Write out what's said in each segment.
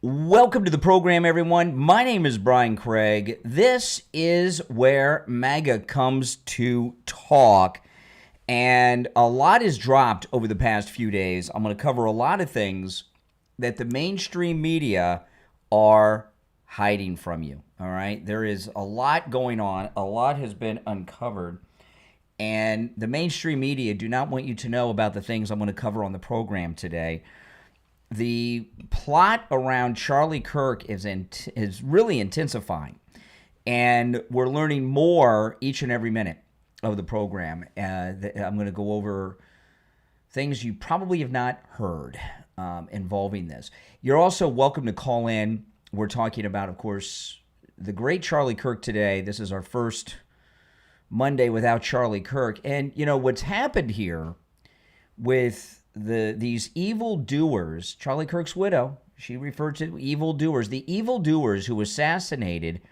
Welcome to the program, everyone. My name is Brian Craig. This is where MAGA comes to talk, and a lot has dropped over the past few days. I'm going to cover a lot of things that the mainstream media are hiding from you, all right? There is a lot going on. A lot has been uncovered, and the mainstream media do not want you to know about the things I'm going to cover on the program today. The plot around Charlie Kirk is really intensifying, and we're learning more each and every minute of the program. I'm going to go over things you probably have not heard involving this. You're also welcome to call in. We're talking about, of course, the great Charlie Kirk today. This is our first Monday without Charlie Kirk. And, you know, what's happened here with these evildoers, Charlie Kirk's widow, she referred to evildoers. The evildoers who assassinated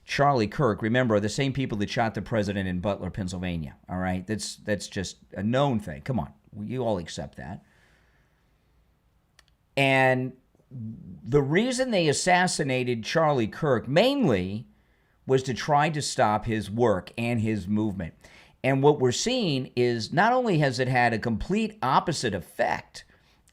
Charlie Kirk, remember, are the same people that shot the president in Butler, Pennsylvania. All right, that's just a known thing. Come on, you all accept that. And the reason they assassinated Charlie Kirk mainly was to try to stop his work and his movement. And what we're seeing is not only has it had a complete opposite effect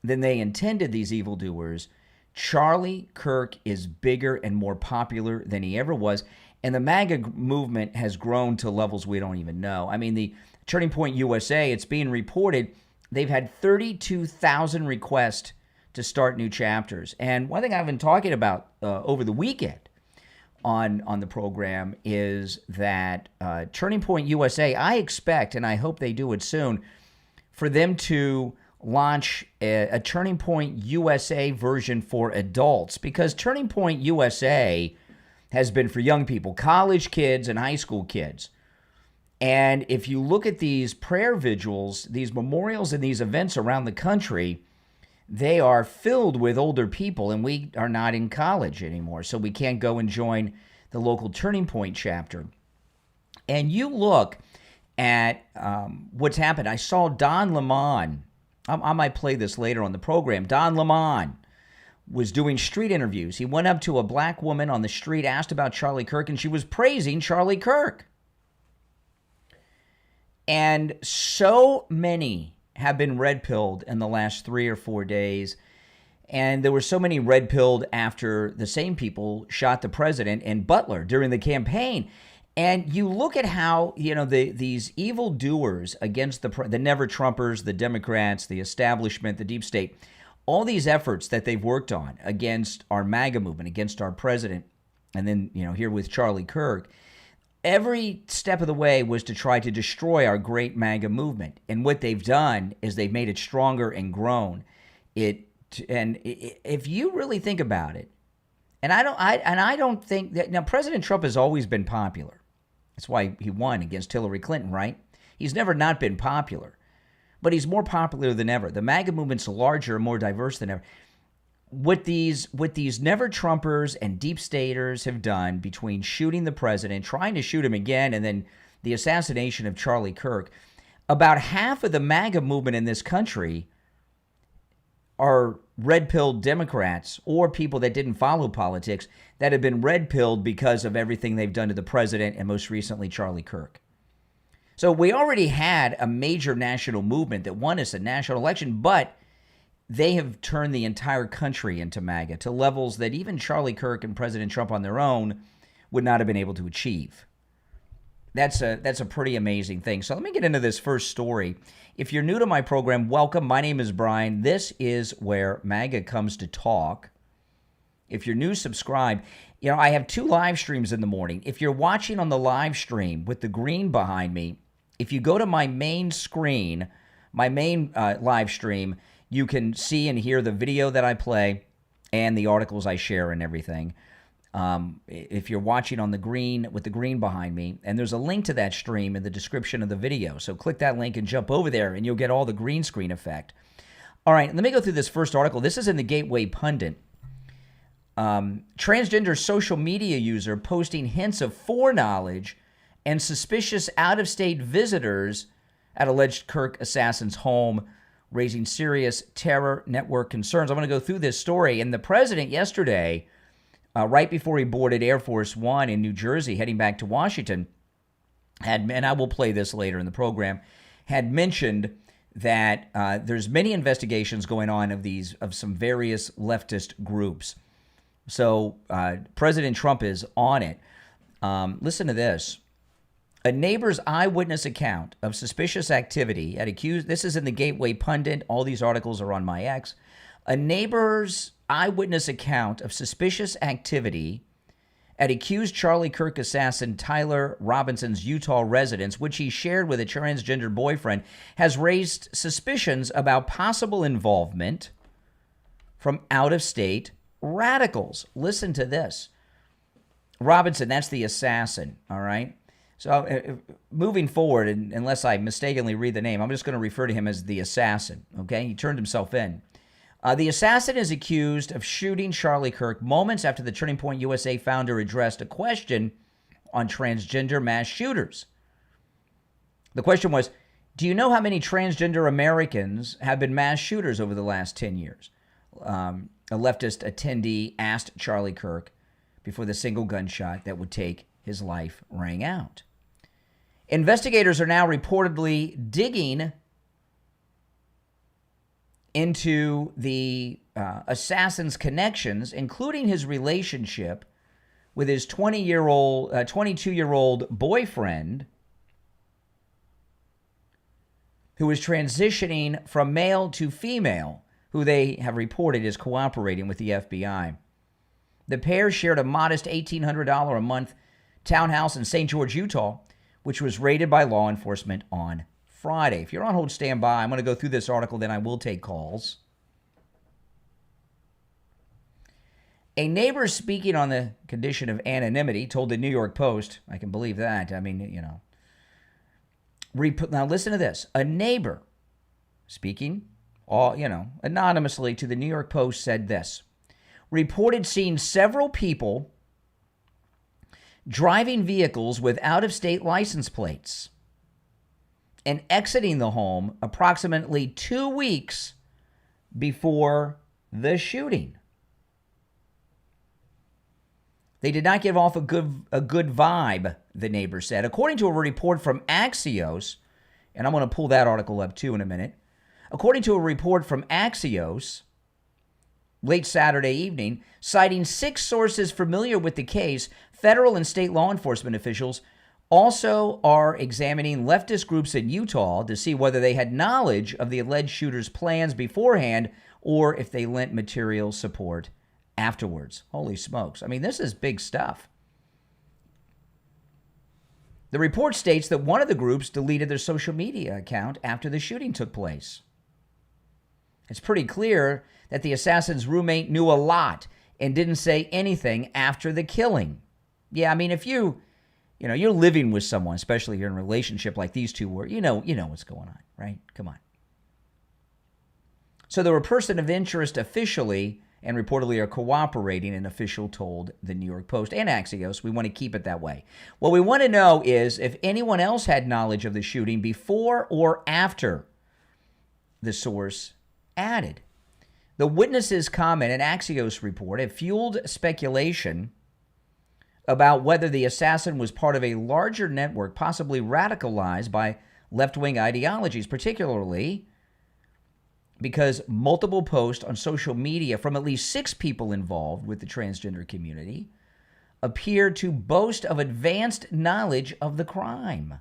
than they intended, these evildoers, Charlie Kirk is bigger and more popular than he ever was. And the MAGA movement has grown to levels we don't even know. I mean, the Turning Point USA, it's being reported, they've had 32,000 requests to start new chapters. And one thing I've been talking about over the weekend on the program is that Turning Point USA, I expect, and I hope they do it soon, for them to launch a Turning Point USA version for adults, because Turning Point USA has been for young people, college kids and high school kids. And if you look at these prayer vigils, these memorials and these events around the country, they are filled with older people, and we are not in college anymore, so we can't go and join the local Turning Point chapter. And you look at what's happened. I saw Don Lemon. I might play this later on the program. Don Lemon was doing street interviews. He went up to a black woman on the street, asked about Charlie Kirk, and she was praising Charlie Kirk. And so many have been red-pilled in the last 3 or 4 days. And there were so many red-pilled after the same people shot the president in Butler during the campaign. And you look at how, you know, these evildoers against the never-Trumpers, the Democrats, the establishment, the deep state, all these efforts that they've worked on against our MAGA movement, against our president, and then, you know, here with Charlie Kirk, every step of the way was to try to destroy our great MAGA movement. And what they've done is they've made it stronger and grown. And if you really think about it, and I don't think that, now, President Trump has always been popular. That's why he won against Hillary Clinton, right? He's never not been popular, but he's more popular than ever. The MAGA movement's larger and more diverse than ever. What these never-Trumpers and deep staters have done between shooting the president, trying to shoot him again, and then the assassination of Charlie Kirk, about half of the MAGA movement in this country are red-pilled Democrats or people that didn't follow politics that have been red-pilled because of everything they've done to the president and most recently Charlie Kirk. So we already had a major national movement that won us a national election, but they have turned the entire country into MAGA to levels that even Charlie Kirk and President Trump on their own would not have been able to achieve. That's a pretty amazing thing. So let me get into this first story. If you're new to my program, welcome. My name is Brian. This is where MAGA comes to talk. If you're new, subscribe. You know, I have 2 live streams in the morning. If you're watching on the live stream with the green behind me, if you go to my main screen, my main live stream, you can see and hear the video that I play and the articles I share and everything. If you're watching on the green with the green behind me, and there's a link to that stream in the description of the video. So click that link and jump over there and you'll get all the green screen effect. All right, let me go through this first article. This is in the Gateway Pundit. Transgender social media user posting hints of foreknowledge and suspicious out-of-state visitors at alleged Kirk assassin's home raising serious terror network concerns. I'm going to go through this story. And the president yesterday, right before he boarded Air Force One in New Jersey, heading back to Washington, and I will play this later in the program, had mentioned that there's many investigations going on of some various leftist groups. So President Trump is on it. Listen to this. A neighbor's eyewitness account of suspicious activity at accused, this is in the Gateway Pundit, all these articles are on my X. A neighbor's eyewitness account of suspicious activity at accused Charlie Kirk assassin Tyler Robinson's Utah residence, which he shared with a transgender boyfriend, has raised suspicions about possible involvement from out-of-state radicals. Listen to this. Robinson, that's the assassin, all right? So moving forward, and unless I mistakenly read the name, I'm just going to refer to him as the assassin, okay? He turned himself in. The assassin is accused of shooting Charlie Kirk moments after the Turning Point USA founder addressed a question on transgender mass shooters. The question was, do you know how many transgender Americans have been mass shooters over the last 10 years? A leftist attendee asked Charlie Kirk before the single gunshot that would take his life rang out. Investigators are now reportedly digging into the assassin's connections, including his relationship with his 22-year-old boyfriend, who is transitioning from male to female, who they have reported is cooperating with the FBI. The pair shared a modest $1,800 a month townhouse in St. George, Utah, which was raided by law enforcement on Friday. If you're on hold, stand by. I'm going to go through this article, then I will take calls. A neighbor speaking on the condition of anonymity told the New York Post, I can believe that. I mean, you know. Now listen to this. A neighbor speaking, anonymously to the New York Post said this. Reported seeing several people driving vehicles with out-of-state license plates and exiting the home approximately 2 weeks before the shooting. They did not give off a good vibe, the neighbor said. According to a report from Axios, and I'm going to pull that article up too in a minute. According to a report from Axios, late Saturday evening, citing 6 sources familiar with the case, federal and state law enforcement officials also are examining leftist groups in Utah to see whether they had knowledge of the alleged shooter's plans beforehand or if they lent material support afterwards. Holy smokes. I mean, this is big stuff. The report states that one of the groups deleted their social media account after the shooting took place. It's pretty clear that the assassin's roommate knew a lot and didn't say anything after the killing. Yeah, I mean, if you're living with someone, especially if you're in a relationship like these two were, you know what's going on, right? Come on. So they were a person of interest officially and reportedly are cooperating, an official told the New York Post and Axios. We want to keep it that way. What we want to know is if anyone else had knowledge of the shooting before or after, the source added. The witness's comment and Axios report have fueled speculation about whether the assassin was part of a larger network, possibly radicalized by left-wing ideologies, particularly because multiple posts on social media from at least 6 people involved with the transgender community appear to boast of advanced knowledge of the crime.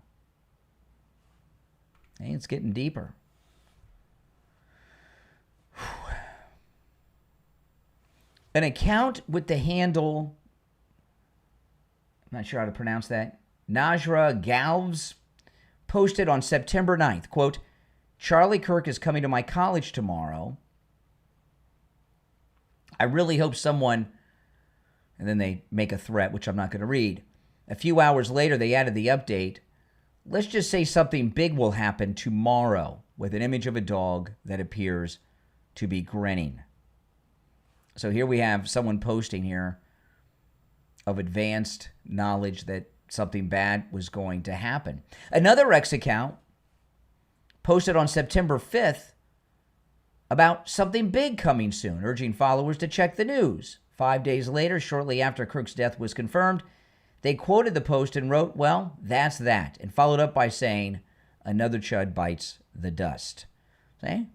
Hey, it's getting deeper. An account with the handle, I'm not sure how to pronounce that, Najra Galves, posted on September 9th, quote, Charlie Kirk is coming to my college tomorrow. I really hope someone, and then they make a threat, which I'm not going to read. A few hours later, they added the update. Let's just say something big will happen tomorrow with an image of a dog that appears to be grinning. So here we have someone posting here of advanced knowledge that something bad was going to happen. Another X account posted on September 5th about something big coming soon, urging followers to check the news. 5 days later, shortly after Kirk's death was confirmed, they quoted the post and wrote, well, that's that, and followed up by saying, another chud bites the dust. See?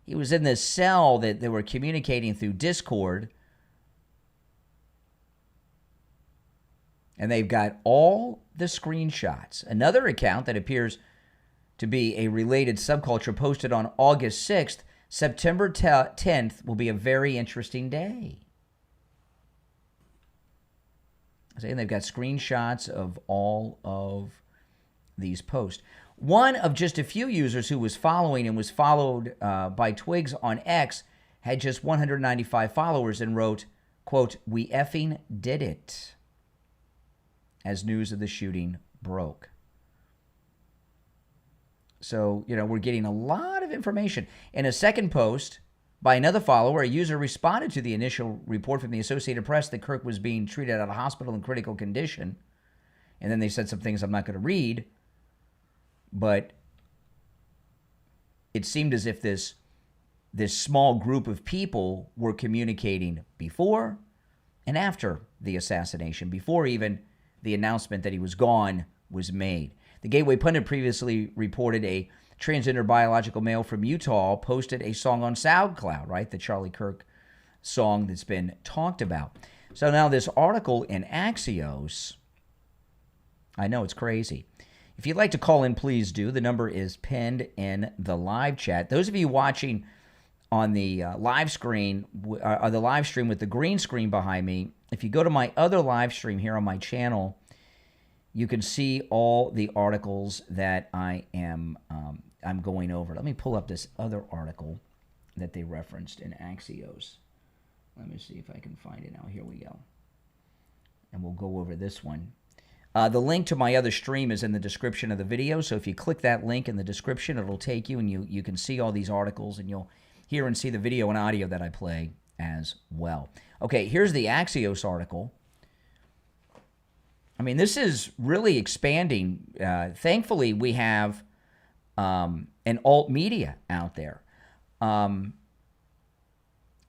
He was in this cell that they were communicating through Discord, and they've got all the screenshots. Another account that appears to be a related subculture posted on August 6th, September 10th will be a very interesting day. And they've got screenshots of all of these posts. One of just a few users who was following and was followed by Twigs on X had just 195 followers and wrote, quote, we effing did it, as news of the shooting broke. So, we're getting a lot of information. In a second post by another follower, a user responded to the initial report from the Associated Press that Kirk was being treated at a hospital in critical condition. And then they said some things I'm not going to read. But it seemed as if this small group of people were communicating before and after the assassination, before even the announcement that he was gone was made. The Gateway Pundit previously reported a transgender biological male from Utah posted a song on SoundCloud, right? The Charlie Kirk song that's been talked about. So now this article in Axios, I know it's crazy. If you'd like to call in, please do. The number is pinned in the live chat. Those of you watching on the live screen, or the live stream with the green screen behind me, if you go to my other live stream here on my channel, you can see all the articles that I'm going over. Let me pull up this other article that they referenced in Axios. Let me see if I can find it now. Here we go. And we'll go over this one. The link to my other stream is in the description of the video. So if you click that link in the description, it'll take you and you can see all these articles and you'll hear and see the video and audio that I play as well. Okay, here's the Axios article. I mean, this is really expanding. Thankfully, we have an alt media out there.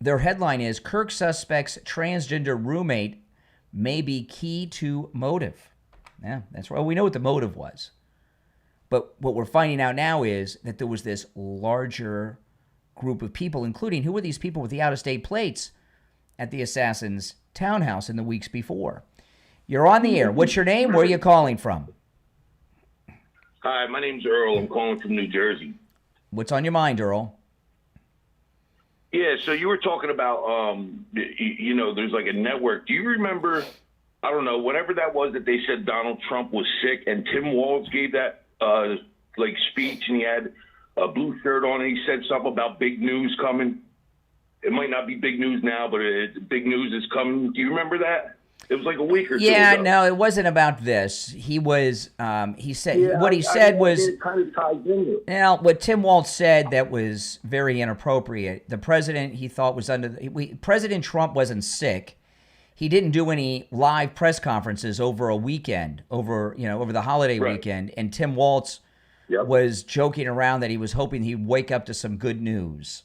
Their headline is, Kirk suspects transgender roommate may be key to motive. Yeah, that's right. We know what the motive was. But what we're finding out now is that there was this larger group of people, including, who were these people with the out-of-state plates at the assassin's townhouse in the weeks before? You're on the air. What's your name? Where are you calling from? Hi, my name's Earl. I'm calling from New Jersey. What's on your mind, Earl? Yeah, so you were talking about, there's like a network. Do you remember, I don't know, whenever that was that they said Donald Trump was sick and Tim Walz gave that, speech and he had a blue shirt on and he said something about big news coming? It might not be big news now, but big news is coming. Do you remember that? It was like a week or two ago. No, it wasn't about this. He was, he said, what he said was, it kind of ties into it. Now, what Tim Walz said that was very inappropriate. The president, he thought, was President Trump wasn't sick. He didn't do any live press conferences over a weekend, over the holiday weekend. And Tim Walz was joking around that he was hoping he'd wake up to some good news.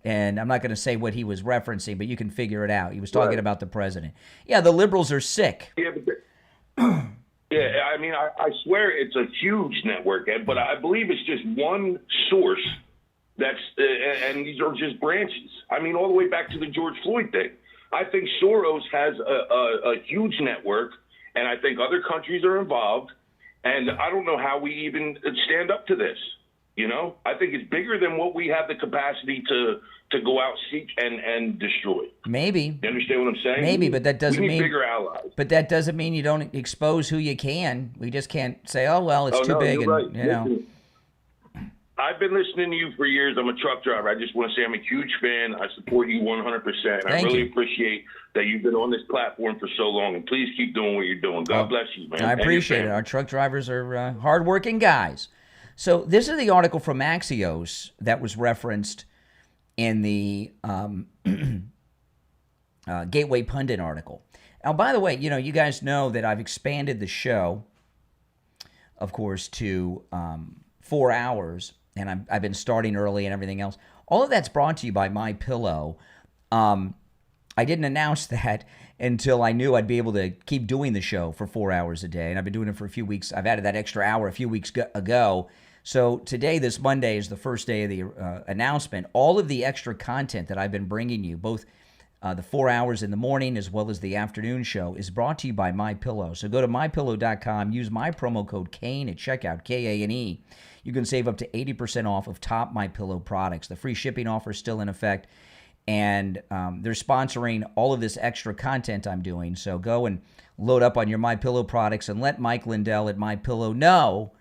And I'm not going to say what he was referencing, but you can figure it out. He was talking about the president. Yeah, the liberals are sick. Yeah, I mean, I swear it's a huge network, Ed, but I believe it's just one source that's, and these are just branches. I mean, all the way back to the George Floyd thing. I think Soros has a huge network, and I think other countries are involved, and I don't know how we even stand up to this. I think it's bigger than what we have the capacity to go out, seek, and destroy. Maybe. You understand what I'm saying? Maybe, but that doesn't mean... We need bigger allies. But that doesn't mean you don't expose who you can. We just can't say, oh, well, it's too big. You're and right. Listen, I've been listening to you for years. I'm a truck driver. I just want to say I'm a huge fan. I support you 100%. I really appreciate that you've been on this platform for so long. And please keep doing what you're doing. God bless you, man. I appreciate it. Our truck drivers are hardworking guys. So this is the article from Axios that was referenced in the Gateway Pundit article. Now, by the way, you guys know that I've expanded the show, of course, to 4 hours, and I've been starting early and everything else. All of that's brought to you by My Pillow. I didn't announce that until I knew I'd be able to keep doing the show for 4 hours a day, and I've been doing it for a few weeks. I've added that extra hour a few weeks ago. So today, this Monday, is the first day of the announcement. All of the extra content that I've been bringing you, both the 4 hours in the morning as well as the afternoon show, is brought to you by My Pillow. So go to mypillow.com, use my promo code Kane at checkout, K-A-N-E. You can save up to 80% off of top My Pillow products. The free shipping offer is still in effect, and they're sponsoring all of this extra content I'm doing. So go and load up on your My Pillow products and let Mike Lindell at My Pillow know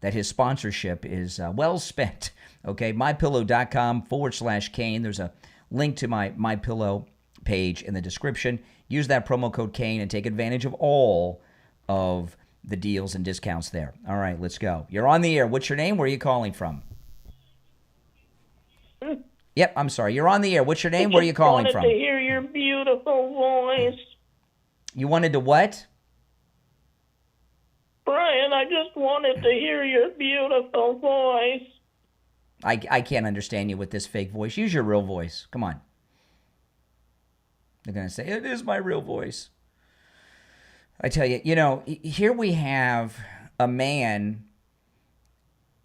that his sponsorship is well spent. Okay, mypillow.com/Kane. There's a link to my Pillow page in the description. Use that promo code Kane and take advantage of all of the deals and discounts there. All right, let's go. You're on the air. What's your name? Where are you calling from? Yep, I'm sorry. You're on the air. What's your name? Where are you calling from? I wanted to hear your beautiful voice. You wanted to what? Brian, I just wanted to hear your beautiful voice. I can't understand you with this fake voice. Use your real voice. Come on. They're going to say, it is my real voice. I tell you, here we have a man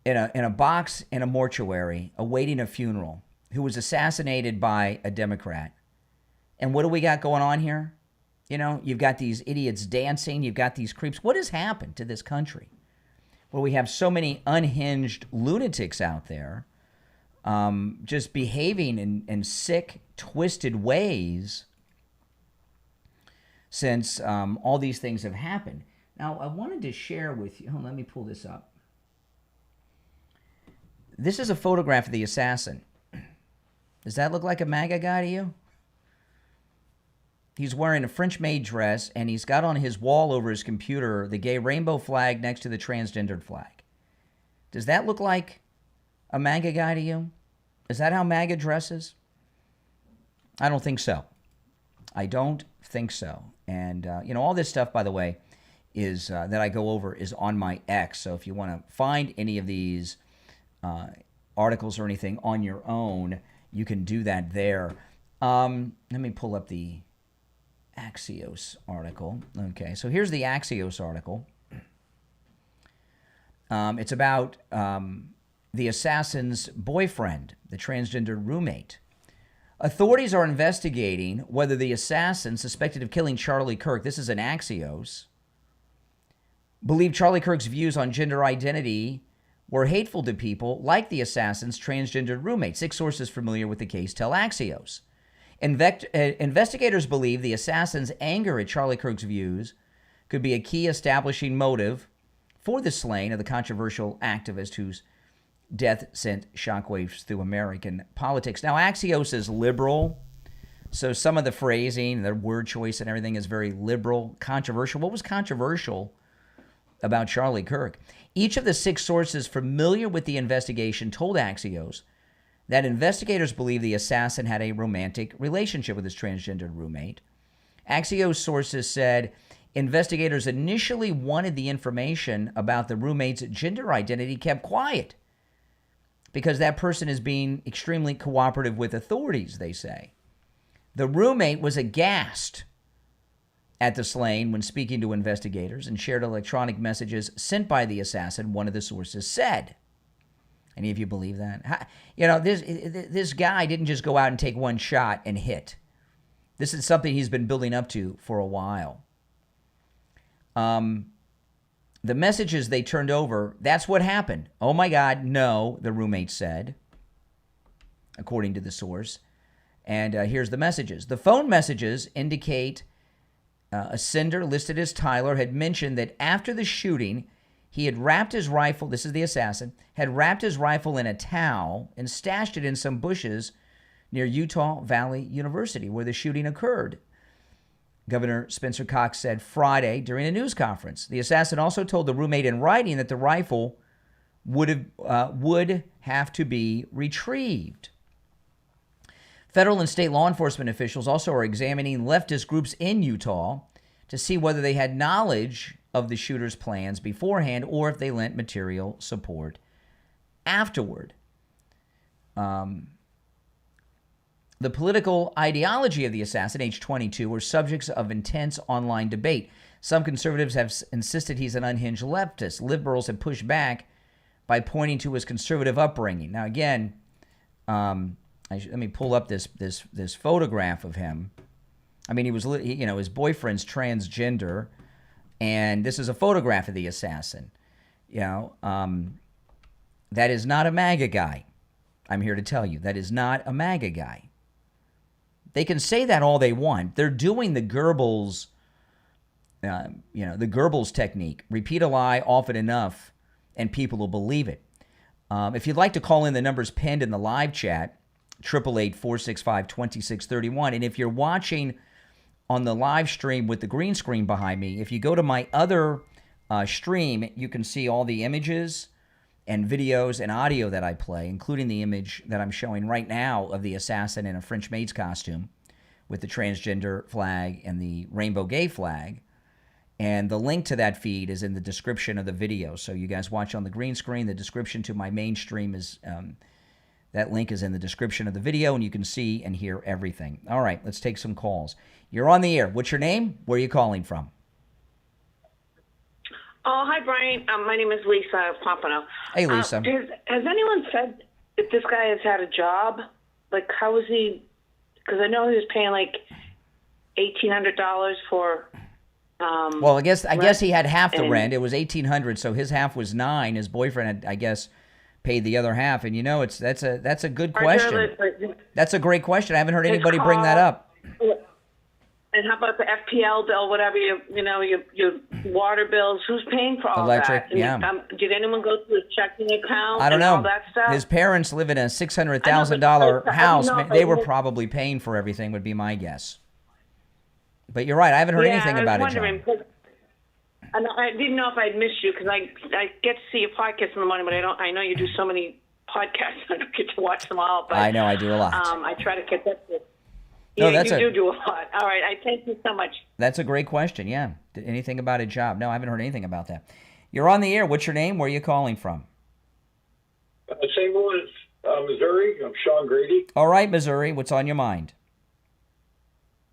in a box in a mortuary awaiting a funeral who was assassinated by a Democrat. And what do we got going on here? You've got these idiots dancing. You've got these creeps. What has happened to this country where we have so many unhinged lunatics out there just behaving in sick, twisted ways since all these things have happened? Now, I wanted to share with you. Let me pull this up. This is a photograph of the assassin. Does that look like a MAGA guy to you? He's wearing a French-made dress, and he's got on his wall over his computer the gay rainbow flag next to the transgendered flag. Does that look like a MAGA guy to you? Is that how MAGA dresses? I don't think so. I don't think so. And, all this stuff, by the way, is that I go over is on my X. So if you want to find any of these articles or anything on your own, you can do that there. Let me pull up the Axios article. Okay, so here's the Axios article. It's about the assassin's boyfriend, the transgender roommate. Authorities are investigating whether the assassin suspected of killing Charlie Kirk, this is an Axios, believed Charlie Kirk's views on gender identity were hateful to people like the assassin's transgendered roommate. 6 sources familiar with the case tell Axios. Investigators believe the assassin's anger at Charlie Kirk's views could be a key establishing motive for the slaying of the controversial activist whose death sent shockwaves through American politics. Now, Axios is liberal, so some of the phrasing, their word choice and everything is very liberal, controversial. What was controversial about Charlie Kirk? Each of the 6 sources familiar with the investigation told Axios that investigators believe the assassin had a romantic relationship with his transgendered roommate. Axios sources said investigators initially wanted the information about the roommate's gender identity kept quiet because that person is being extremely cooperative with authorities, they say. The roommate was aghast at the slaying when speaking to investigators and shared electronic messages sent by the assassin, one of the sources said. Any of you believe that? This guy didn't just go out and take one shot and hit. This is something he's been building up to for a while. The messages they turned over, that's what happened. Oh my God, no, the roommate said, according to the source. And here's the messages. The phone messages indicate a sender listed as Tyler had mentioned that after the shooting, he had wrapped his rifle, this is the assassin, had wrapped his rifle in a towel and stashed it in some bushes near Utah Valley University, where the shooting occurred. Governor Spencer Cox said Friday during a news conference. The assassin also told the roommate in writing that the rifle would have to be retrieved. Federal and state law enforcement officials also are examining leftist groups in Utah to see whether they had knowledge of the shooter's plans beforehand or if they lent material support afterward. The political ideology of the assassin, age 22, were subjects of intense online debate. Some conservatives have insisted he's an unhinged leftist. Liberals have pushed back by pointing to his conservative upbringing. Now, again, let me pull up this photograph of him. I mean, his boyfriend's transgender, and this is a photograph of the assassin. That is not a MAGA guy. I'm here to tell you, that is not a MAGA guy. They can say that all they want. They're doing the Goebbels, the Goebbels technique. Repeat a lie often enough, and people will believe it. If you'd like to call in, the number's pinned in the live chat, 888-465-2631. And if you're watching on the live stream with the green screen behind me, if you go to my other stream, you can see all the images and videos and audio that I play, including the image that I'm showing right now of the assassin in a French maid's costume with the transgender flag and the rainbow gay flag. And the link to that feed is in the description of the video. So you guys watch on the green screen. The description to my main stream is, that link is in the description of the video, and you can see and hear everything. All right, let's take some calls. You're on the air. What's your name? Where are you calling from? Oh, hi, Brian. My name is Lisa Pompano. Hey, Lisa. Has anyone said if this guy has had a job? Like, how is he? Because I know he was paying like $1,800 for. Well, I guess he had half the rent. It was $1,800, so his half was $9. His boyfriend had, I guess, paid the other half. And that's a good question. That's a great question. I haven't heard anybody bring that up. And how about the FPL bill, whatever your water bills? Who's paying for all Electric, that? yeah. Did anyone go to a checking account? I don't know. All that stuff? His parents live in a $600,000 house. They were probably paying for everything, would be my guess. But you're right. I haven't heard anything about it, John. I didn't know if I'd missed you because I get to see your podcast in the morning, but I know you do so many podcasts. I don't get to watch them all. But I know I do a lot. I try to catch up with. No, you do a lot. All right. I thank you so much. That's a great question. Yeah. Anything about a job? No, I haven't heard anything about that. You're on the air. What's your name? Where are you calling from? St. Louis, Missouri. I'm Sean Grady. All right, Missouri. What's on your mind?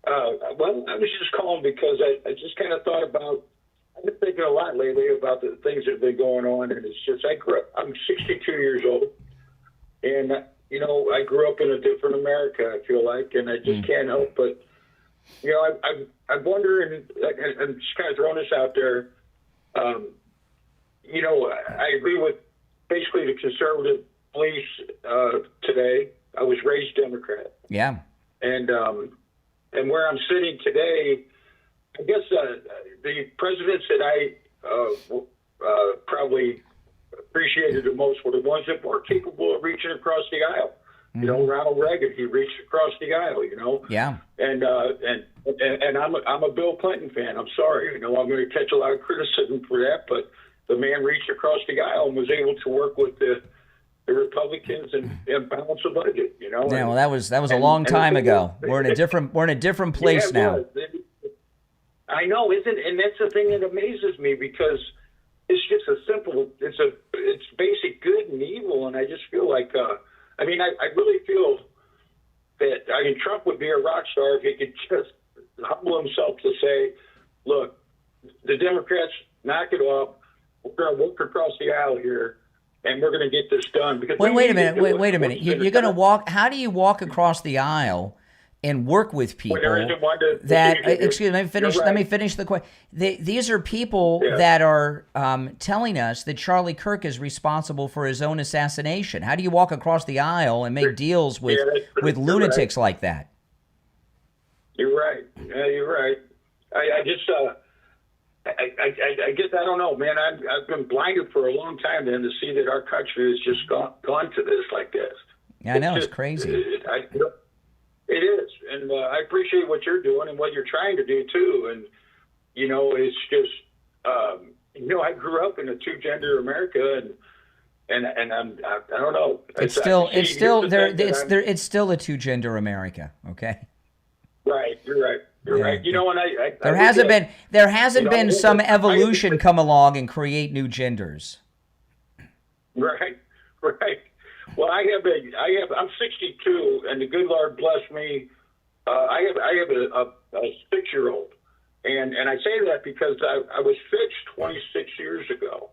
Well, I was just calling because I just kind of thought about. I've been thinking a lot lately about the things that have been going on, and it's just I'm 62 years old, and I grew up in a different America, I feel like, and I just can't help but, I wonder, and I'm just kind of throwing this out there, I agree with basically the conservative beliefs today. I was raised Democrat. Yeah. And where I'm sitting today, I guess the presidents that I probably appreciated the most were the ones that were capable of reaching across the aisle. Ronald Reagan, he reached across the aisle. Yeah. And I'm a Bill Clinton fan. I'm sorry, I'm going to catch a lot of criticism for that, but the man reached across the aisle and was able to work with the Republicans and balance the budget. Yeah. Well, that was a long time ago. We're in a different place now. I know, and that's the thing that amazes me because it's just it's basic good and evil, and I just feel like, I really feel that, Trump would be a rock star if he could just humble himself to say, look, the Democrats, knock it off, we're going to walk across the aisle here, and we're going to get this done. Because wait a minute. You're going to walk, how do you walk across the aisle and work with people that, excuse me, let me finish the question. These are people that are telling us that Charlie Kirk is responsible for his own assassination. How do you walk across the aisle and make deals with lunatics like that? You're right. Yeah, you're right. I just, I guess, I don't know, man. I've been blinded for a long time then to see that our country has just gone to this like this. Yeah, I know, it's crazy. It is, and I appreciate what you're doing and what you're trying to do too. And it's just, I grew up in a two-gender America, and I don't know. It's still a two-gender America. Okay. Right, you're right. You're right. And there hasn't been some evolution come along and create new genders. Right. Well, I'm 62, and the good Lord bless me. I have a 6-year-old, and I say that because I was fixed 26 years ago.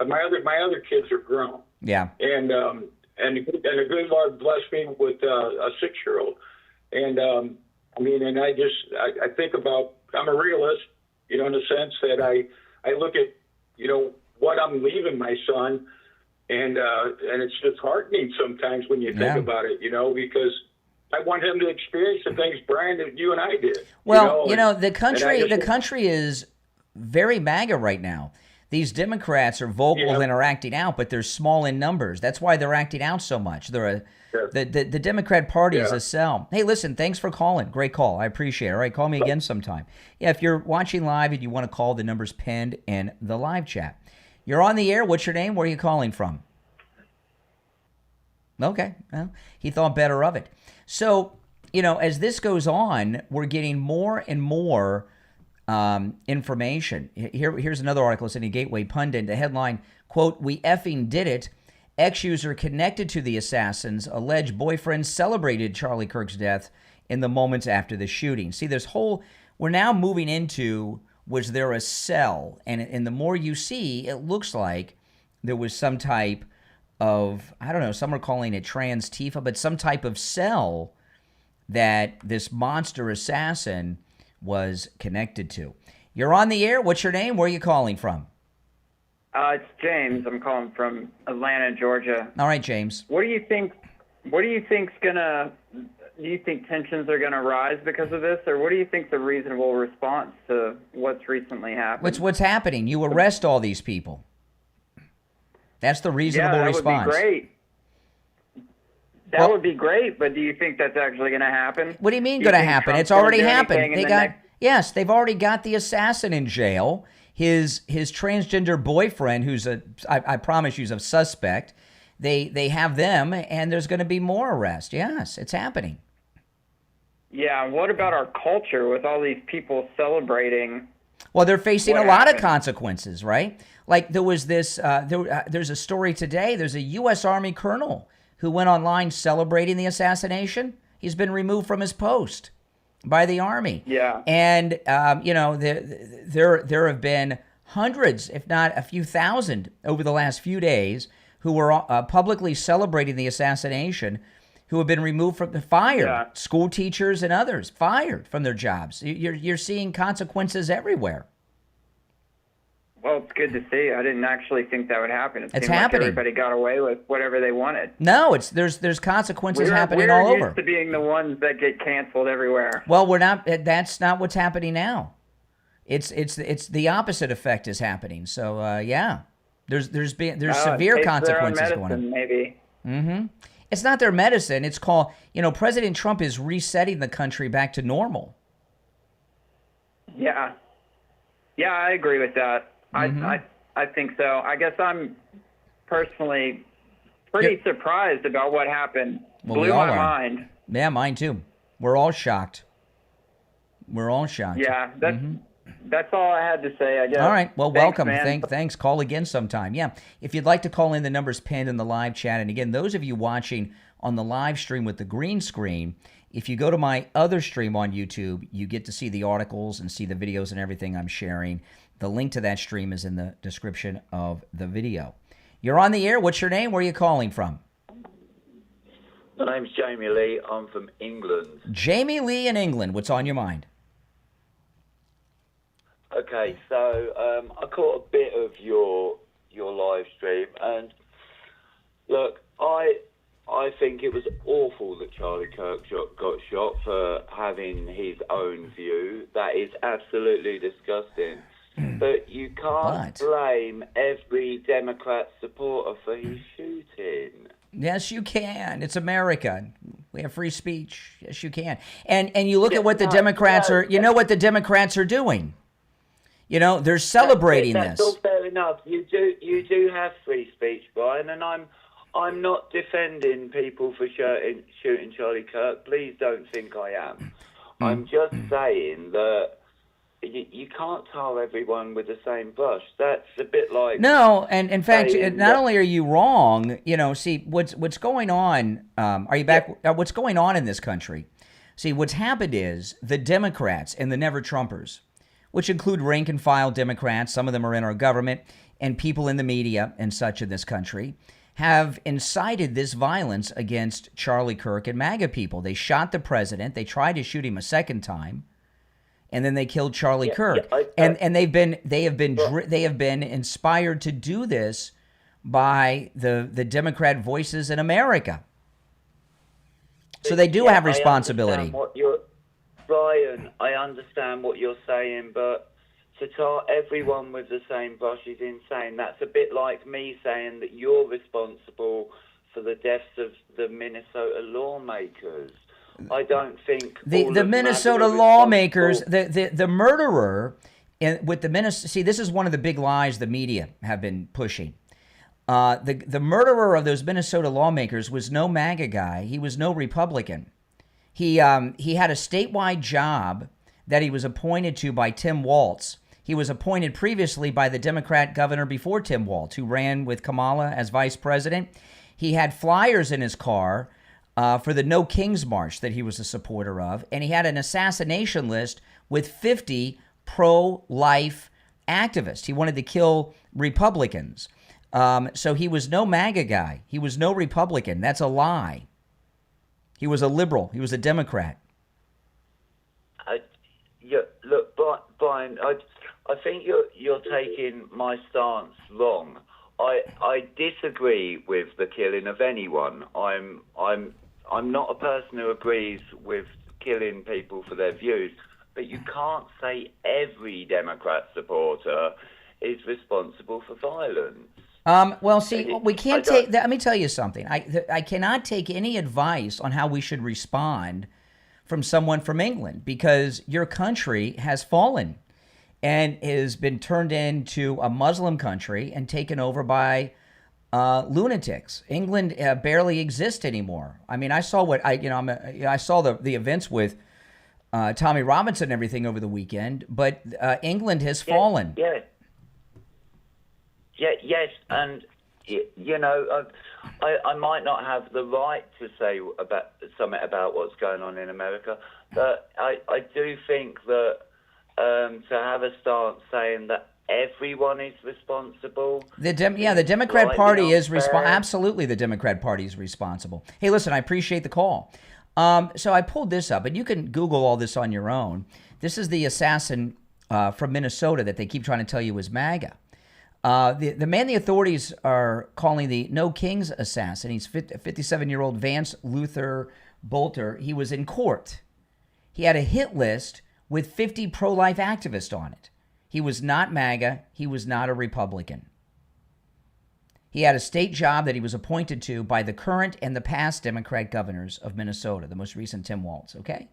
My other kids are grown. Yeah. And the good Lord blessed me with a 6-year-old, and I mean, and I think about, I'm a realist, in the sense that I look at, what I'm leaving my son, and it's disheartening sometimes when you think about it, because I want him to experience the things, Brian, that you and I did. Well, the country is very MAGA right now. These Democrats are vocal and are acting out, but they're small in numbers. That's why they're acting out so much. The Democrat Party is a sell. Hey, listen, thanks for calling. Great call. I appreciate it. All right, call me again sometime. Yeah, if you're watching live and you want to call, the number's pinned in the live chat. You're on the air. What's your name? Where are you calling from? Okay. Well, he thought better of it. So, as this goes on, we're getting more and more information. Here's another article. It's in a Gateway Pundit. The headline, quote, "We effing did it. Ex-user connected to the assassins' alleged boyfriend celebrated Charlie Kirk's death in the moments after the shooting." See, we're now moving into, was there a cell? And the more you see, it looks like there was some type of, I don't know, some are calling it trans Tifa, but some type of cell that this monster assassin was connected to. You're on the air. What's your name? Where are you calling from? It's James. I'm calling from Atlanta, Georgia. All right, James. What do you think? What do you think's gonna? Do you think tensions are gonna rise because of this, or what do you think the reasonable response to what's recently happened? What's happening? You arrest all these people. That's the reasonable response. Would be great. That would be great, but do you think that's actually going to happen? What do you mean going to happen? It's already happened. They've already got the assassin in jail. His transgender boyfriend, who's I promise you, is a suspect. They have them, and there's going to be more arrests. Yes, it's happening. Yeah. What about our culture with all these people celebrating? Well, they're facing a lot of consequences, right? Like there was this. There's a story today. There's a U.S. Army colonel who went online celebrating the assassination. He's been removed from his post by the Army. Yeah. And, there have been hundreds, if not a few thousand, over the last few days who were publicly celebrating the assassination, who have been removed from fired. School teachers and others fired from their jobs. You're seeing consequences everywhere. Well, it's good to see. I didn't actually think that would happen. It's happening. Like everybody got away with whatever they wanted. No, there's consequences happening all over. We're used to being the ones that get canceled everywhere. Well, we're not. That's not what's happening now. It's the opposite effect is happening. So there's severe consequences going on. Maybe. Mm-hmm. It's not their medicine. It's called, President Trump is resetting the country back to normal. Yeah. Yeah, I agree with that. Mm-hmm. I think so. I guess I'm personally pretty surprised about what happened. Well, Blew my mind. Yeah, mine too. We're all shocked. Yeah, that's all I had to say, I guess. All right. Well, welcome. Man. Thanks. Call again sometime. Yeah. If you'd like to call in, the number's pinned in the live chat. And again, those of you watching on the live stream with the green screen, if you go to my other stream on YouTube, you get to see the articles and see the videos and everything I'm sharing. The link to that stream is in the description of the video. You're on the air. What's your name? Where are you calling from? My name's Jamie Lee. I'm from England. Jamie Lee in England. What's on your mind? Okay, so I caught a bit of your live stream, and look, I think it was awful that Charlie Kirk got shot for having his own view. That is absolutely disgusting. But you can't blame every Democrat supporter for his shooting. Yes, you can. It's America. We have free speech. Yes, you can. And you look at what the Democrats are. You know what the Democrats are doing. They're celebrating that's this. All fair enough. You do have free speech, Brian, and I'm not defending people for shooting Charlie Kirk. Please don't think I am. I'm just saying that you you can't tar everyone with the same brush. That's a bit like No, and in fact, saying not that- only are you wrong, see what's going on. Are you back? What's going on in this country? See, what's happened is the Democrats and the never-Trumpers, which include rank-and-file Democrats, some of them are in our government, and people in the media and such in this country, have incited this violence against Charlie Kirk and MAGA people. They shot the president. They tried to shoot him a second time, and then they killed Charlie Kirk. And they have been inspired to do this by the Democrat voices in America. So they do have responsibility. Brian, I understand what you're saying, but to tar everyone with the same brush is insane. That's a bit like me saying that you're responsible for the deaths of the Minnesota lawmakers. I don't think the Minnesota lawmakers, the murderer with the Minnesota. See, this is one of the big lies the media have been pushing. The murderer of those Minnesota lawmakers was no MAGA guy. He was no Republican. He had a statewide job that he was appointed to by Tim Walz. He was appointed previously by the Democrat governor before Tim Walz, who ran with Kamala as vice president. He had flyers in his car for the No Kings March that he was a supporter of, and he had an assassination list with 50 pro-life activists. He wanted to kill Republicans. So he was no MAGA guy. He was no Republican. That's a lie. He was a liberal. He was a Democrat. Look, Brian, I think you're taking my stance wrong. I disagree with the killing of anyone. I'm not a person who agrees with killing people for their views, but you can't say every Democrat supporter is responsible for violence. Well, see, we can't take. Let me tell you something. I cannot take any advice on how we should respond from someone from England, because your country has fallen and has been turned into a Muslim country and taken over by lunatics. England barely exists anymore. I mean, I saw I saw the events with Tommy Robinson and everything over the weekend, but England has fallen. Yes, and I might not have the right to say something about what's going on in America, but I do think that to have a stance saying that everyone is responsible. The Democrat Party is responsible. Absolutely, the Democrat Party is responsible. Hey, listen, I appreciate the call. So I pulled this up, and you can Google all this on your own. This is the assassin from Minnesota that they keep trying to tell you is MAGA. The man the authorities are calling the No Kings assassin, he's 57-year-old Vance Luther Bolter. He was in court. He had a hit list with 50 pro-life activists on it. He was not MAGA. He was not a Republican. He had a state job that he was appointed to by the current and the past Democrat governors of Minnesota, the most recent Tim Walz, okay?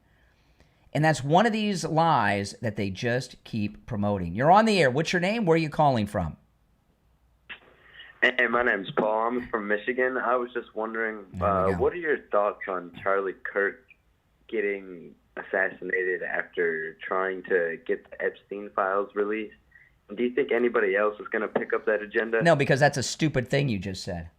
And that's one of these lies that they just keep promoting. You're on the air. What's your name? Where are you calling from? Hey, my name's Paul. I'm from Michigan. I was just wondering, what are your thoughts on Charlie Kirk getting assassinated after trying to get the Epstein files released? Do you think anybody else is going to pick up that agenda? No, because that's a stupid thing you just said.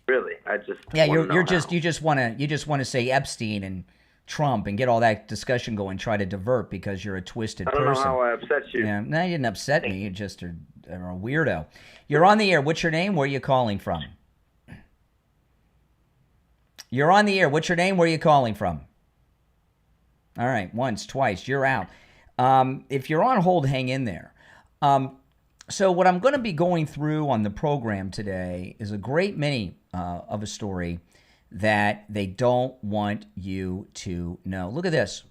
Really? I just you just want to say Epstein and Trump and get all that discussion going, try to divert because you're a twisted person. I don't know how I upset you. Yeah, no, you didn't upset me. You just are a weirdo. You're on the air. What's your name? Where are you calling from? You're on the air. What's your name? Where are you calling from? All right, once, twice, you're out. If you're on hold, hang in there. So what I'm going to be going through on the program today is a great many of a story that they don't want you to know. Look at this.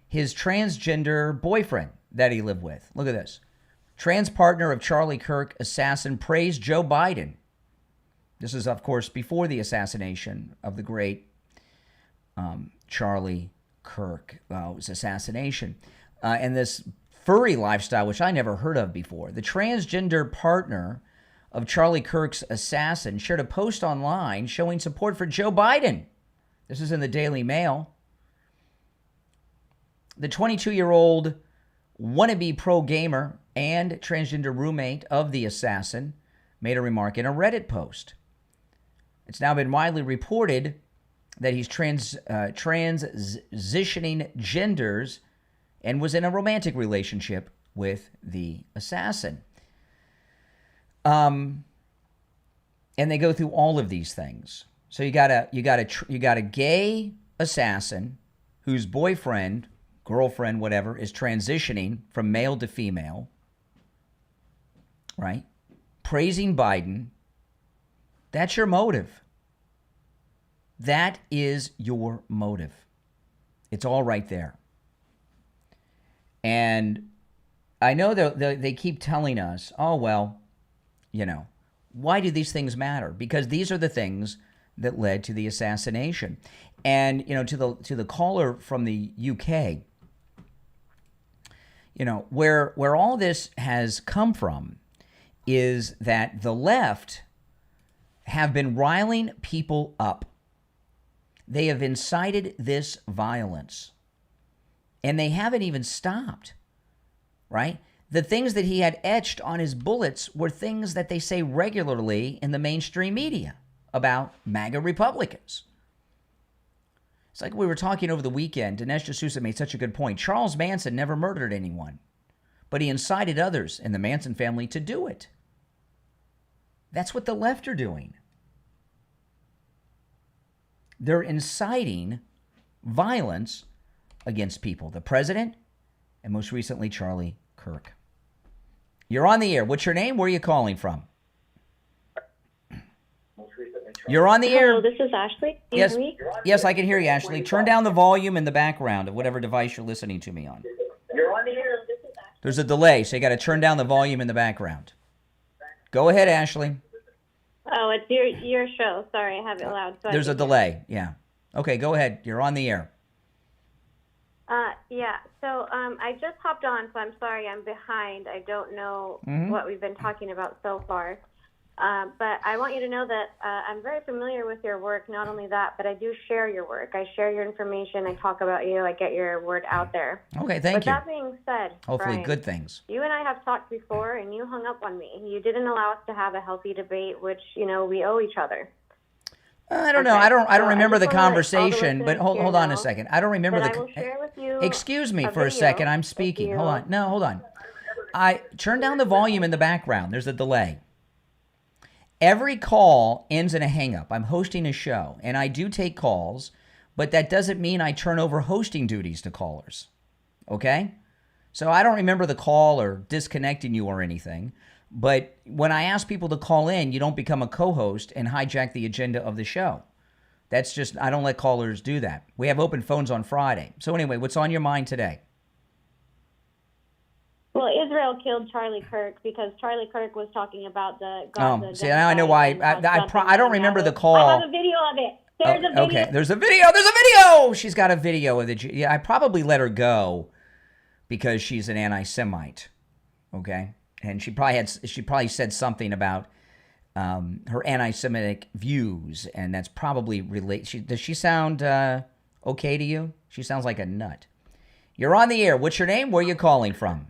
His transgender boyfriend that he lived with. Look at this. Trans partner of Charlie Kirk assassin praised Joe Biden. This is, of course, before the assassination of the great Charlie Kirk. It was assassination. And this furry lifestyle, which I never heard of before. The transgender partner of Charlie Kirk's assassin shared a post online showing support for Joe Biden. This is in the Daily Mail. The 22-year-old wannabe pro-gamer and transgender roommate of the assassin, made a remark in a Reddit post. It's now been widely reported that he's transitioning genders and was in a romantic relationship with the assassin. And they go through all of these things. So you got a gay assassin whose boyfriend, girlfriend, whatever, is transitioning from male to female, right? Praising Biden. That's your motive. That is your motive. It's all right there. And I know they keep telling us, oh, well, you know, why do these things matter? Because these are the things that led to the assassination. And, you know, to the caller from the UK, you know, where all this has come from is that the left have been riling people up. They have incited this violence. And they haven't even stopped, right? The things that he had etched on his bullets were things that they say regularly in the mainstream media about MAGA Republicans. It's like we were talking over the weekend. Dinesh D'Souza made such a good point. Charles Manson never murdered anyone, but he incited others in the Manson family to do it. That's what the left are doing. They're inciting violence against people. The president, and most recently, Charlie Kirk. You're on the air. What's your name? Where are you calling from? You're on the air. Hello, this is Ashley. Can yes, you hear me? yes, I can hear you, Ashley. Turn down the volume in the background of whatever device you're listening to me on. You're on the air. This is Ashley. There's a delay, so you got to turn down the volume in the background. Go ahead, Ashley. Oh, it's your show. Sorry, I have it loud. So There's a delay, yeah. Okay, go ahead. You're on the air. Yeah, so I just hopped on, so I'm sorry I'm behind. I don't know what we've been talking about so far. But I want you to know that I'm very familiar with your work. Not only that, but I do share your work. I share your information. I talk about you. I get your word out there. Okay, thank you. But that being said, hopefully Brian, good things. You and I have talked before, and you hung up on me. You didn't allow us to have a healthy debate, which, you know, we owe each other. I don't know. I don't remember the conversation, but hold on a second. I don't remember I will share with you. Excuse me for a second. I'm speaking. Hold on. No, hold on. I turn down the volume in the background. There's a delay. Every call ends in a hang-up. I'm hosting a show, and I do take calls, but that doesn't mean I turn over hosting duties to callers. Okay? So I don't remember the call or disconnecting you or anything. But when I ask people to call in, you don't become a co-host and hijack the agenda of the show. That's just, I don't let callers do that. We have open phones on Friday. So anyway, what's on your mind today? Well, Israel killed Charlie Kirk because Charlie Kirk was talking about the God. See, now I know why. I don't remember the call. I have a video of it. There's a video. Okay, there's a video. There's a video. She's got a video of it. Yeah, I probably let her go because she's an anti-Semite. Okay. And she probably said something about her anti-Semitic views, and that's probably does she sound okay to you? She sounds like a nut. You're on the air. What's your name? Where are you calling from?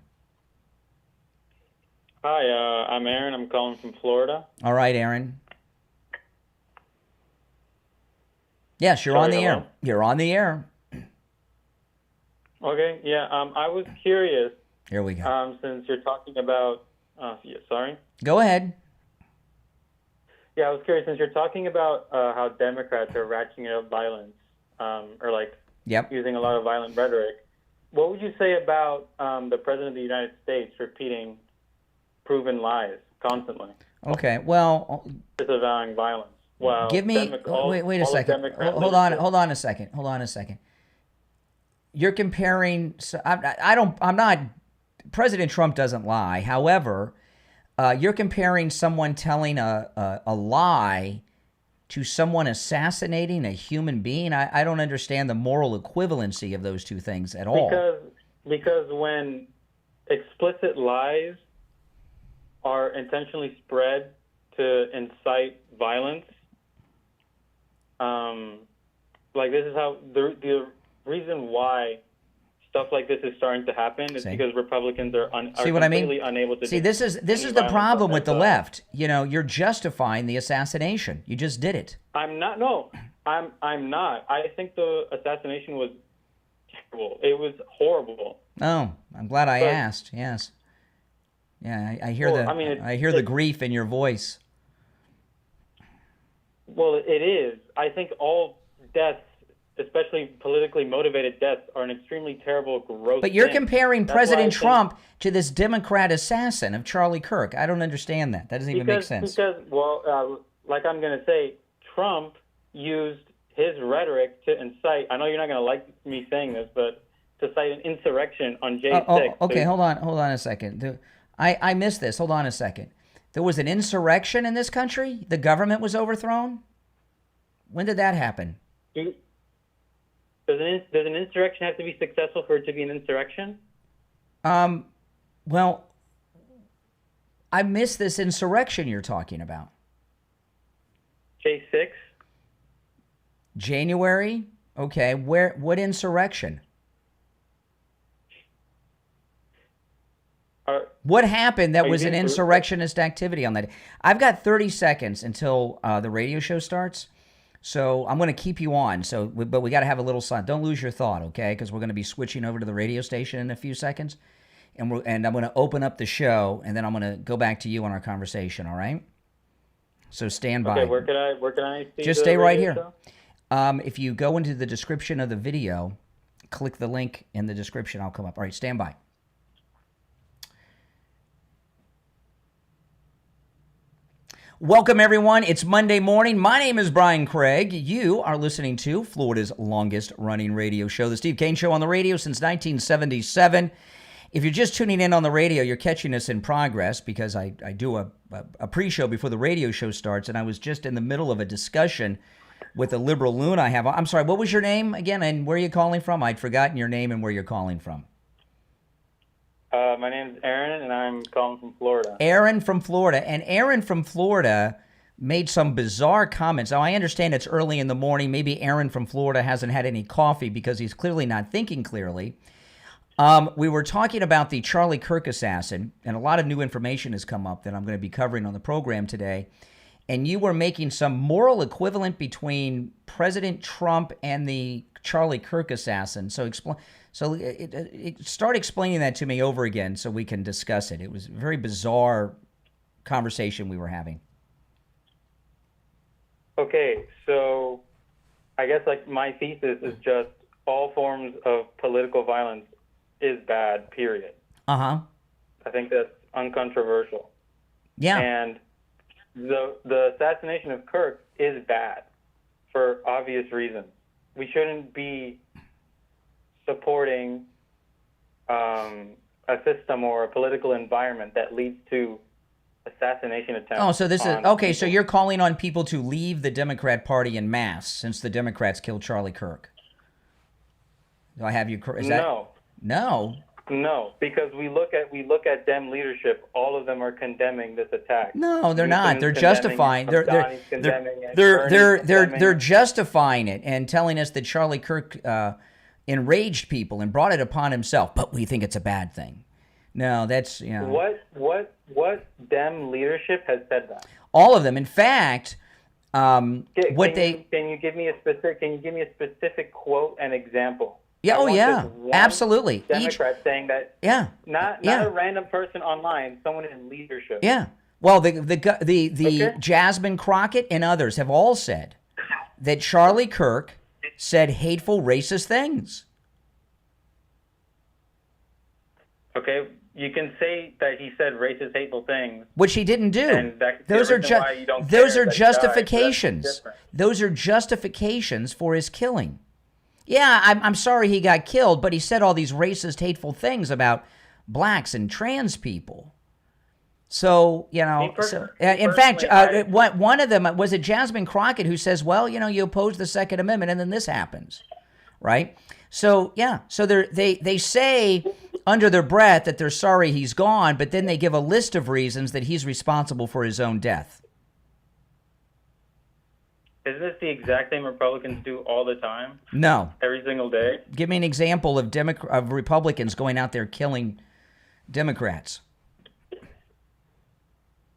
Hi, I'm Aaron. I'm calling from Florida. All right, Aaron. Yes, you're on the air. You're on the air. Okay, yeah. I was curious. Here we go. Since you're talking about, sorry. Go ahead. Yeah, I was curious, since you're talking about how Democrats are ratcheting up violence, or like using a lot of violent rhetoric, what would you say about the President of the United States repeating proven lies constantly? Okay, well, disavowing violence. Well, give me wait a second. Hold on a second. You're comparing. I'm not. President Trump doesn't lie. However, you're comparing someone telling a lie to someone assassinating a human being. I don't understand the moral equivalency of those two things at all. Because when explicit lies are intentionally spread to incite violence, like this is how the reason why stuff like this is starting to happen, it's because Republicans are completely unable to. See, this is the problem with the left. You know, you're justifying the assassination. You just did it. I'm not. No, I'm not. I think the assassination was terrible. It was horrible. Oh, I'm glad I asked. Yes. Yeah, I hear I hear the grief in your voice. Well, it is. I think all deaths, especially politically motivated deaths, are an extremely terrible, gross But you're thing. comparing President Trump to this Democrat assassin of Charlie Kirk. I don't understand that. That doesn't even make sense. Because, like I'm going to say, Trump used his rhetoric to incite, I know you're not going to like me saying this, but to cite an insurrection on J6. Okay, hold on a second. I missed this. Hold on a second. There was an insurrection in this country? The government was overthrown? When did that happen? Does an insurrection have to be successful for it to be an insurrection? Well, I missed this insurrection you're talking about. J6? January? Okay, what insurrection? What happened that was an insurrectionist activity on that day? I've got 30 seconds until the radio show starts, so I'm going to keep you on. But we got to have a little silence. Don't lose your thought, okay? Because we're going to be switching over to the radio station in a few seconds, and I'm going to open up the show, and then I'm going to go back to you on our conversation. All right? So stand by. Okay, where can I see? Just stay right here. If you go into the description of the video, click the link in the description. I'll come up. All right, stand by. Welcome, everyone. It's Monday morning. My name is Brian Craig. You are listening to Florida's longest-running radio show, The Steve Kane Show, on the radio since 1977. If you're just tuning in on the radio, you're catching us in progress because I do a pre-show before the radio show starts, and I was just in the middle of a discussion with a liberal loon I have. I'm sorry, what was your name again, and where are you calling from? I'd forgotten your name and where you're calling from. My name's Aaron, and I'm calling from Florida. Aaron from Florida. And Aaron from Florida made some bizarre comments. Now, I understand it's early in the morning. Maybe Aaron from Florida hasn't had any coffee because he's clearly not thinking clearly. We were talking about the Charlie Kirk assassin, and a lot of new information has come up that I'm going to be covering on the program today. And you were making some moral equivalent between President Trump and the Charlie Kirk assassin. So start explaining that to me over again so we can discuss it. It was a very bizarre conversation we were having. Okay, so I guess like my thesis is just all forms of political violence is bad, period. Uh-huh. I think that's uncontroversial. Yeah. And the assassination of Kirk is bad for obvious reasons. We shouldn't be supporting a system or a political environment that leads to assassination attempts. Oh, so this is okay. So you're calling on people to leave the Democrat Party en masse since the Democrats killed Charlie Kirk. Do I have you? No, because we look at Dem leadership. All of them are condemning this attack. No, they're not. They're justifying. They're justifying it and telling us that Charlie Kirk enraged people and brought it upon himself. But we think it's a bad thing. No, that's What Dem leadership has said that? All of them. In fact, Can you give me a specific quote and example? Yeah, absolutely. Democrat saying that. Yeah. Not a random person online, someone in leadership. Yeah. Well, the Jasmine Crockett and others have all said that Charlie Kirk said hateful, racist things. Okay, you can say that he said racist, hateful things, which he didn't do. And those are justifications. Those are justifications for his killing. Yeah, I'm sorry he got killed, but he said all these racist, hateful things about blacks and trans people. So, in fact, one of them, was it Jasmine Crockett who says, well, you oppose the Second Amendment and then this happens, right? So, yeah, so they say under their breath that they're sorry he's gone, but then they give a list of reasons that he's responsible for his own death. Isn't this the exact thing Republicans do all the time? No. Every single day? Give me an example of of Republicans going out there killing Democrats.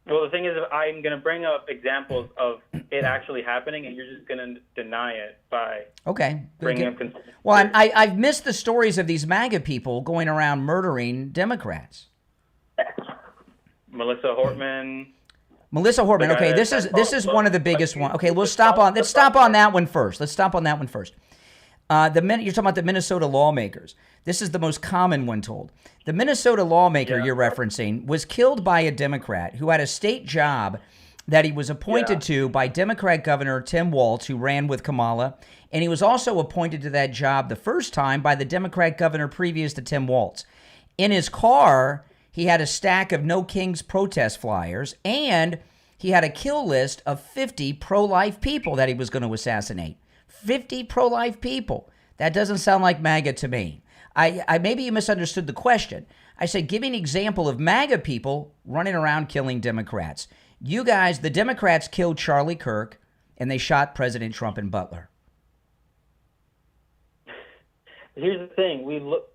Well, the thing is, I'm going to bring up examples of it actually happening, and you're just going to deny it by bringing up conspiracy. Well, I've missed the stories of these MAGA people going around murdering Democrats. Melissa Hortman. Okay, this is one of the biggest ones. Okay, let's stop on that one first. You're talking about the Minnesota lawmakers. This is the most common one told. The Minnesota lawmaker you're referencing was killed by a Democrat who had a state job that he was appointed to by Democrat Governor Tim Walz, who ran with Kamala, and he was also appointed to that job the first time by the Democrat governor previous to Tim Walz. In his car, he had a stack of No Kings protest flyers, and he had a kill list of 50 pro-life people that he was going to assassinate. 50 pro-life people. That doesn't sound like MAGA to me. I maybe you misunderstood the question. I said, give me an example of MAGA people running around killing Democrats. You guys, the Democrats killed Charlie Kirk, and they shot President Trump in Butler. Here's the thing. We look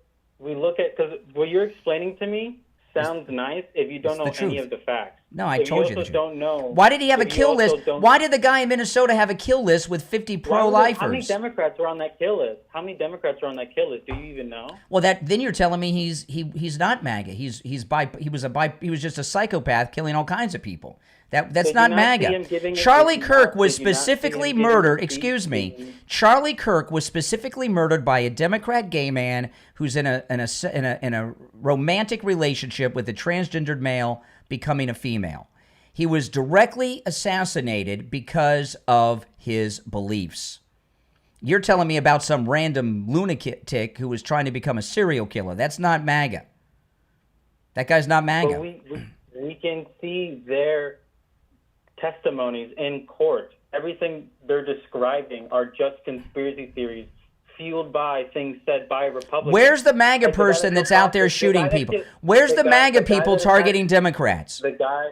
at, because what you're explaining to me sounds nice if you don't know any of the facts. No, I told you the truth. Don't know. Why did he have a kill list? Why did the guy in Minnesota have a kill list with 50 pro-lifers? How many Democrats were on that kill list? Do you even know? Well, then you're telling me he's not MAGA. He was just a psychopath killing all kinds of people. That's not MAGA. Charlie Kirk was specifically murdered. Excuse me. Charlie Kirk was specifically murdered by a Democrat gay man who's in a romantic relationship with a transgendered male becoming a female. He was directly assassinated because of his beliefs. You're telling me about some random lunatic who was trying to become a serial killer. That's not MAGA. That guy's not MAGA. But we can see their testimonies in court. Everything they're describing are just conspiracy theories fueled by things said by Republicans. Where's the MAGA person that's out there shooting people? Where's the MAGA people targeting Democrats? The guy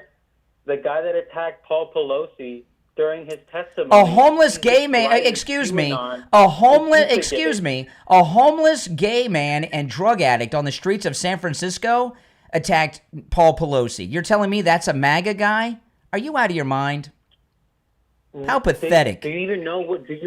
that attacked Paul Pelosi during his testimony. A homeless gay man, a homeless gay man and drug addict on the streets of San Francisco attacked Paul Pelosi. You're telling me that's a MAGA guy? Are you out of your mind? How pathetic. Do you even know what his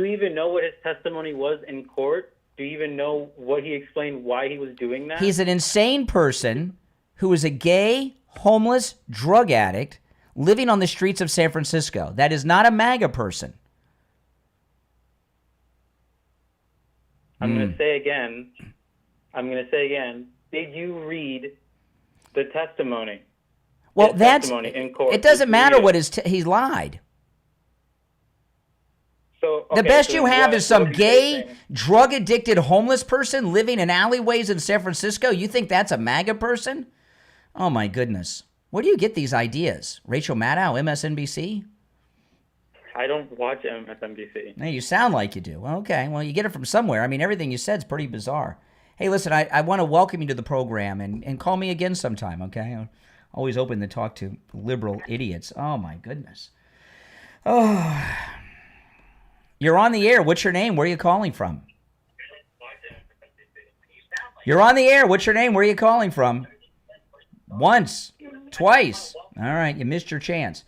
testimony was in court? Do you even know what he explained why he was doing that? He's an insane person who is a gay, homeless, drug addict living on the streets of San Francisco. That is not a MAGA person. I'm going to say again, did you read the testimony? Well, in court. It doesn't matter what he lied. So, the best you have is some gay, drug-addicted homeless person living in alleyways in San Francisco? You think that's a MAGA person? Oh, my goodness. Where do you get these ideas? Rachel Maddow, MSNBC? I don't watch MSNBC. Hey, you sound like you do. Okay, well, you get it from somewhere. I mean, everything you said is pretty bizarre. Hey, listen, I want to welcome you to the program, and call me again sometime, okay? I'm always open to talk to liberal idiots. Oh, my goodness. Oh... You're on the air. What's your name? Where are you calling from? You're on the air. What's your name? Where are you calling from? Once. Twice. All right. You missed your chance.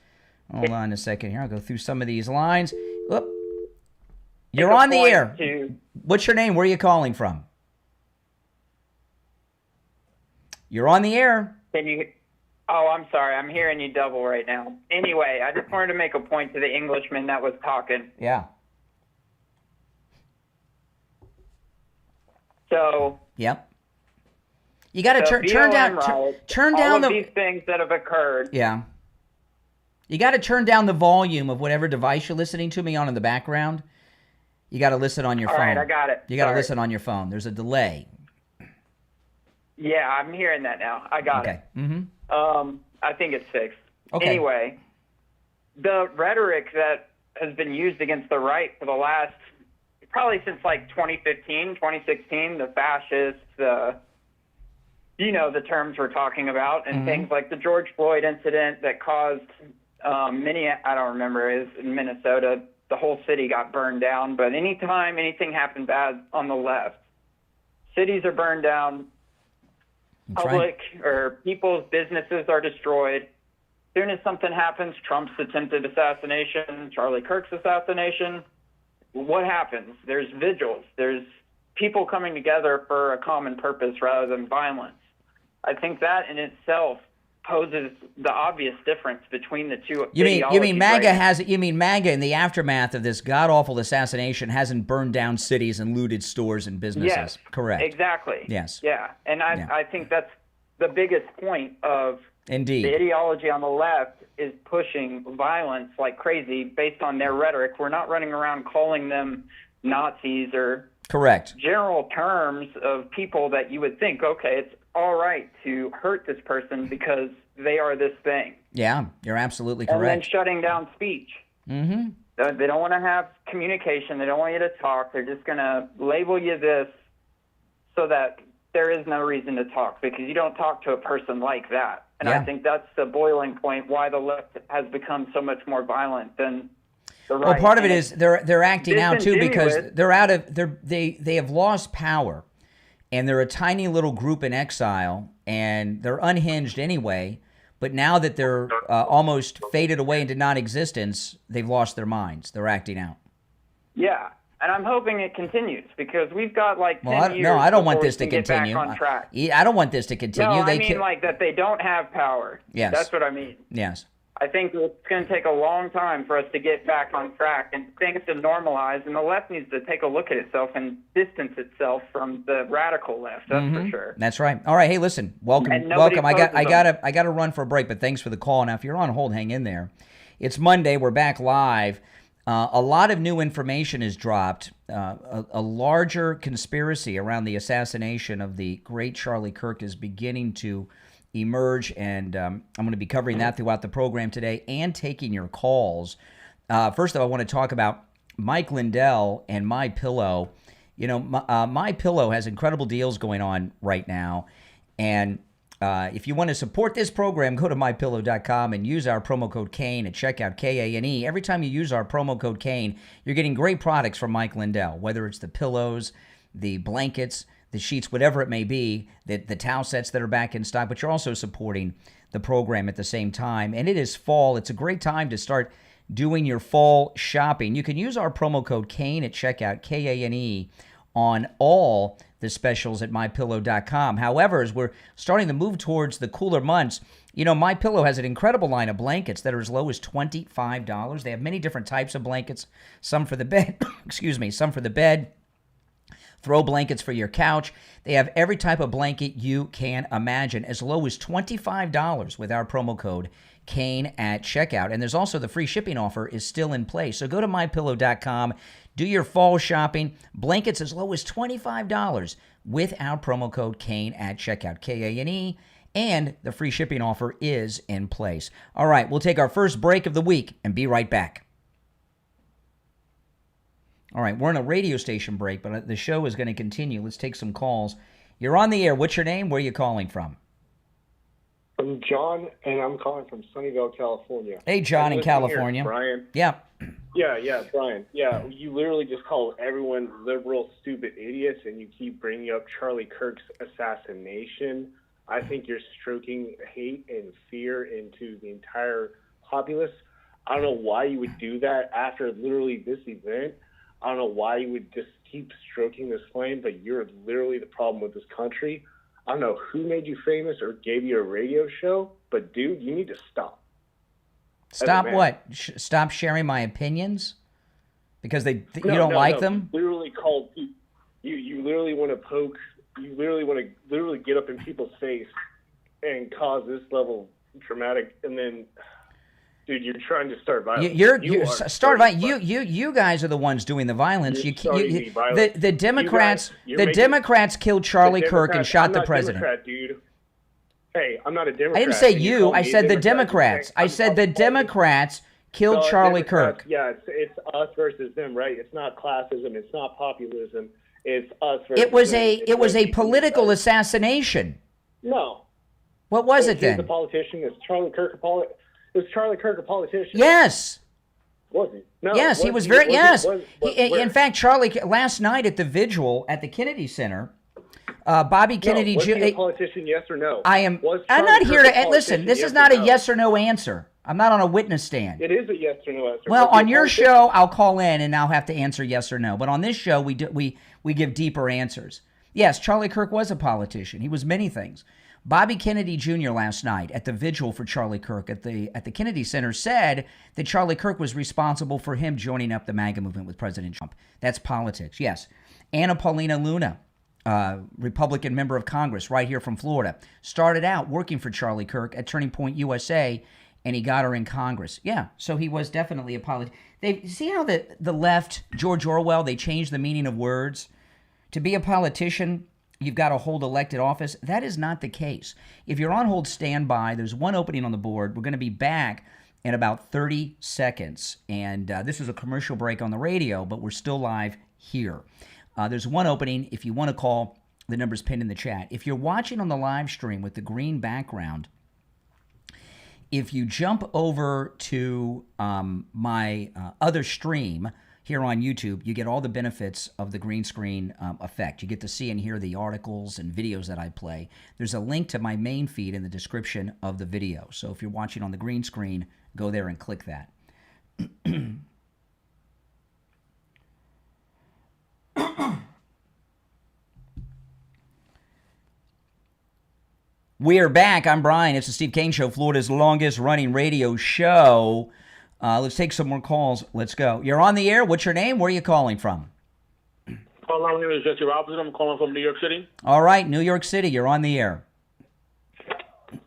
Hold on a second here. I'll go through some of these lines. Oop. You're on the air. What's your name? Where are you calling from? You're on the air. Can you... Oh, I'm sorry. I'm hearing you double right now. Anyway, I just wanted to make a point to the Englishman that was talking. Yeah. So. Yep. You got to turn down all of these things that have occurred. Yeah. You got to turn down the volume of whatever device you're listening to me on in the background. You got to listen on your phone. All right, I got it. You got to listen on your phone. There's a delay. Yeah, I'm hearing that now. I got it. Mm-hmm. I think it's fixed. Okay. Anyway, the rhetoric that has been used against the right for the last, probably since like 2015, 2016, the fascists, the terms we're talking about, and things like the George Floyd incident that caused I don't remember, it was in Minnesota, the whole city got burned down. But anytime anything happened bad on the left, cities are burned down, public or people's businesses are destroyed. As soon as something happens, Trump's attempted assassination, Charlie Kirk's assassination, what happens? There's vigils. There's people coming together for a common purpose rather than violence. I think that in itself poses the obvious difference between the two. You mean MAGA You mean MAGA in the aftermath of this god awful assassination hasn't burned down cities and looted stores and businesses? Yes, correct. Exactly. Yes. Yeah, and I think that's the biggest point of Indeed. The ideology on the left is pushing violence like crazy based on their rhetoric. We're not running around calling them Nazis or correct general terms of people that you would think, okay, it's all right to hurt this person because they are this thing. Yeah, you're absolutely correct. And then shutting down speech. Mm-hmm. They don't want to have communication. They don't want you to talk. They're just going to label you this so that there is no reason to talk because you don't talk to a person like that. And I think that's the boiling point why the left has become so much more violent than the right. Well, part of it is they're acting out too because they have lost power, and they're a tiny little group in exile, and they're unhinged anyway. But now that they're almost faded away into non-existence, they've lost their minds. They're acting out. Yeah. And I'm hoping it continues because we've got like 10 years. No, I don't want this to continue. Back on track. I don't want this to continue. No, I mean like that they don't have power. Yes. That's what I mean. Yes. I think it's going to take a long time for us to get back on track and things to normalize. And the left needs to take a look at itself and distance itself from the radical left. That's for sure. That's right. All right. Hey, listen. Welcome. I got to run for a break, but thanks for the call. Now, if you're on hold, hang in there. It's Monday. We're back live. A lot of new information is dropped. A larger conspiracy around the assassination of the great Charlie Kirk is beginning to emerge, and I'm going to be covering that throughout the program today and taking your calls. First of all, I want to talk about Mike Lindell and MyPillow. You know, MyPillow has incredible deals going on right now, and if you want to support this program, go to MyPillow.com and use our promo code Kane at checkout, Kane. Every time you use our promo code Kane, you're getting great products from Mike Lindell, whether it's the pillows, the blankets, the sheets, whatever it may be, the towel sets that are back in stock, but you're also supporting the program at the same time. And it is fall. It's a great time to start doing your fall shopping. You can use our promo code Kane at checkout, Kane, on all the specials at MyPillow.com. However, as we're starting to move towards the cooler months, you know, MyPillow has an incredible line of blankets that are as low as $25. They have many different types of blankets, some for the bed, some for the bed, throw blankets for your couch. They have every type of blanket you can imagine, as low as $25 with our promo code Kane at checkout. And there's also the free shipping offer is still in place. So go to MyPillow.com. Do your fall shopping. Blankets as low as $25 with our promo code Kane at checkout, Kane, and the free shipping offer is in place. All right, we'll take our first break of the week and be right back. All right, we're in a radio station break, but the show is going to continue. Let's take some calls. You're on the air. What's your name? Where are you calling from? I'm John, and I'm calling from Sunnyvale, California. Hey, John in California. Here, Brian. Yeah. Yeah, Brian. Yeah, you literally just call everyone liberal, stupid idiots, and you keep bringing up Charlie Kirk's assassination. I think you're stroking hate and fear into the entire populace. I don't know why you would do that after literally this event. I don't know why you would just keep stroking this flame, but you're literally the problem with this country. I don't know who made you famous or gave you a radio show, but dude, you need to stop. Stop what? Stop sharing my opinions? Because you don't like them? Literally called you literally want to poke, you literally want to literally get up in people's face and cause this level of dramatic, and then dude, you're trying to start violence. You guys are the ones doing the violence. The Democrats killed Charlie Kirk and shot the president. Democrat, dude. Hey, I'm not a Democrat. I didn't say you. I said the Democrats. I said the Democrats killed Charlie Kirk. Yeah, it's us versus them, right? It's not classism. It's not populism. It's us versus them. It was a political assassination. No. What was it then? The politician is Charlie Kirk. Was Charlie Kirk a politician? Yes. Was he? No. Yes, he was very. In fact, Charlie, last night at the vigil at the Kennedy Center, Bobby Kennedy. Was he a politician? Yes or no? I'm not here to listen. This is not a yes or no answer. I'm not on a witness stand. It is a yes or no answer. Well, on your show, I'll call in and I'll have to answer yes or no. But on this show, we give deeper answers. Yes, Charlie Kirk was a politician. He was many things. Bobby Kennedy Jr. last night at the vigil for Charlie Kirk at the Kennedy Center said that Charlie Kirk was responsible for him joining up the MAGA movement with President Trump. That's politics, yes. Anna Paulina Luna, Republican member of Congress right here from Florida, started out working for Charlie Kirk at Turning Point USA, and he got her in Congress. Yeah, so he was definitely a politician. See how the left, George Orwell, they changed the meaning of words? To be a politician, you've got to hold elected office. That is not the case. If you're on hold, stand by. There's one opening on the board. We're going to be back in about 30 seconds. And this is a commercial break on the radio, but we're still live here. There's one opening. If you want to call, the number's pinned in the chat. If you're watching on the live stream with the green background, if you jump over to my other stream here on YouTube, you get all the benefits of the green screen effect. You get to see and hear the articles and videos that I play. There's a link to my main feed in the description of the video. So if you're watching on the green screen, go there and click that. We're back. I'm Brian. It's the Steve Kane Show, Florida's longest running radio show. Let's take some more calls. Let's go. You're on the air. What's your name? Where are you calling from? My name is Jesse Robinson. I'm calling from New York City. All right, New York City. You're on the air.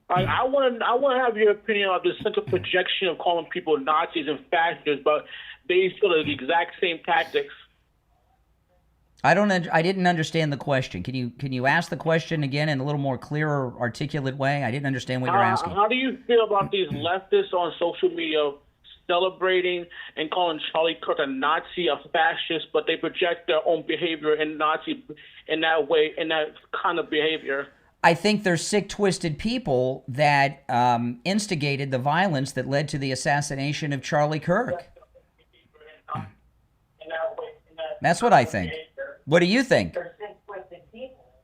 I want to have your opinion on this central projection of calling people Nazis and fascists, but they still the exact same tactics. I didn't understand the question. Can you ask the question again in a little more clearer, articulate way? I didn't understand what you're asking. How do you feel about these leftists on social media celebrating and calling Charlie Kirk a Nazi, a fascist, but they project their own behavior in Nazi in that way, in that kind of behavior? I think they're sick, twisted people that instigated the violence that led to the assassination of Charlie Kirk. That's what I think. What do you think?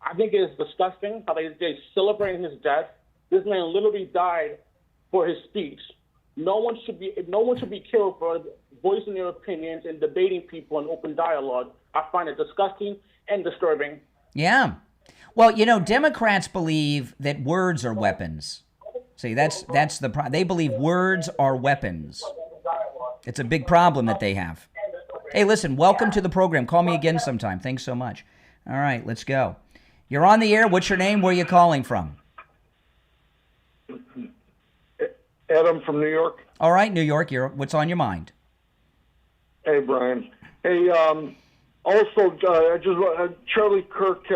I think it's disgusting how they celebrate his death. This man literally died for his speech. No one should be killed for voicing their opinions and debating people in open dialogue. I find it disgusting and disturbing. Yeah. Well, Democrats believe that words are weapons. See, that's the problem. They believe words are weapons. It's a big problem that they have. Hey, listen, welcome to the program. Call me again sometime. Thanks so much. All right, let's go. You're on the air. What's your name? Where are you calling from? Adam from New York. All right, New York. What's on your mind? Hey, Brian. Hey, also, Charlie Kirk,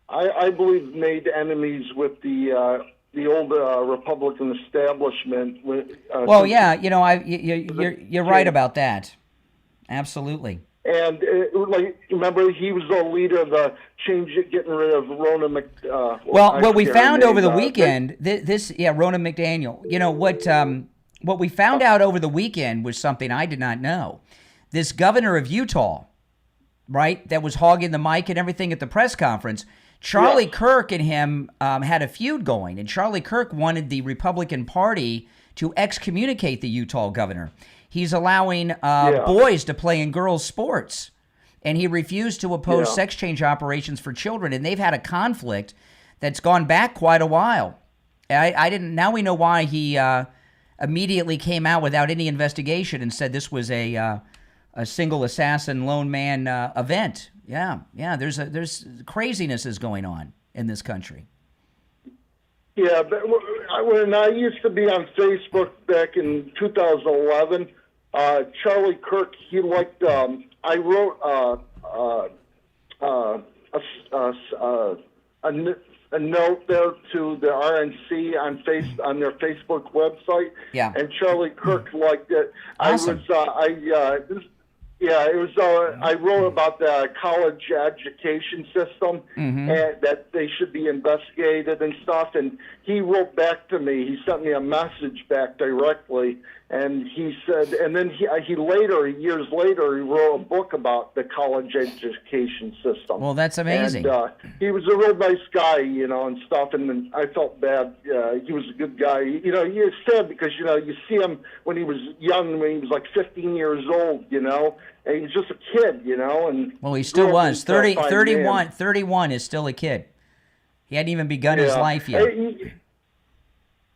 I believe, made enemies with the old Republican establishment. Well, yeah, you're right about that. Absolutely. And remember, he was the leader of the getting rid of Ronna what we found over the weekend, Ronna McDaniel. You know what we found out over the weekend was something I did not know. This governor of Utah, right, that was hogging the mic and everything at the press conference. Charlie Kirk and him had a feud going, and Charlie Kirk wanted the Republican Party to excommunicate the Utah governor. He's allowing boys to play in girls' sports, and he refused to oppose sex change operations for children, and they've had a conflict that's gone back quite a while. Now we know why he immediately came out without any investigation and said this was a single assassin lone man event. Yeah, there's craziness is going on in this country. Yeah, but when I used to be on Facebook back in 2011, Charlie Kirk, he liked. I wrote a note there to the RNC on their Facebook website. Yeah. And Charlie Kirk liked it. Awesome. I wrote about the college education system and that they should be investigated and stuff. And he wrote back to me. He sent me a message back directly, And he said, and then he later, years later, he wrote a book about the college education system. Well, that's amazing. And he was a real nice guy, and stuff. And then I felt bad. He was a good guy. You're sad because you see him when he was young, when he was like 15 years old, and he was just a kid, And well, he still was 31 is still a kid. He hadn't even begun his life yet.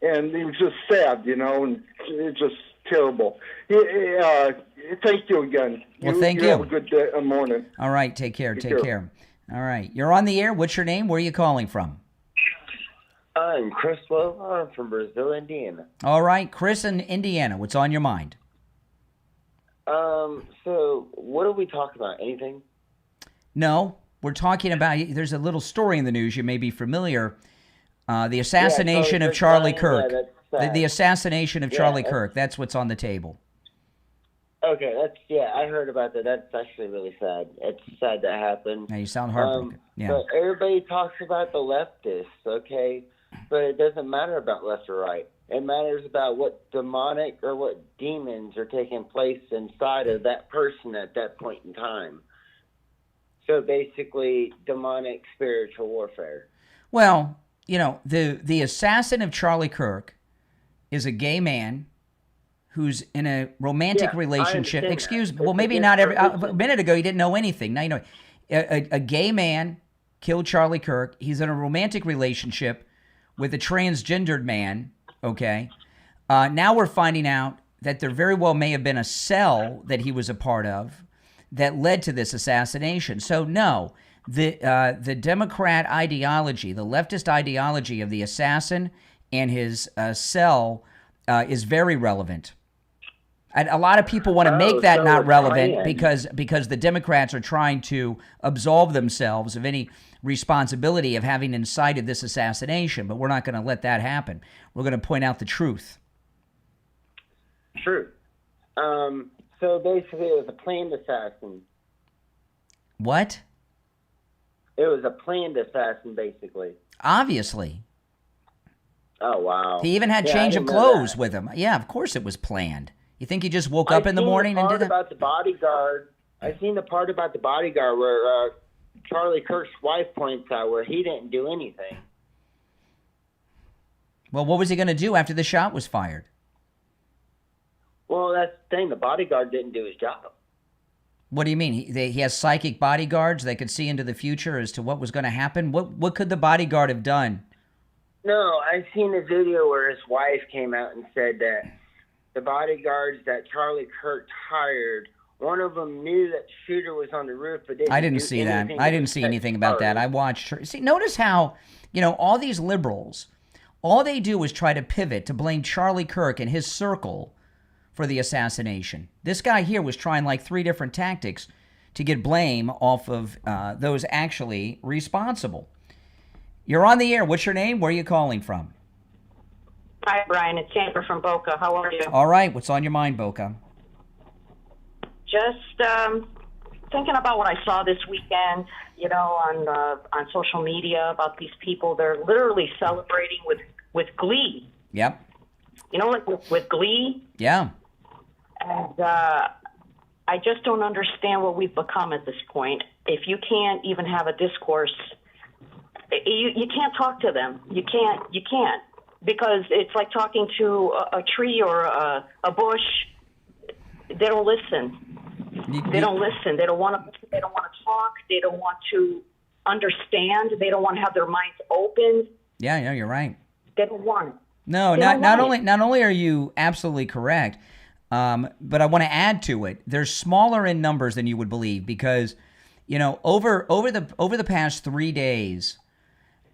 And he was just sad, and it's just terrible. Thank you again. Well, thank you. Have a good day, morning. All right, take care. Take care. All right, you're on the air. What's your name? Where are you calling from? I'm Chris Love. I'm from Brazil, Indiana. All right, Chris in Indiana. What's on your mind? So what are we talking about? Anything? No, we're talking about. There's a little story in the news. You may be familiar. The assassination of Charlie Kirk. The assassination of Charlie Kirk. That's what's on the table. Okay, I heard about that. That's actually really sad. It's sad that happened. Yeah, you sound heartbroken. But everybody talks about the leftists, okay? But it doesn't matter about left or right. It matters about what demonic or what demons are taking place inside of that person at that point in time. So basically, demonic spiritual warfare. Well, the assassin of Charlie Kirk is a gay man who's in a romantic relationship. Excuse me. Well, maybe not every. A minute ago, you didn't know anything. Now you know. A gay man killed Charlie Kirk. He's in a romantic relationship with a transgendered man. Okay. Now we're finding out that there very well may have been a cell that he was a part of that led to this assassination. So no. The Democrat ideology, the leftist ideology of the assassin and his cell is very relevant. And a lot of people want to make that not relevant because the Democrats are trying to absolve themselves of any responsibility of having incited this assassination. But we're not going to let that happen. We're going to point out the truth. True. So basically, it was a planned assassin. What? It was a planned assassin, basically. Obviously. Oh, wow. He even had change of clothes with him. Yeah, of course it was planned. You think he just woke up in the morning and did it? About the bodyguard. I seen the part about the bodyguard where Charlie Kirk's wife points out where he didn't do anything. Well, what was he going to do after the shot was fired? Well, that's the thing. The bodyguard didn't do his job. What do you mean? He has psychic bodyguards that could see into the future as to what was going to happen? What could the bodyguard have done? No, I've seen a video where his wife came out and said that the bodyguards that Charlie Kirk hired, one of them knew that the shooter was on the roof, but I didn't see that. I didn't see anything about that. I watched her. See, notice how, all these liberals, all they do is try to pivot to blame Charlie Kirk and his circle for the assassination. This guy here was trying like 3 different tactics to get blame off of those actually responsible. You're on the air. What's your name? Where are you calling from? Hi, Brian. It's Amber from Boca. How are you? All right. What's on your mind, Boca? Just thinking about what I saw this weekend, on social media about these people. They're literally celebrating with glee. Yep. Like with glee. Yeah. And I just don't understand what we've become at this point. If you can't even have a discourse, you can't talk to them. You can't. Because it's like talking to a tree or a bush. They don't listen. They don't listen. They don't want to talk. They don't want to understand. They don't want to have their minds open. Yeah, you're right. They don't want it. No, not only are you absolutely correct, but I want to add to it. They're smaller in numbers than you would believe because, over the past 3 days,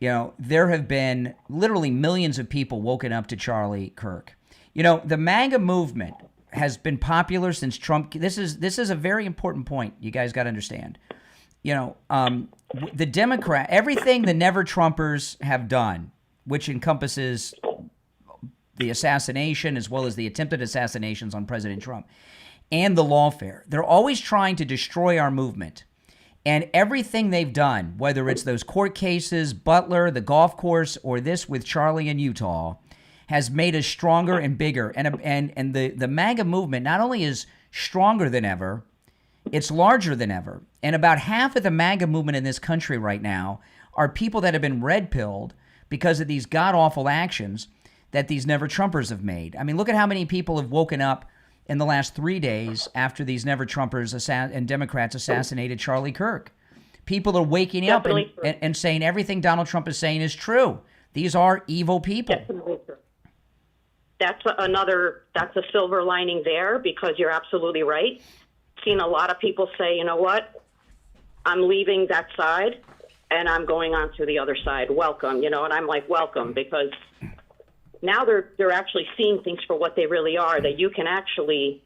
there have been literally millions of people woken up to Charlie Kirk. The MAGA movement has been popular since Trump. This is a very important point. You guys got to understand. The Democrat, everything the Never Trumpers have done, which encompasses the assassination as well as the attempted assassinations on President Trump and the lawfare. They're always trying to destroy our movement. And everything they've done, whether it's those court cases, Butler, the golf course, or this with Charlie in Utah, has made us stronger and bigger. And the MAGA movement not only is stronger than ever, it's larger than ever. And about half of the MAGA movement in this country right now are people that have been red-pilled because of these god-awful actions that these never-Trumpers have made. I mean, look at how many people have woken up in the last 3 days after these never-Trumpers and Democrats assassinated Charlie Kirk. People are waking up and saying everything Donald Trump is saying is true. These are evil people. That's a silver lining there, because you're absolutely right. Seen a lot of people say, you know what, I'm leaving that side and I'm going on to the other side. Welcome, and I'm like, welcome, because now they're actually seeing things for what they really are, that you can actually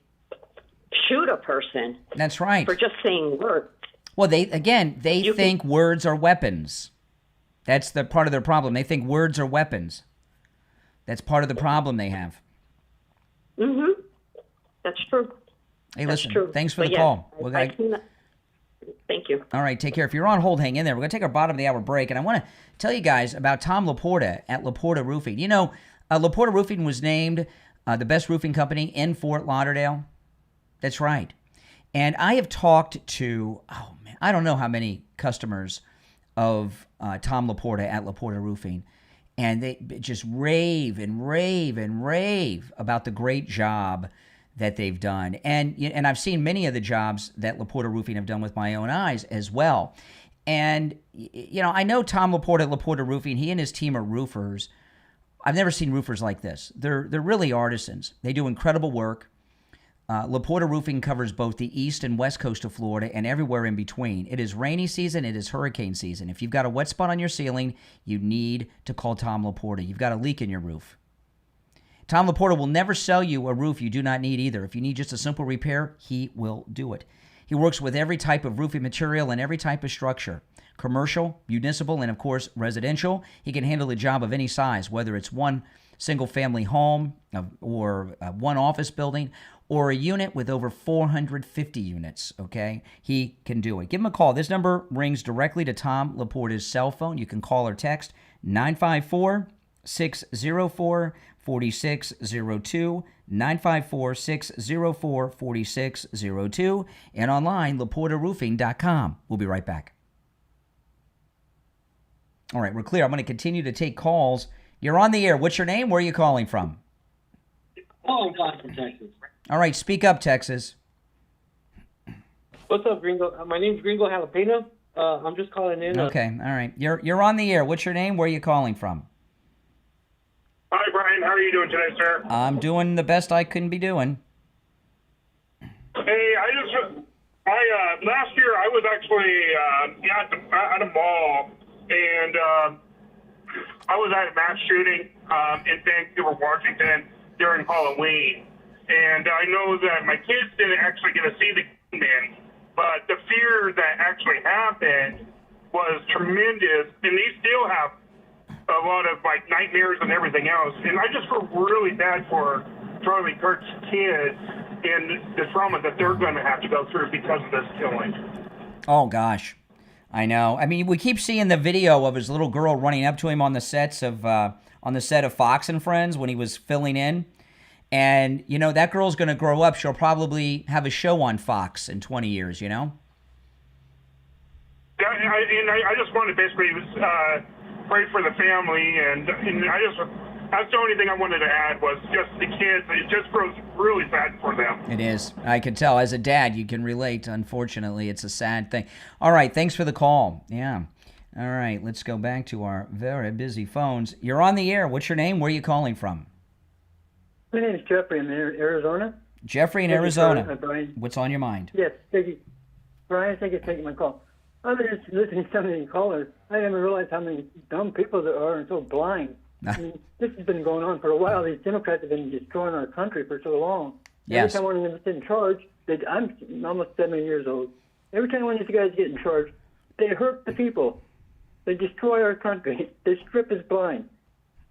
shoot a person. That's right. For just saying words. Well, they think words are weapons. That's the part of their problem. They think words are weapons. That's part of the problem they have. Mm-hmm. That's true. Hey, listen, thanks for the call. Thank you. All right, take care. If you're on hold, hang in there. We're going to take our bottom of the hour break, and I want to tell you guys about Tom Laporta at Laporta Roofing. You know, Laporta Roofing was named the best roofing company in Fort Lauderdale. That's right. And I have talked to, I don't know how many customers of Tom Laporta at Laporta Roofing, and they just rave and rave and rave about the great job that they've done. And I've seen many of the jobs that Laporta Roofing have done with my own eyes as well. And, I know Tom Laporta at Laporta Roofing, he and his team are roofers. I've never seen roofers like this. They're really artisans. They do incredible work. Laporta Roofing covers both the east and west coast of Florida and everywhere in between. It is rainy season. It is hurricane season. If you've got a wet spot on your ceiling, you need to call Tom Laporta. You've got a leak in your roof. Tom Laporta will never sell you a roof you do not need either. If you need just a simple repair, he will do it. He works with every type of roofing material and every type of structure. Commercial, municipal, and of course, residential. He can handle a job of any size, whether it's one single-family home or one office building or a unit with over 450 units, okay? He can do it. Give him a call. This number rings directly to Tom Laporta's cell phone. You can call or text 954-604-4602, 954-604-4602, and online, laportaroofing.com. We'll be right back. All right, we're clear. I'm going to continue to take calls. You're on the air. What's your name? Where are you calling from? Oh, I'm calling from Texas. All right, speak up, Texas. What's up, Gringo? My name's Gringo Jalapeno. I'm just calling in. Okay, all right. You're on the air. What's your name? Where are you calling from? Hi, Brian. How are you doing today, sir? I'm doing the best I can be doing. Hey, last year I was actually at a mall, and I was at a mass shooting in Vancouver, Washington during Halloween. And I know that my kids didn't actually get to see the gunman, but the fear that actually happened was tremendous, and they still have a lot of nightmares and everything else. And I just feel really bad for Charlie Kirk's kids and the trauma that they're going to have to go through because of this killing. Oh gosh, I know. I mean, we keep seeing the video of his little girl running up to him on the set of Fox and Friends when he was filling in. And, that girl's going to grow up. She'll probably have a show on Fox in 20 years, I just want to basically pray for the family. And that's the only thing I wanted to add was just the kids. It just feels really sad for them. It is. I can tell. As a dad, you can relate. Unfortunately, it's a sad thing. All right. Thanks for the call. Yeah. All right. Let's go back to our very busy phones. You're on the air. What's your name? Where are you calling from? My name is Jeffrey. I'm in Arizona. Jeffrey in Arizona. What's on your mind? Yes, thank you. Brian, thank you for taking my call. I was just listening to some of these callers. I didn't realize how many dumb people there are and so blind. I mean, this has been going on for a while. These Democrats have been destroying our country for so long. Yes. Every time one of them is in charge, I'm almost 70 years old. Every time one of these guys get in charge, they hurt the people. They destroy our country. They strip us blind.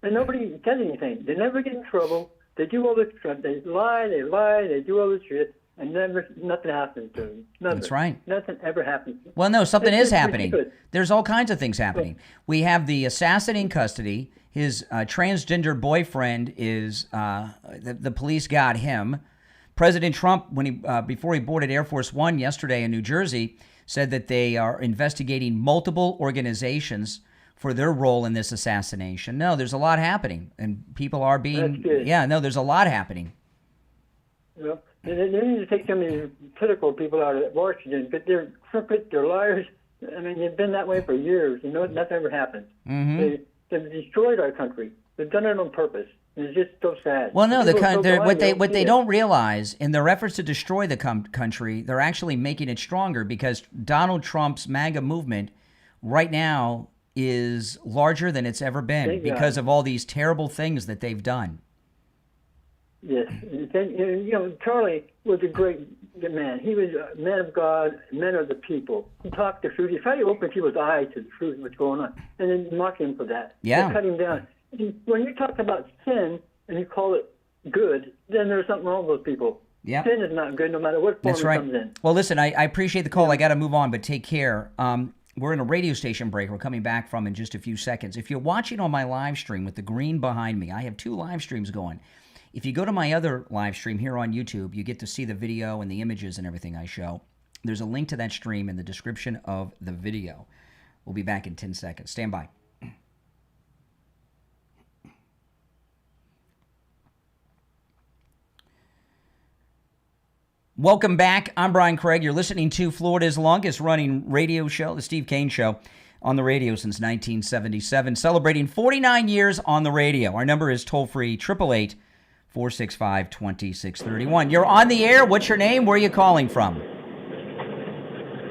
And nobody does anything. They never get in trouble. They do all this stuff. They lie, they do all this shit. and nothing happens to him. Never. That's right. Nothing ever happens. Well, no, something is happening. Ridiculous. There's all kinds of things happening. We have the assassin in custody. His transgender boyfriend is, the police got him. President Trump, when he before he boarded Air Force One yesterday in New Jersey, said that they are investigating multiple organizations for their role in this assassination. No, there's a lot happening, and people are being... Yeah, no, there's a lot happening. You know, they need to take some of these political people out of Washington, but they're crooked, they're liars. I mean, they've been that way for years, and nothing ever happened. Mm-hmm. They've destroyed our country. They've done it on purpose. It's just so sad. Well, no, what they don't realize in their efforts to destroy the country, they're actually making it stronger, because Donald Trump's MAGA movement right now is larger than it's ever been because of all these terrible things that they've done. Yes. And, Charlie was a great man. He was a man of God, man of the people. He talked the truth. He tried to open people's eyes to the truth of what's going on, and then mock him for that. Yeah. They cut him down. When you talk about sin and you call it good, then there's something wrong with those people. Yeah. Sin is not good no matter what form That's right. it comes in. Well, listen, I appreciate the call. I got to move on, but take care. We're in a radio station break we're coming back from in just a few seconds. If you're watching on my live stream with the green behind me, I have 2 live streams going. If you go to my other live stream here on YouTube, you get to see the video and the images and everything I show. There's a link to that stream in the description of the video. We'll be back in 10 seconds. Stand by. Welcome back. I'm Brian Craig. You're listening to Florida's longest running radio show, The Steve Kane Show, on the radio since 1977, celebrating 49 years on the radio. Our number is toll-free, 888-465-2631. You're on the air. What's your name? Where are you calling from?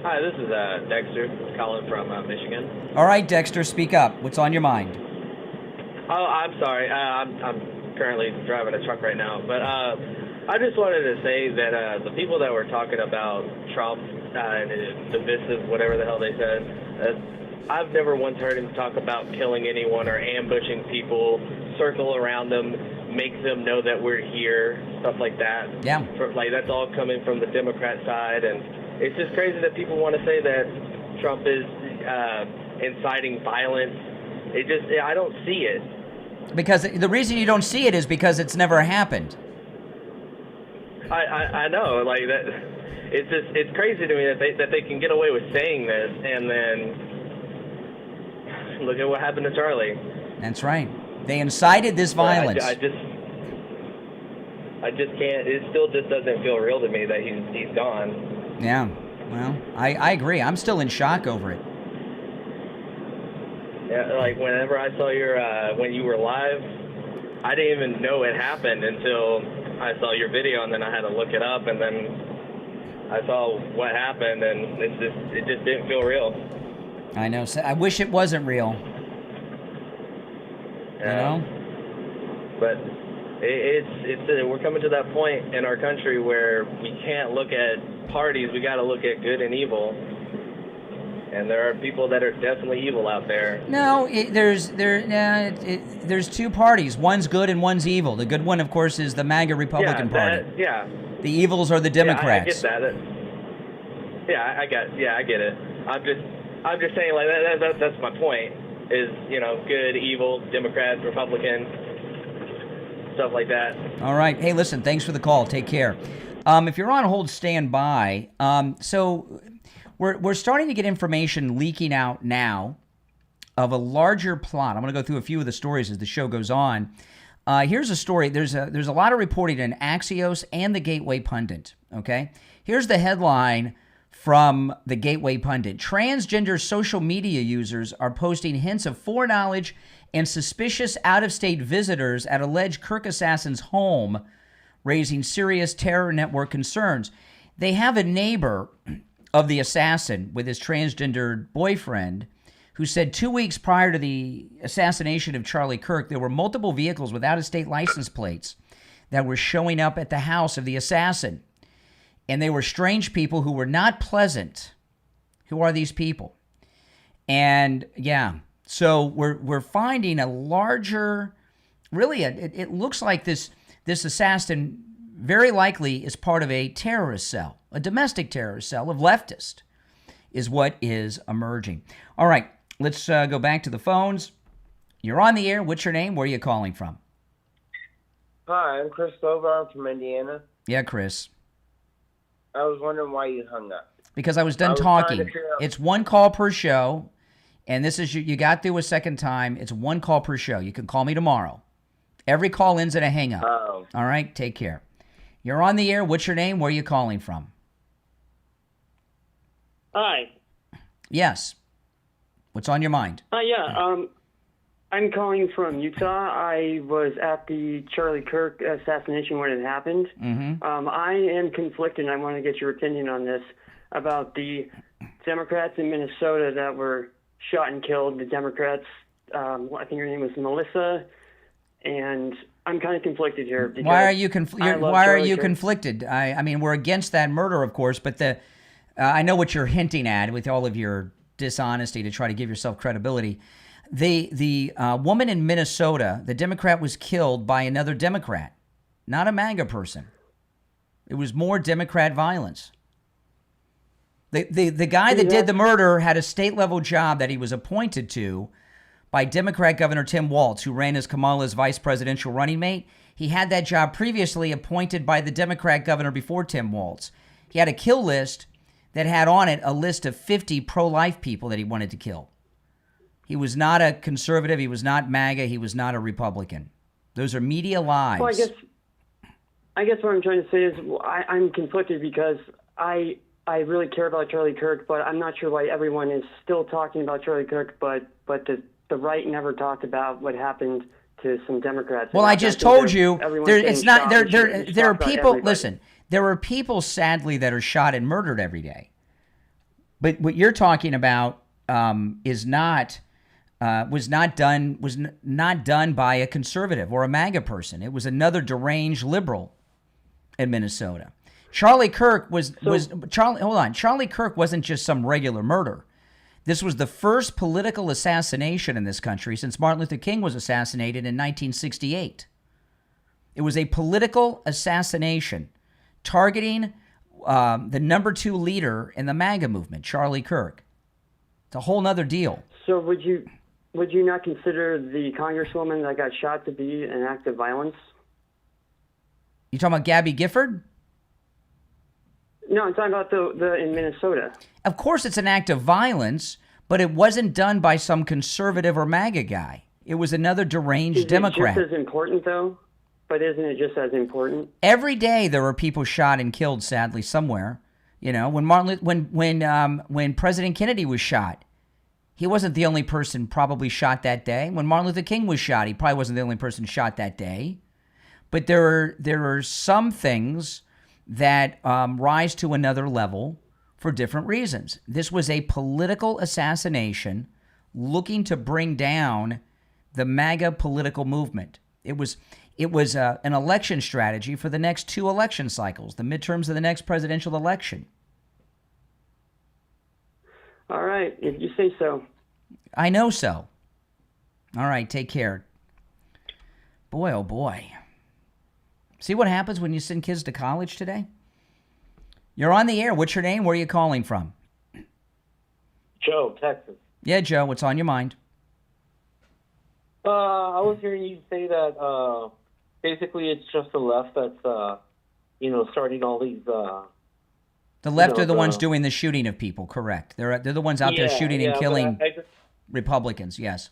Hi, this is Dexter calling from Michigan. All right, Dexter, speak up. What's on your mind? Oh, I'm sorry. I'm currently driving a truck right now, but I just wanted to say that the people that were talking about Trump and divisive, whatever the hell they said, I've never once heard him talk about killing anyone or ambushing people, circle around them, make them know that we're here, stuff like that. Yeah. That's all coming from the Democrat side, and it's just crazy that people want to say that Trump is inciting violence. I don't see it. Because the reason you don't see it is because it's never happened. I know, like that. It's crazy to me that they can get away with saying this, and then look at what happened to Charlie. That's right. They incited this violence. I just can't. It still just doesn't feel real to me that he's gone. Yeah. Well, I agree. I'm still in shock over it. Yeah, like whenever I saw your when you were live, I didn't even know it happened until I saw your video, and then I had to look it up, and then I saw what happened, and it just didn't feel real. I know. So I wish it wasn't real. Yeah. You know? But we're coming to that point in our country where we can't look at parties. We got to look at good and evil. And there are people that are definitely evil out there. No, there's 2 parties. One's good and one's evil. The good one, of course, is the MAGA Republican Party. Yeah. The evils are the Democrats. Yeah, I get that. I get it. I'm just saying, like that's my point. Is good, evil, Democrat, Republican, stuff like that. All right. Hey, listen. Thanks for the call. Take care. If you're on hold, stand by. So. We're starting to get information leaking out now of a larger plot. I'm going to go through a few of the stories as the show goes on. Here's a story. There's a lot of reporting in Axios and the Gateway Pundit. Okay, here's the headline from the Gateway Pundit: Transgender social media users are posting hints of foreknowledge and suspicious out-of-state visitors at alleged Kirk assassin's home, raising serious terror network concerns. They have a neighbor of the assassin with his transgender boyfriend who said 2 weeks prior to the assassination of Charlie Kirk, there were multiple vehicles with out-of-state license plates that were showing up at the house of the assassin. And they were strange people who were not pleasant. Who are these people? And yeah, so we're finding a larger, really, it looks like this assassin very likely is part of a terrorist cell, a domestic terrorist cell of leftist, is what is emerging. All right, let's go back to the phones. You're on the air. What's your name? Where are you calling from? Hi, I'm Chris Bover. I'm from Indiana. Yeah, Chris. I was wondering why you hung up. Because I was done talking. It's one call per show, and this is you got through a second time. It's one call per show. You can call me tomorrow. Every call ends in a hang up. Oh. All right, take care. You're on the air. What's your name? Where are you calling from? Hi. Yes. What's on your mind? I'm calling from Utah. I was at the Charlie Kirk assassination when it happened. Mm-hmm. I am conflicted, and I want to get your opinion on this, about the Democrats in Minnesota that were shot and killed. The Democrats, I think her name was Melissa, and I'm kind of conflicted here. Why are you conflicted? I mean, we're against that murder, of course, but I know what you're hinting at with all of your dishonesty to try to give yourself credibility. The woman in Minnesota, the Democrat, was killed by another Democrat, not a MAGA person. It was more Democrat violence. The guy that did the murder had a state-level job that he was appointed to by Democrat Governor Tim Walz, who ran as Kamala's vice presidential running mate. He had that job previously appointed by the Democrat governor before Tim Walz. He had a kill list that had on it a list of 50 pro-life people that he wanted to kill. He was not a conservative. He was not MAGA. He was not a Republican. Those are media lies. Well, I guess what I'm trying to say is I'm conflicted because I really care about Charlie Kirk, but I'm not sure why everyone is still talking about Charlie Kirk, but the right never talked about what happened to some Democrats. Well, I just told you there are people. Listen, there are people sadly that are shot and murdered every day. But what you're talking about was not done by a conservative or a MAGA person. It was another deranged liberal in Minnesota. Charlie Kirk Charlie Kirk wasn't just some regular murder. This was the first political assassination in this country since Martin Luther King was assassinated in 1968. It was a political assassination targeting the number 2 leader in the MAGA movement, Charlie Kirk. It's a whole nother deal. So would you not consider the congresswoman that got shot to be an act of violence? You talking about Gabby Gifford? No, I'm talking about the in Minnesota. Of course it's an act of violence, but it wasn't done by some conservative or MAGA guy. It was another deranged Democrat. Is it just as important, though? But isn't it just as important? Every day there were people shot and killed, sadly, somewhere. You know, when President Kennedy was shot, he wasn't the only person probably shot that day. When Martin Luther King was shot, he probably wasn't the only person shot that day. But there are some things that rise to another level for different reasons. This was a political assassination looking to bring down the MAGA political movement. It was an election strategy for the next 2 election cycles, the midterms of the next presidential election. All right, if you say so. I know so. All right, take care. Boy, oh boy. See what happens when you send kids to college today? You're on the air. What's your name? Where are you calling from? Joe, Texas. Yeah, Joe, what's on your mind? I was hearing you say that basically it's just the left that's, starting all these... The left are the ones doing the shooting of people, correct. They're the ones out there shooting and killing Republicans, yes.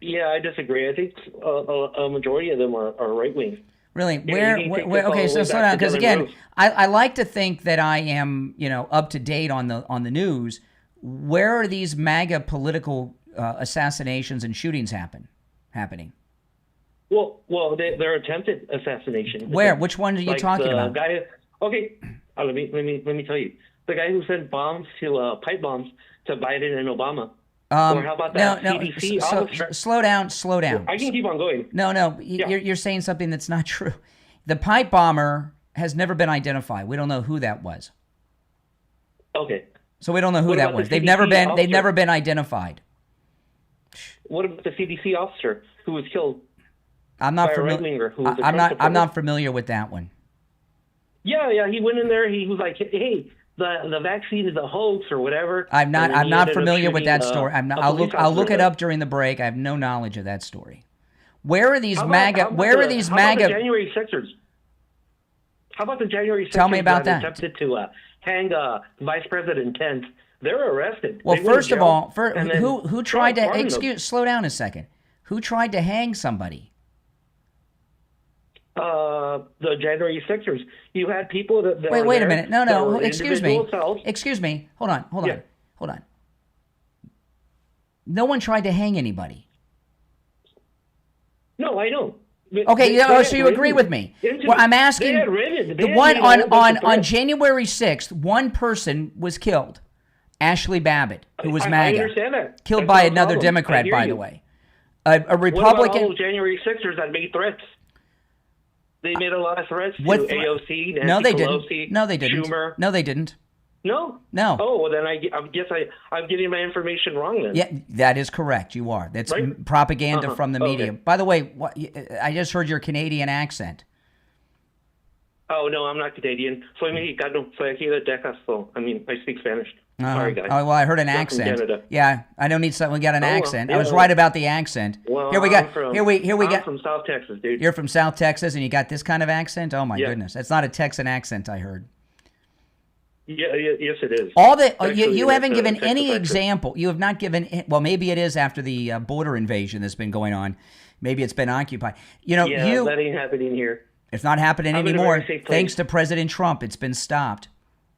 Yeah, I disagree. I think a majority of them are right-wing. Really? Okay, so slow down, because again, I like to think that I am, up to date on the news. Where are these MAGA political assassinations and shootings happening? Well, they're attempted assassination. Where? Which one are you talking about? Let me tell you. The guy who sent bombs to pipe bombs to Biden and Obama. Or how about that CDC officer? Slow down. I can keep on going. No, you're saying something that's not true. The pipe bomber has never been identified. We don't know who that was. Okay. So we don't know who that was. They've never been identified. What about the CDC officer who was killed? I'm not by a familiar. right-winger who was a I'm Trump supporter. not familiar with that one. Yeah, he went in there. He was like, "Hey, the vaccine is a hoax or whatever." I'm not And then he ended up familiar with that shooting, story. I'm not. a I'll police look officer. it up during the break. I have no knowledge of that story. Where are these How about- MAGA? how about Where are the- these how about MAGA? the January 6ers? How about the January 6ers Tell me about that. attempted to hang Vice President Pence? They're arrested. Well, They went to first of jail, all, and then who tried Trump to pardoned them. slow down a second? Who tried to hang somebody? The January 6ers. You had people that Wait were a there minute. No, that were excuse me. individual selves. Excuse me. Hold on. Yeah. No one tried to hang anybody. No, I don't. Okay, so you agree with me? Well, I'm asking. The one on January 6th, one person was killed. Ashley Babbitt, who was MAGA. I understand that. Killed That's by no another problem. Democrat, I hear by you. the way. A What about Republican. all those January 6ers that made threats? They made a lot of threats to What AOC, Nancy No, they Pelosi, didn't. No, they didn't. Schumer. No, they didn't. No? No. Oh, well, then I guess I'm getting my information wrong then. Yeah, that is correct. You are. That's Right? propaganda from the media. Okay. By the way, I just heard your Canadian accent. Oh, no, I'm not Canadian. Soy mexicano. Soy aquí de Texas. So, I mean, I speak Spanish. Sorry, guys. Oh, well, I heard an Not from accent. Canada. Yeah, I don't need something. We got an Oh, well, accent. yeah, I was well. right about the accent. Well, Here we go. I'm I'm from South Texas, dude. You're from South Texas, and you got this kind of accent? Oh my Yeah. goodness, that's not a Texan accent. I heard. Yeah, yes, it is. All the Actually, you haven't that's, given Texas any accent. example. You have not given. Well, maybe it is after the border invasion that's been going on. Maybe it's been occupied. Yeah, that ain't happening here. It's not happening I'm in a anymore. very safe place. Thanks to President Trump, it's been stopped.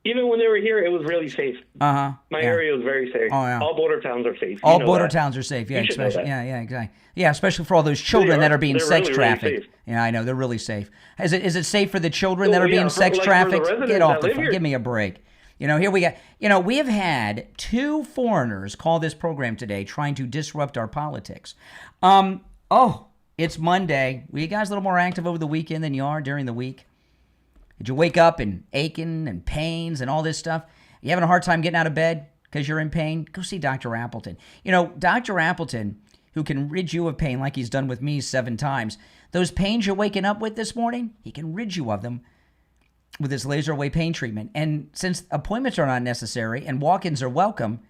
Even when they were here, it was really safe. My area was very safe. Oh, yeah. All border towns are safe. All You know border that. towns are safe. Yeah, You should know especially. that. Yeah, exactly. Yeah, especially for all those children that are being They're sex really, really trafficked. safe. Yeah, I know they're really safe. Is it safe for the children Oh, that are yeah, being sex for the trafficked? residents Get off that the live phone. here. Give me a break. Here we got. We have had 2 foreigners call this program today, trying to disrupt our politics. It's Monday. Were you guys a little more active over the weekend than you are during the week? Did you wake up in aching and pains and all this stuff? You having a hard time getting out of bed because you're in pain? Go see Dr. Appleton. Dr. Appleton, who can rid you of pain like he's done with me 7 times. Those pains you're waking up with this morning, he can rid you of them with his laser away pain treatment. And since appointments are not necessary and walk-ins are welcome,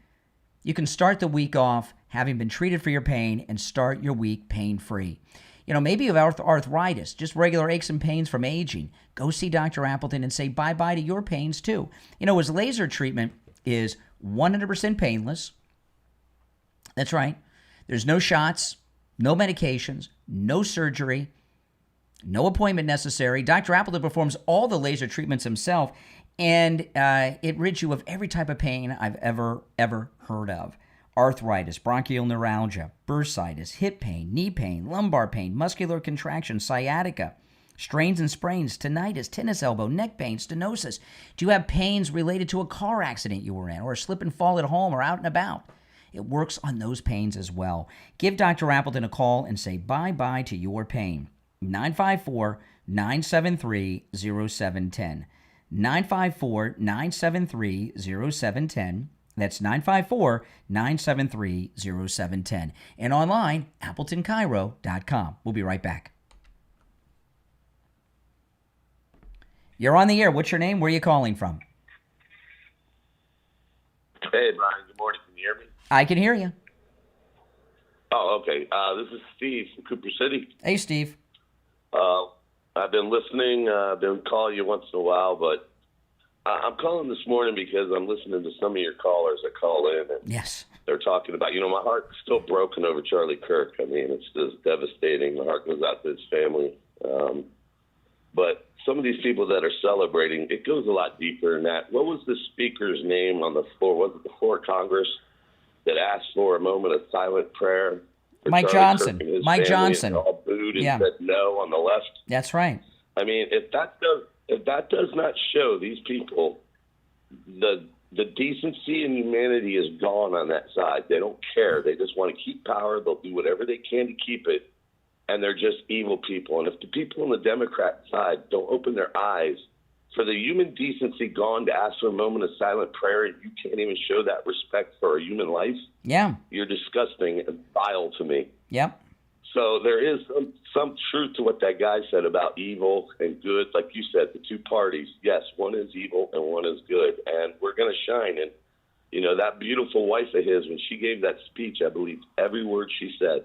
you can start the week off having been treated for your pain and start your week pain-free. Maybe you have arthritis, just regular aches and pains from aging. Go see Dr. Appleton and say bye-bye to your pains, too. His laser treatment is 100% painless. That's right. There's no shots, no medications, no surgery, no appointment necessary. Dr. Appleton performs all the laser treatments himself, and it rids you of every type of pain I've ever heard of. Arthritis, bronchial neuralgia, bursitis, hip pain, knee pain, lumbar pain, muscular contraction, sciatica, strains and sprains, tinnitus, tennis elbow, neck pain, stenosis. Do you have pains related to a car accident you were in or a slip and fall at home or out and about? It works on those pains as well. Give Dr. Appleton a call and say bye-bye to your pain. 954-973-0710. 954-973-0710. That's 954-973-0710. And online, AppletonCairo.com. We'll be right back. You're on the air. What's your name? Where are you calling from? Hey, Brian. Good morning. Can you hear me? I can hear you. Oh, okay. This is Steve from Cooper City. Hey, Steve. I've been listening. I've been calling you once in a while, but I'm calling this morning because I'm listening to some of your callers that call in. And yes. They're talking about, my heart's still broken over Charlie Kirk. I mean, it's just devastating. My heart goes out to his family. But some of these people that are celebrating, it goes a lot deeper than that. What was the speaker's name on the floor? Was it the floor of Congress that asked for a moment of silent prayer? Mike Johnson. Mike Johnson. And all booed and said no on the left. That's right. I mean, if that does not show these people the decency and humanity is gone on that side. They don't care. They just want to keep power. They'll do whatever they can to keep it, and they're just evil people. And if the people on the Democrat side don't open their eyes for the human decency gone to ask for a moment of silent prayer, and you can't even show that respect for a human life, yeah, you're disgusting and vile to me. Yep. So there is some truth to what that guy said about evil and good. Like you said, the two parties, yes, one is evil and one is good, and we're going to shine. And, you know, that beautiful wife of his, when she gave that speech, I believe every word she said.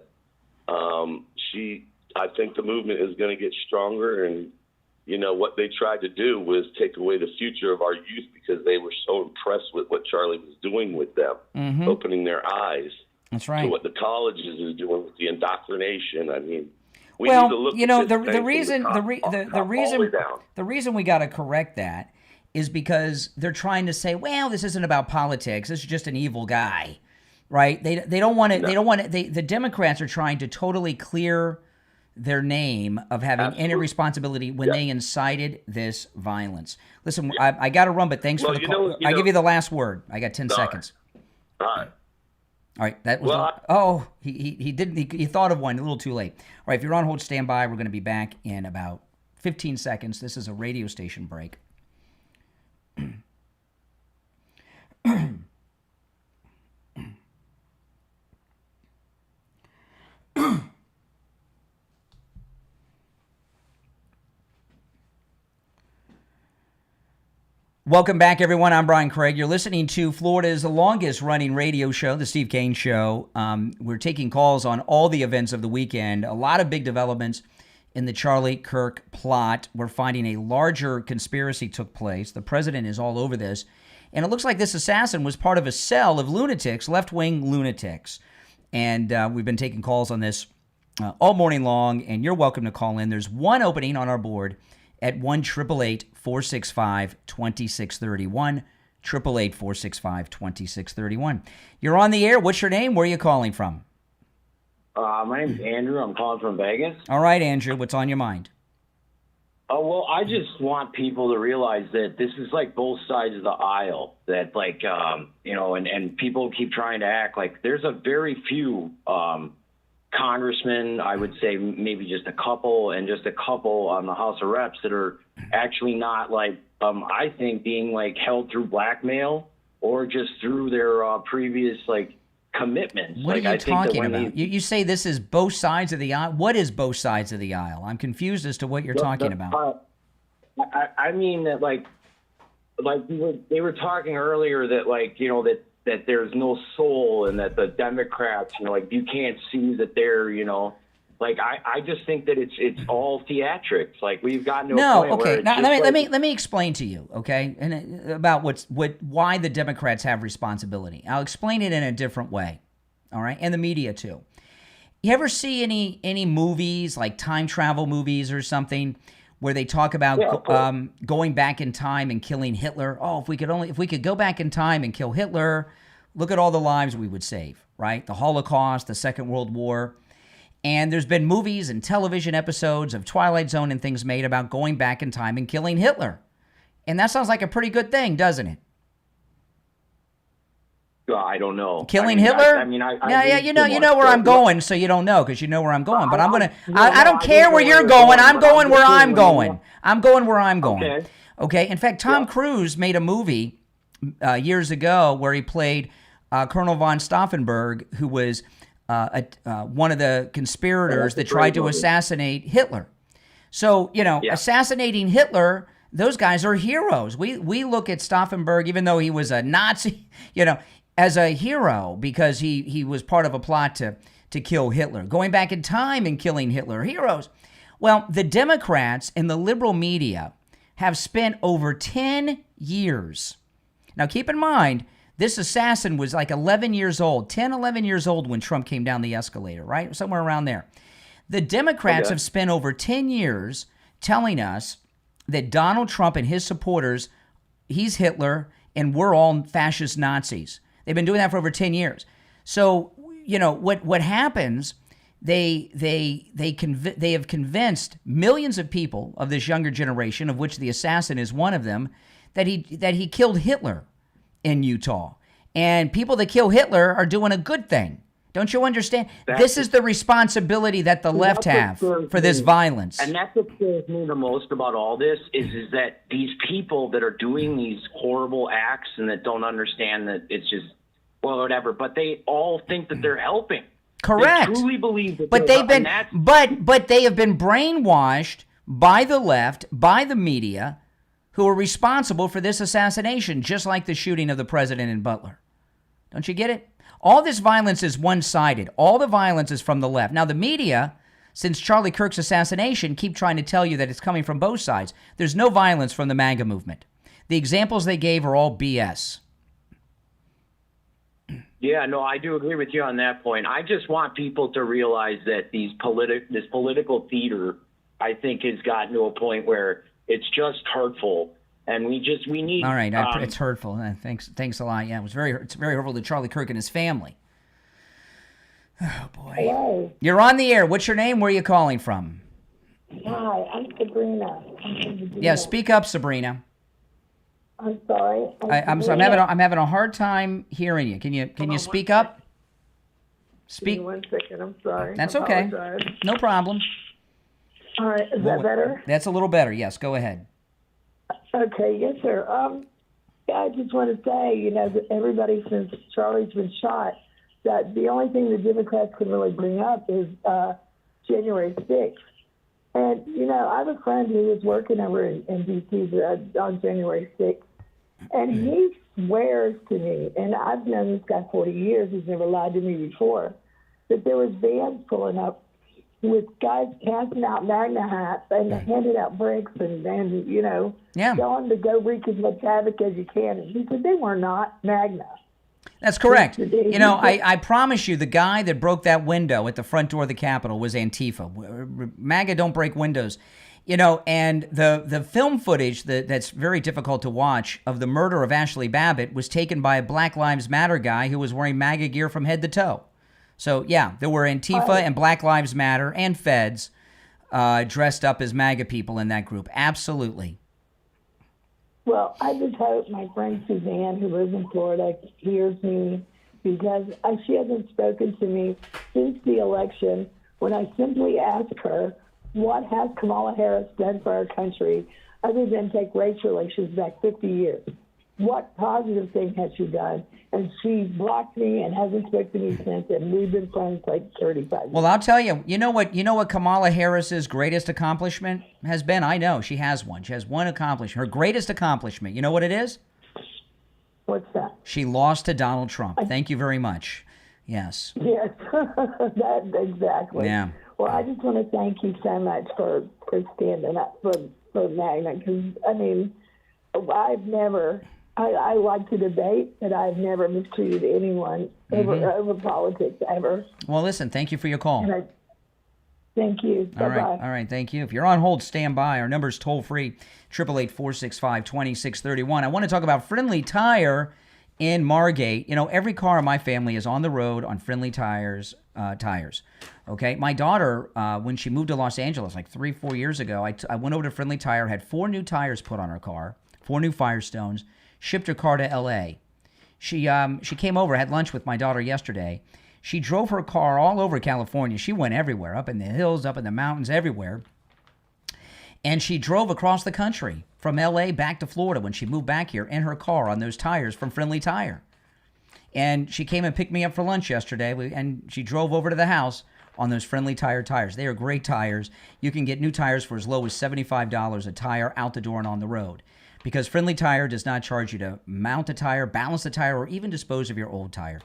I think the movement is going to get stronger, and, you know, what they tried to do was take away the future of our youth because they were so impressed with what Charlie was doing with them, opening their eyes. That's right. To what the colleges is doing with the indoctrination. I mean, we well, need to look you know, at the reason we got to correct that is because they're trying to say, well, this isn't about politics. This is just an evil guy, right? They don't want to. No. They don't want to. The Democrats are trying to totally clear their name of having any responsibility when they incited this violence. Listen, I got to run, but thanks for the call. I give you the last word. I got 10 seconds. All right. All right, that was he didn't. He thought of one a little too late. All right, if you're on hold, stand by. We're going to be back in about 15 seconds. This is a radio station break. Welcome back, everyone. I'm Brian Craig. You're listening to Florida's longest-running radio show, The Steve Kane Show. We're taking calls on all the events of the weekend. A lot of big developments in the Charlie Kirk plot. We're finding a larger conspiracy took place. The president is all over this. And it looks like this assassin was part of a cell of lunatics, left-wing lunatics. And we've been taking calls on this all morning long, and you're welcome to call in. There's one opening on our board at 1-888-465-2631, 888-465-2631. You're on the air. What's your name? Where are you calling from? My name's Andrew. I'm calling from Vegas. All right, Andrew. What's on your mind? Well, I just want people to realize that this is like both sides of the aisle. That like, you know, and people keep trying to act like there's a very few congressmen, I would say maybe just a couple, and just a couple on the House of Reps that are actually not like, I think being like held through blackmail or just through their previous like commitments. What are you talking about? You say this is both sides of the aisle. What is both sides of the aisle? I'm confused as to what you're talking about. I mean that like they were talking earlier that like, you know, that there's no soul and that the Democrats, you know, like you can't see that they're, you know, like I just think that it's all theatrics. Like we've gotten to a point where now let me explain to you, okay, and about why the Democrats have responsibility. I'll explain it in a different way, all right, and the media too. You ever see any movies like time travel movies or something where they talk about going back in time and killing Hitler? Oh, if we could go back in time and kill Hitler, look at all the lives we would save, right? The Holocaust, the Second World War. And there's been movies and television episodes of Twilight Zone and things made about going back in time and killing Hitler. And that sounds like a pretty good thing, doesn't it? I don't know. Killing Hitler? You know where I'm going, so you don't know because you know where I'm going. But I don't care where you're going. I'm going where I'm going. I'm going where I'm going. Okay. In fact, Tom Cruise made a movie years ago where he played Colonel von Stauffenberg, who was one of the conspirators that tried to assassinate Hitler. So, you know, assassinating Hitler, those guys are heroes. We look at Stauffenberg, even though he was a Nazi, you know, as a hero because he was part of a plot to kill Hitler. Going back in time and killing Hitler, heroes. Well, the Democrats and the liberal media have spent over 10 years. Now, keep in mind, this assassin was like 11 years old when Trump came down the escalator, right? Somewhere around there. The Democrats have spent over 10 years telling us that Donald Trump and his supporters, he's Hitler, and we're all fascist Nazis. They've been doing that for over 10 years. So, you know, what happens, they have convinced millions of people of this younger generation, of which the assassin is one of them, that he killed Hitler in Utah. And people that kill Hitler are doing a good thing. Don't you understand? This is the responsibility that the left have for this violence. And that's what scares me the most about all this is that these people that are doing these horrible acts and that don't understand that it's just, well, whatever, but they all think that they're helping. Correct. They truly believe that. But but they have been brainwashed by the left, by the media, who are responsible for this assassination, just like the shooting of the president in Butler. Don't you get it? All this violence is one-sided. All the violence is from the left. Now, the media, since Charlie Kirk's assassination, keep trying to tell you that it's coming from both sides. There's no violence from the MAGA movement. The examples they gave are all BS. Yeah, no, I do agree with you on that point. I just want people to realize that this political theater, I think, has gotten to a point where it's just hurtful, and we need. All right, it's hurtful. Thanks a lot. Yeah, it's very hurtful to Charlie Kirk and his family. Oh boy. Hello. You're on the air. What's your name? Where are you calling from? Hi, I'm Sabrina. Yeah, speak up, Sabrina. I'm sorry. I'm having a hard time hearing you. Can you speak up? Speak. 1 second. I'm sorry. That's okay. No problem. All right. Is that better? That's a little better. Yes. Go ahead. Okay. Yes, sir. I just want to say, that everybody since Charlie's been shot, that the only thing the Democrats can really bring up is January 6th. And, I have a friend who was working over in D.C. On January 6th, and he swears to me, and I've known this guy 40 years, he's never lied to me before, that there was vans pulling up with guys passing out MAGA hats and handing out bricks and telling to go wreak as much havoc as you can. And he said they were not MAGA. That's correct. I promise you, the guy that broke that window at the front door of the Capitol was Antifa. MAGA don't break windows. And the film footage that's very difficult to watch of the murder of Ashley Babbitt was taken by a Black Lives Matter guy who was wearing MAGA gear from head to toe. So, yeah, there were Antifa and Black Lives Matter and feds dressed up as MAGA people in that group. Absolutely. Well, I just hope my friend Suzanne, who lives in Florida, hears me, because she hasn't spoken to me since the election, when I simply asked her, what has Kamala Harris done for our country other than take race relations back 50 years? What positive thing has she done? And she blocked me and hasn't spoken to me since, and we've been friends like 35 years. Well, I'll tell you, you know what Kamala Harris's greatest accomplishment has been? I know, she has one. She has one accomplishment. Her greatest accomplishment, you know what it is? What's that? She lost to Donald Trump. Thank you very much. Yes. Yes, exactly. Yeah. Well, I just want to thank you so much for standing up for MAGA, because, I like to debate, but I've never mistreated anyone over politics, ever. Well, listen, thank you for your call. Thank you. Bye-bye. All right, thank you. If you're on hold, stand by. Our number's toll-free, 888-465-2631. I want to talk about Friendly Tire in Margate. Every car in my family is on the road on Friendly Tires. Okay, my daughter, when she moved to Los Angeles like 3-4 years ago, I went over to Friendly Tire, had 4 new tires put on her car, 4 new Firestones, shipped her car to L.A. She came over, had lunch with my daughter yesterday. She drove her car all over California. She went everywhere, up in the hills, up in the mountains, everywhere. And she drove across the country from L.A. back to Florida when she moved back here in her car on those tires from Friendly Tire. And she came and picked me up for lunch yesterday, and she drove over to the house on those Friendly Tire tires. They are great tires. You can get new tires for as low as $75 a tire out the door and on the road, because Friendly Tire does not charge you to mount a tire, balance the tire, or even dispose of your old tire.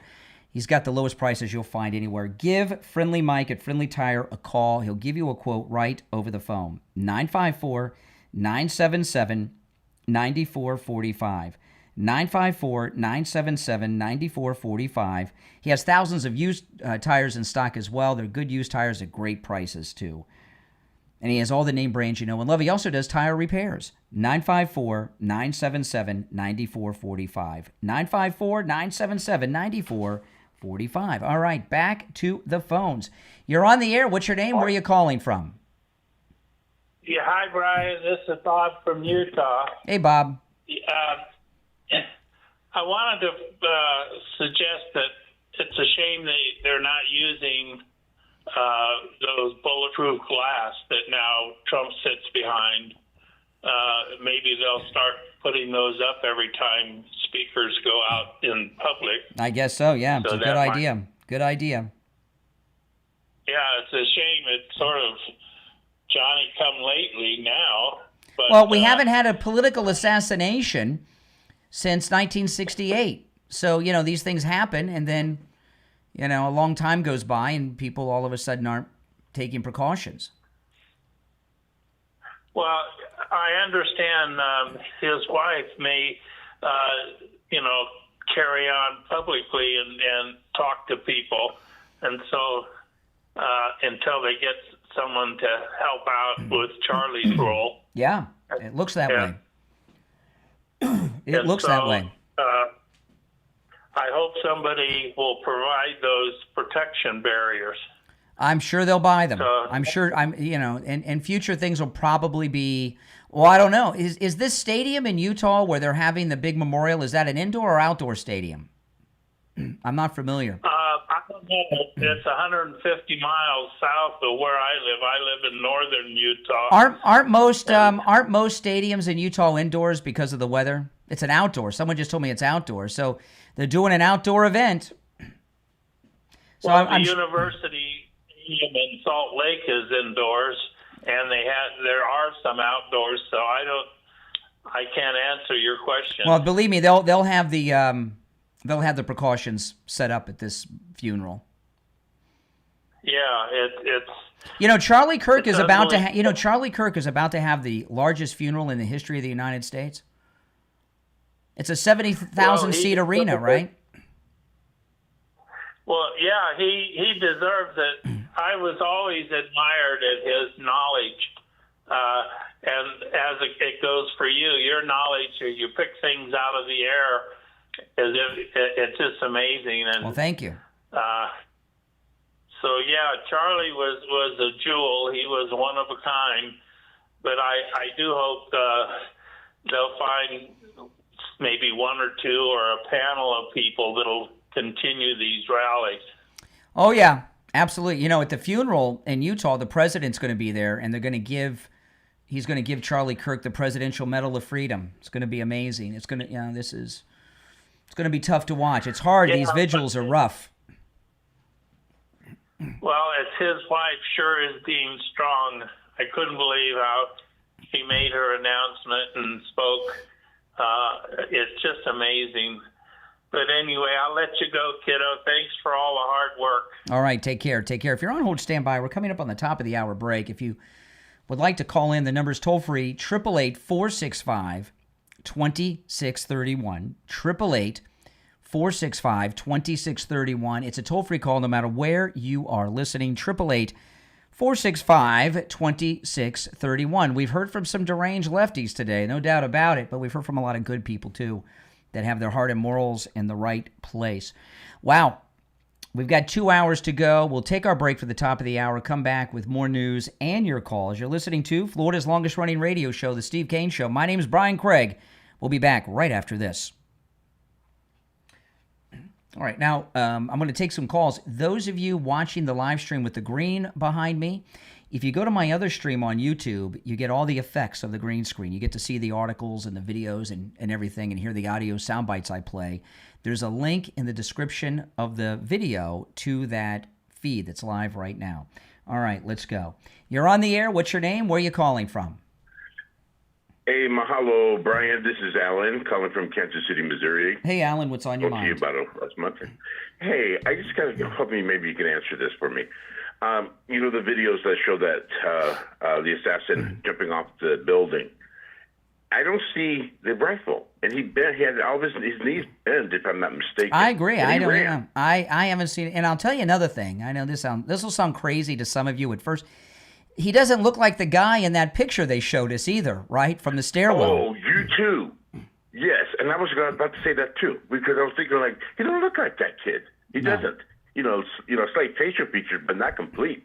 He's got the lowest prices you'll find anywhere. Give Friendly Mike at Friendly Tire a call. He'll give you a quote right over the phone. 954-977-9445. 954-977-9445. He has thousands of used tires in stock as well. They're good used tires at great prices, too. And he has all the name brands you know and love. He also does tire repairs. 954-977-9445. 954-977-9445. All right, back to the phones. You're on the air. What's your name? Where are you calling from? Yeah, hi, Brian. This is Bob from Utah. Hey, Bob. I wanted to suggest that it's a shame they're not using those bulletproof glass that now Trump sits behind. Maybe they'll start putting those up every time speakers go out in public. I guess so, yeah. It's a good idea. Good idea. Yeah, it's a shame it's sort of Johnny come lately now. But, well, we haven't had a political assassination since 1968. So, these things happen, and then, a long time goes by, and people all of a sudden aren't taking precautions. Well, I understand his wife may, carry on publicly and talk to people. And so until they get someone to help out with Charlie's role. Yeah, it looks that way. It looks that way. I hope somebody will provide those protection barriers. I'm sure they'll buy them. I'm sure and future things will probably be, well, I don't know. Is this stadium in Utah where they're having the big memorial, is that an indoor or outdoor stadium? I'm not familiar. I don't know. It's 150 miles south of where I live. I live in northern Utah. Aren't most stadiums in Utah indoors because of the weather? It's an outdoor. Someone just told me it's outdoor. So they're doing an outdoor event. So well, the university in Salt Lake is indoors, and there are some outdoors. So I can't answer your question. Well, believe me, they'll have the precautions set up at this funeral. Yeah, it's. Charlie Kirk is about to. Charlie Kirk is about to have the largest funeral in the history of the United States. It's a 70,000 seat arena, right? Well, yeah, he deserves it. I was always admired at his knowledge, and as it goes for you, your knowledge, you pick things out of the air. It's just amazing. And, well, thank you. So yeah, Charlie was a jewel. He was one of a kind. But I do hope they'll find maybe one or two or a panel of people that'll continue these rallies. Oh yeah, absolutely. At the funeral in Utah, the president's going to be there, and he's going to give Charlie Kirk the Presidential Medal of Freedom. It's going to be amazing. It's going to, it's going to be tough to watch. It's hard. Yeah, these vigils are rough. Well, it's his wife sure is being strong. I couldn't believe how she made her announcement and spoke. It's just amazing. But anyway, I'll let you go, kiddo. Thanks for all the hard work. All right, take care. Take care. If you're on hold, stand by. We're coming up on the top of the hour break. If you would like to call in, the number's toll-free, 888-465-2631. 888-465-2631. It's a toll-free call no matter where you are listening. 888-465-2631. We've heard from some deranged lefties today, no doubt about it, but we've heard from a lot of good people, too, that have their heart and morals in the right place. Wow. We've got 2 hours to go. We'll take our break for the top of the hour, come back with more news and your calls. You're listening to Florida's longest-running radio show, The Steve Kane Show. My name is Brian Craig. We'll be back right after this. All right, now I'm going to take some calls. Those of you watching the live stream with the green behind me, if you go to my other stream on YouTube, you get all the effects of the green screen. You get to see the articles and the videos and everything and hear the audio sound bites I play. There's a link in the description of the video to that feed that's live right now. All right, let's go. You're on the air. What's your name? Where are you calling from? Hey, mahalo, Brian. This is Alan calling from Kansas City, Missouri. Hey, Alan, what's on your mind? Spoke to you about last month. Hey, I just kind of hoping maybe you can answer this for me. The videos that show that the assassin jumping off the building. I don't see the rifle, and he had all his knees bent, if I'm not mistaken. I agree. I don't know. I haven't seen it, and I'll tell you another thing. I know this will sound crazy to some of you at first. He doesn't look like the guy in that picture they showed us either, right? From the stairwell. Oh, you too. Yes, and I was about to say that too, because I was thinking he don't look like that kid. He doesn't. Slight facial features, but not complete.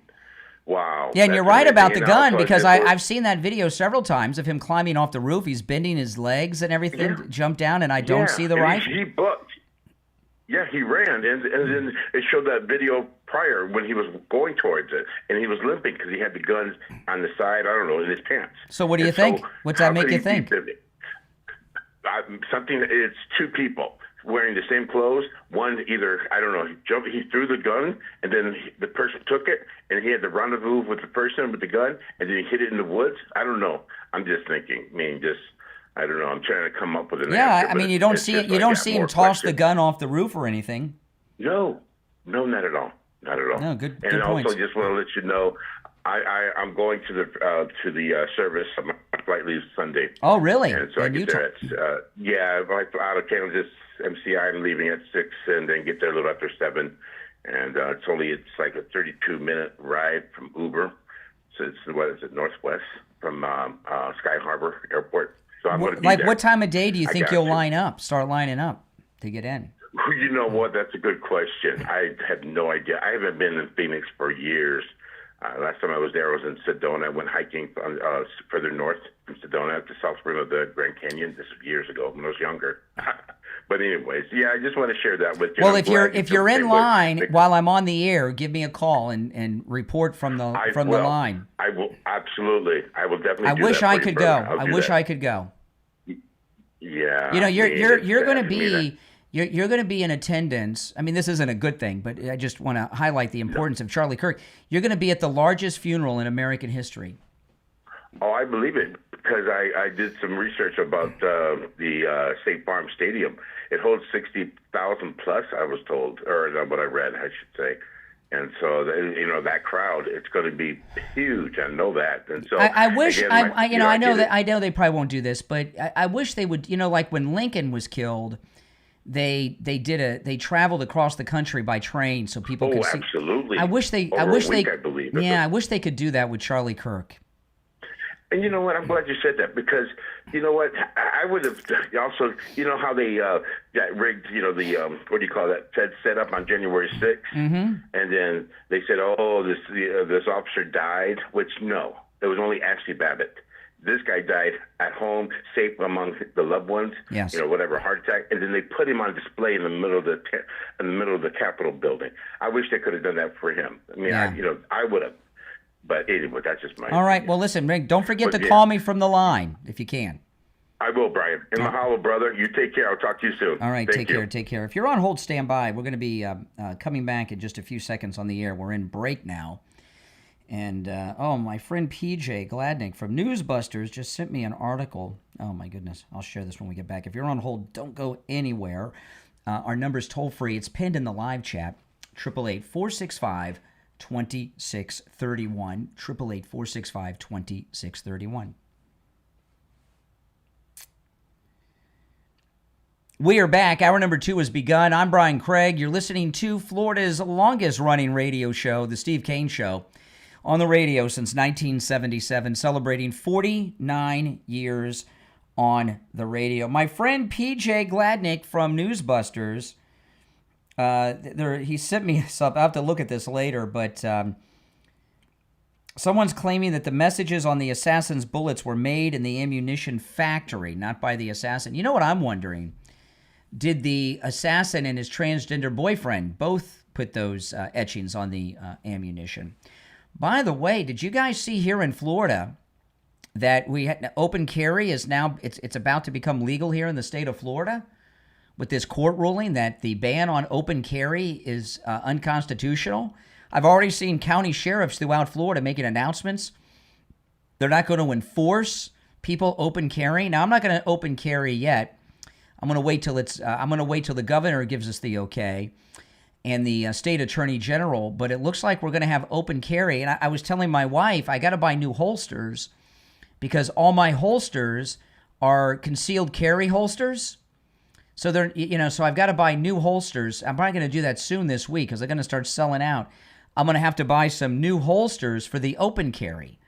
Wow. Yeah, and you're right about the gun, because I've seen that video several times of him climbing off the roof. He's bending his legs and everything to jump down, and I don't see the rifle. He bucked. Yeah, he ran, and then it showed that video prior when he was going towards it, and he was limping because he had the guns on the side, I don't know, in his pants. So what do you think? What's that make you think? It's two people. wearing the same clothes. One either, I don't know, he threw the gun, and then the person took it, and he had to rendezvous with the person with the gun, and then he hid it in the woods. I don't know. I'm just thinking. I don't know. I'm trying to come up with an answer. I mean, you don't see him toss the gun off the roof or anything. No, not at all. Not at all. No, good And points. also, just want to let you know, I'm going to the service. My flight leaves Sunday. Oh, really? And so I get there at out of Kansas MCI. I'm leaving at 6, and then get there a little after 7. And it's like a 32-minute ride from Uber. So it's Northwest from Sky Harbor Airport. So I'm going to be there. What time of day do you think you'll start lining up to get in? You know what? That's a good question. I have no idea. I haven't been in Phoenix for years. Last time I was there, I was in Sedona. I went hiking further north from Sedona to south rim of the Grand Canyon. This was years ago when I was younger. But anyways, I just want to share that with you. Well, if you're in line while I'm on the air, give me a call and report from the line. I will absolutely. I will definitely. I wish I could go. I wish I could go. Yeah. You know, you're going to be. You're going to be in attendance. I mean, this isn't a good thing, but I just want to highlight the importance of Charlie Kirk. You're going to be at the largest funeral in American history. Oh, I believe it, because I did some research about the State Farm Stadium. It holds 60,000 plus, I was told, or what I read, I should say. And so, that crowd, it's going to be huge. I know that. And so I wish, again, I know they probably won't do this, but I wish they would, like when Lincoln was killed, they traveled across the country by train so people could see. Absolutely. I wish they could do that with Charlie Kirk. And you know what? I'm glad you said that, because you know what? I would have also, how they got rigged, the what do you call that? Fed set up on January 6th, and then they said, this officer died, which no, it was only Ashley Babbitt. This guy died at home, safe among the loved ones. Yes. Whatever, heart attack, and then they put him on display in the middle of the Capitol building. I wish they could have done that for him. I mean, I would have. But anyway, that's just my. All right. Well, listen, Rick, don't forget to call me from the line if you can. I will, Brian. And mahalo, brother. You take care. I'll talk to you soon. All right. Take care. If you're on hold, stand by. We're going to be coming back in just a few seconds on the air. We're in break now. And, my friend PJ Gladnick from Newsbusters just sent me an article. Oh, my goodness. I'll share this when we get back. If you're on hold, don't go anywhere. Our number's toll-free. It's pinned in the live chat, 888-465-2631, 888-465-2631. We are back. Hour number 2 has begun. I'm Brian Craig. You're listening to Florida's longest-running radio show, The Steve Kane Show, on the radio since 1977, celebrating 49 years on the radio. My friend PJ Gladnick from Newsbusters, he sent me something. I'll have to look at this later, but someone's claiming that the messages on the assassin's bullets were made in the ammunition factory, not by the assassin. You know what I'm wondering? Did the assassin and his transgender boyfriend both put those etchings on the ammunition? By the way, did you guys see here in Florida that we had open carry is now it's about to become legal here in the state of Florida with this court ruling that the ban on open carry is unconstitutional? I've already seen county sheriffs throughout Florida making announcements. They're not going to enforce people open carry. Now, I'm not going to open carry yet. I'm going to wait till the governor gives us the okay and the state attorney general, but it looks like we're going to have open carry. And I was telling my wife, I got to buy new holsters because all my holsters are concealed carry holsters. So so I've got to buy new holsters. I'm probably going to do that soon this week because they're going to start selling out. I'm going to have to buy some new holsters for the open carry.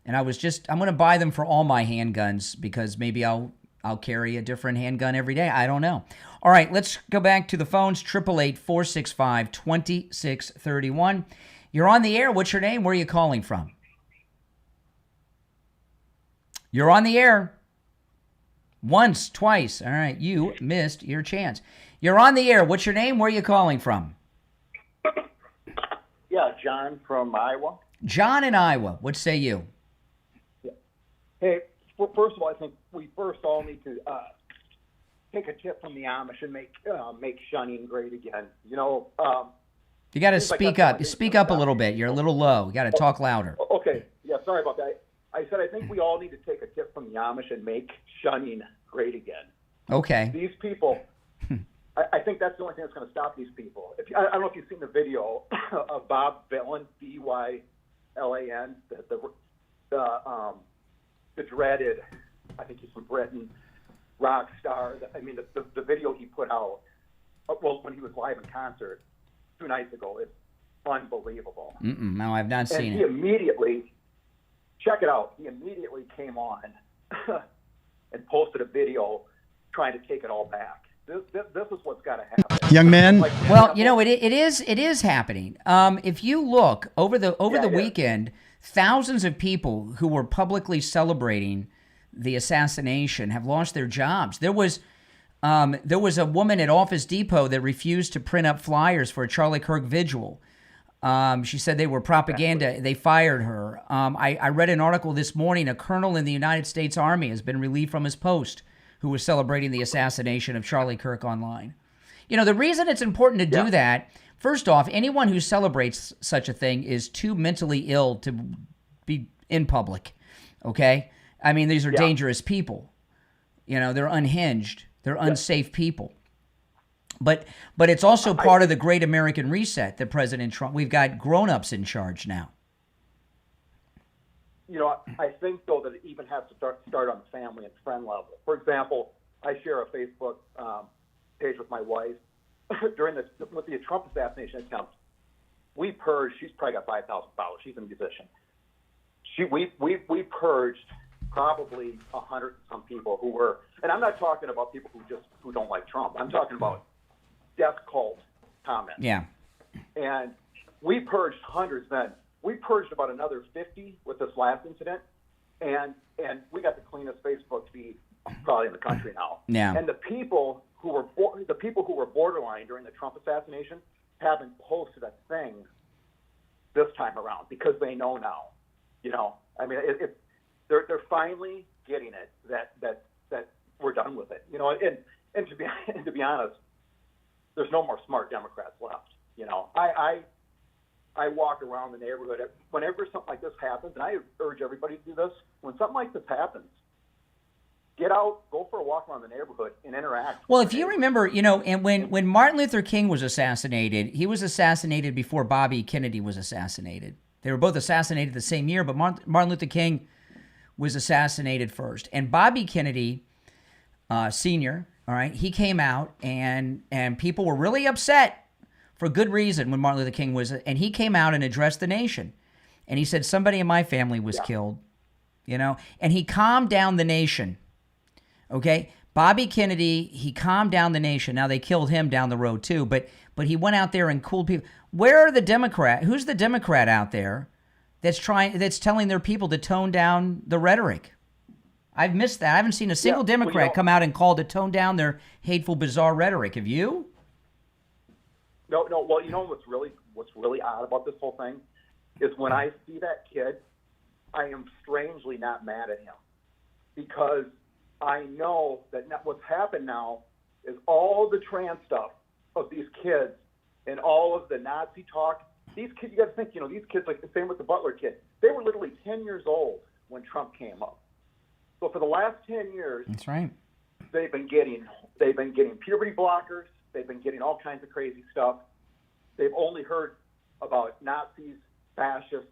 And I'm going to buy them for all my handguns because maybe I'll carry a different handgun every day. I don't know. All right, let's go back to the phones, 888-465-2631. You're on the air. What's your name? Where are you calling from? You're on the air. Once, twice. All right, you missed your chance. You're on the air. What's your name? Where are you calling from? Yeah, John from Iowa. John in Iowa. What say you? Yeah. Hey, first of all, I think we first all need to take a tip from the Amish and make shunning great again. You got to speak up. Speak up a little bit. You're a little low. You got to talk louder. Okay. Yeah, sorry about that. I said I think we all need to take a tip from the Amish and make shunning great again. Okay. These people, I think that's the only thing that's going to stop these people. I don't know if you've seen the video of Bob Dylan, Dylan, the dreaded, I think he's from Britain, rock star. I mean, the video he put out, well, when he was live in concert 2 nights ago, it's unbelievable. No, I've not seen it. He immediately, check it out, he immediately came on and posted a video trying to take it all back. This is what's got to happen. Young man. Well, it is happening. If you look over the weekend, thousands of people who were publicly celebrating the assassination have lost their jobs. There was a woman at Office Depot that refused to print up flyers for a Charlie Kirk vigil. She said they were propaganda. They fired her. I read an article this morning. A colonel in the United States Army has been relieved from his post who was celebrating the assassination of Charlie Kirk online. The reason it's important to do that, first off, anyone who celebrates such a thing is too mentally ill to be in public, okay? I mean, these are dangerous people. They're unhinged. They're unsafe people. But it's also part of the great American reset that President Trump, we've got grown-ups in charge now. I think, though, that it even has to start on the family and friend level. For example, I share a Facebook page with my wife. With the Trump assassination attempt, we purged, she's probably got 5,000 followers. She's a musician. We purged probably 100 and some people who were, and I'm not talking about people who don't like Trump. I'm talking about death cult comments. Yeah. And we purged hundreds then. We purged about another 50 with this last incident, and we got the cleanest Facebook feed probably in the country now. Yeah. And the people who were borderline during the Trump assassination haven't posted a thing this time around because they know now. I mean, they're finally getting it that we're done with it. And to be honest, there's no more smart Democrats left. I walk around the neighborhood whenever something like this happens, and I urge everybody to do this. When something like this happens, get out, go for a walk around the neighborhood, and interact. Well, if you remember, and when Martin Luther King was assassinated, he was assassinated before Bobby Kennedy was assassinated. They were both assassinated the same year, but Martin Luther King was assassinated first. And Bobby Kennedy, Sr., all right, he came out, and people were really upset for good reason when Martin Luther King was, and he came out and addressed the nation. And he said, somebody in my family was killed, and he calmed down the nation. Okay, Bobby Kennedy, he calmed down the nation. Now they killed him down the road too, but he went out there and cooled people. Where are the Democrat? Who's the Democrat out there that's telling their people to tone down the rhetoric? I've missed that. I haven't seen a single Democrat come out and call to tone down their hateful, bizarre rhetoric. Have you? No. Well, what's really odd about this whole thing is when I see that kid, I am strangely not mad at him because I know that what's happened now is all the trans stuff of these kids and all of the Nazi talk. These kids, you got to think, these kids, like the same with the Butler kid, they were literally 10 years old when Trump came up. So for the last 10 years, that's right, they've been getting puberty blockers. They've been getting all kinds of crazy stuff. They've only heard about Nazis, fascists.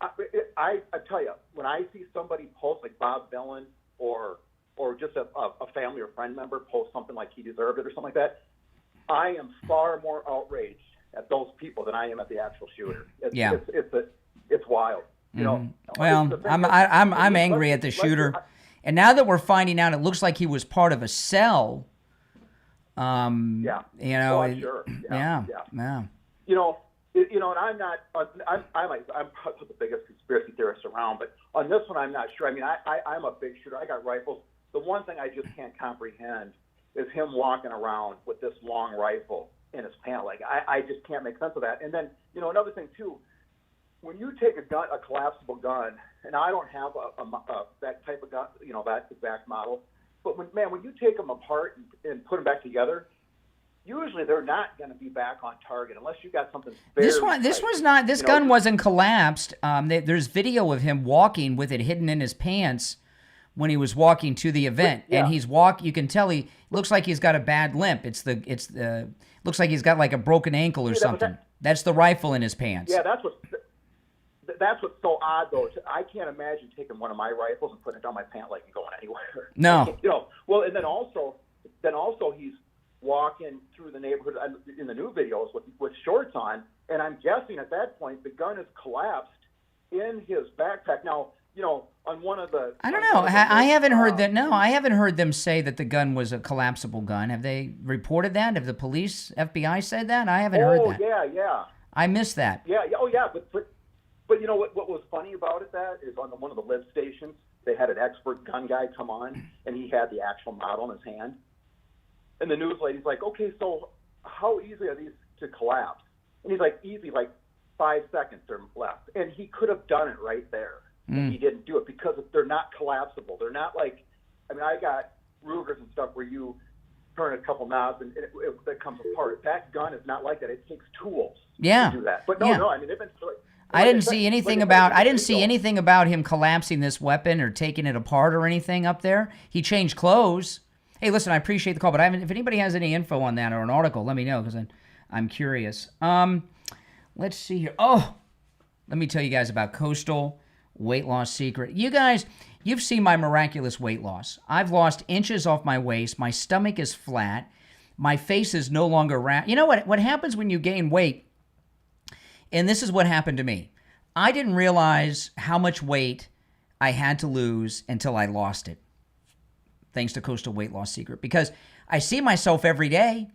I tell you, when I see somebody post like Bob Dylan or just a family or friend member post something like he deserved it or something like that, I am far more outraged at those people than I am at the actual shooter. It's wild. Well, I'm angry at the shooter, and now that we're finding out, it looks like he was part of a cell. I'm sure. Yeah. And I'm not. I'm probably the biggest conspiracy theorist around, but on this one, I'm not sure. I mean, I'm a big shooter. I got rifles. The one thing I just can't comprehend is him walking around with this long rifle in his pant leg. I just can't make sense of that. And then, another thing too, when you take a collapsible gun, and I don't have that type of gun, that exact model, But when you take them apart and put them back together, usually they're not going to be back on target unless you got something. This gun wasn't collapsed. There's video of him walking with it hidden in his pants when he was walking to the event, and you can tell he looks like he's got a bad limp. Looks like he's got like a broken ankle or something. That's the rifle in his pants. Yeah, that's what's so odd though. I can't imagine taking one of my rifles and putting it down my pant leg and going anywhere. No. Well, and then also he's walking through the neighborhood in the new videos with shorts on, and I'm guessing at that point the gun is collapsed in his backpack. Now, on one of the... I don't know. I haven't heard that. No, I haven't heard them say that the gun was a collapsible gun. Have they reported that? Have the police, FBI said that? I haven't heard that. Oh, yeah. I missed that. Yeah. Oh, yeah. But you know what was funny about it, that is on one of the live stations, they had an expert gun guy come on, and he had the actual model in his hand. And the news lady's like, okay, so how easy are these to collapse? And he's like, easy, like 5 seconds or less. And he could have done it right there. And he didn't do it because they're not collapsible. They're not like, I got Rugers and stuff where you turn a couple knobs and it comes apart. That gun is not like that. It takes tools to do that. But no, they've been... I didn't see anything about him collapsing this weapon or taking it apart or anything up there. He changed clothes. Hey, listen, I appreciate the call, but if anybody has any info on that or an article, let me know because I'm curious. Let's see here. Oh, let me tell you guys about Coastal Weight Loss Secret. You guys, you've seen my miraculous weight loss. I've lost inches off my waist. My stomach is flat. My face is no longer round. You know what happens when you gain weight? And this is what happened to me. I didn't realize how much weight I had to lose until I lost it. Thanks to Coastal Weight Loss Secret. Because I see myself every day.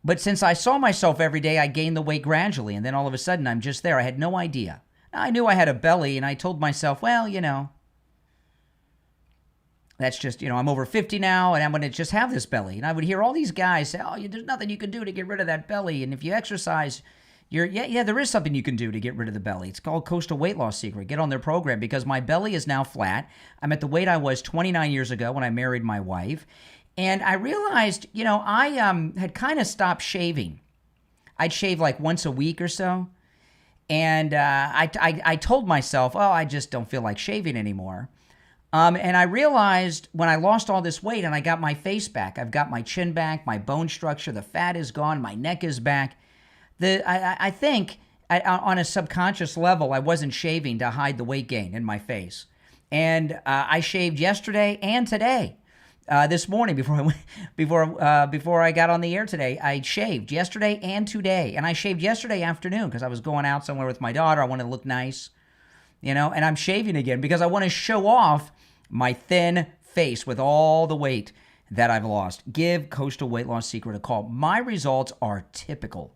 But since I saw myself every day, I gained the weight gradually. And then all of a sudden, I'm just there. I had no idea. I knew I had a belly, and I told myself, well, that's just, I'm over 50 now, and I'm going to just have this belly. And I would hear all these guys say, oh, there's nothing you can do to get rid of that belly. And if you exercise, there is something you can do to get rid of the belly. It's called Coastal Weight Loss Secret. Get on their program because my belly is now flat. I'm at the weight I was 29 years ago when I married my wife. And I realized, I had kind of stopped shaving. I'd shave like once a week or so. And I told myself, I just don't feel like shaving anymore. And I realized when I lost all this weight and I got my face back, I've got my chin back, my bone structure, the fat is gone, my neck is back. I think on a subconscious level, I wasn't shaving to hide the weight gain in my face. And I shaved yesterday and today. This morning before I got on the air today, I shaved yesterday and today, and I shaved yesterday afternoon because I was going out somewhere with my daughter. I wanted to look nice, and I'm shaving again because I want to show off my thin face with all the weight that I've lost. Give Coastal Weight Loss Secret a call. My results are typical,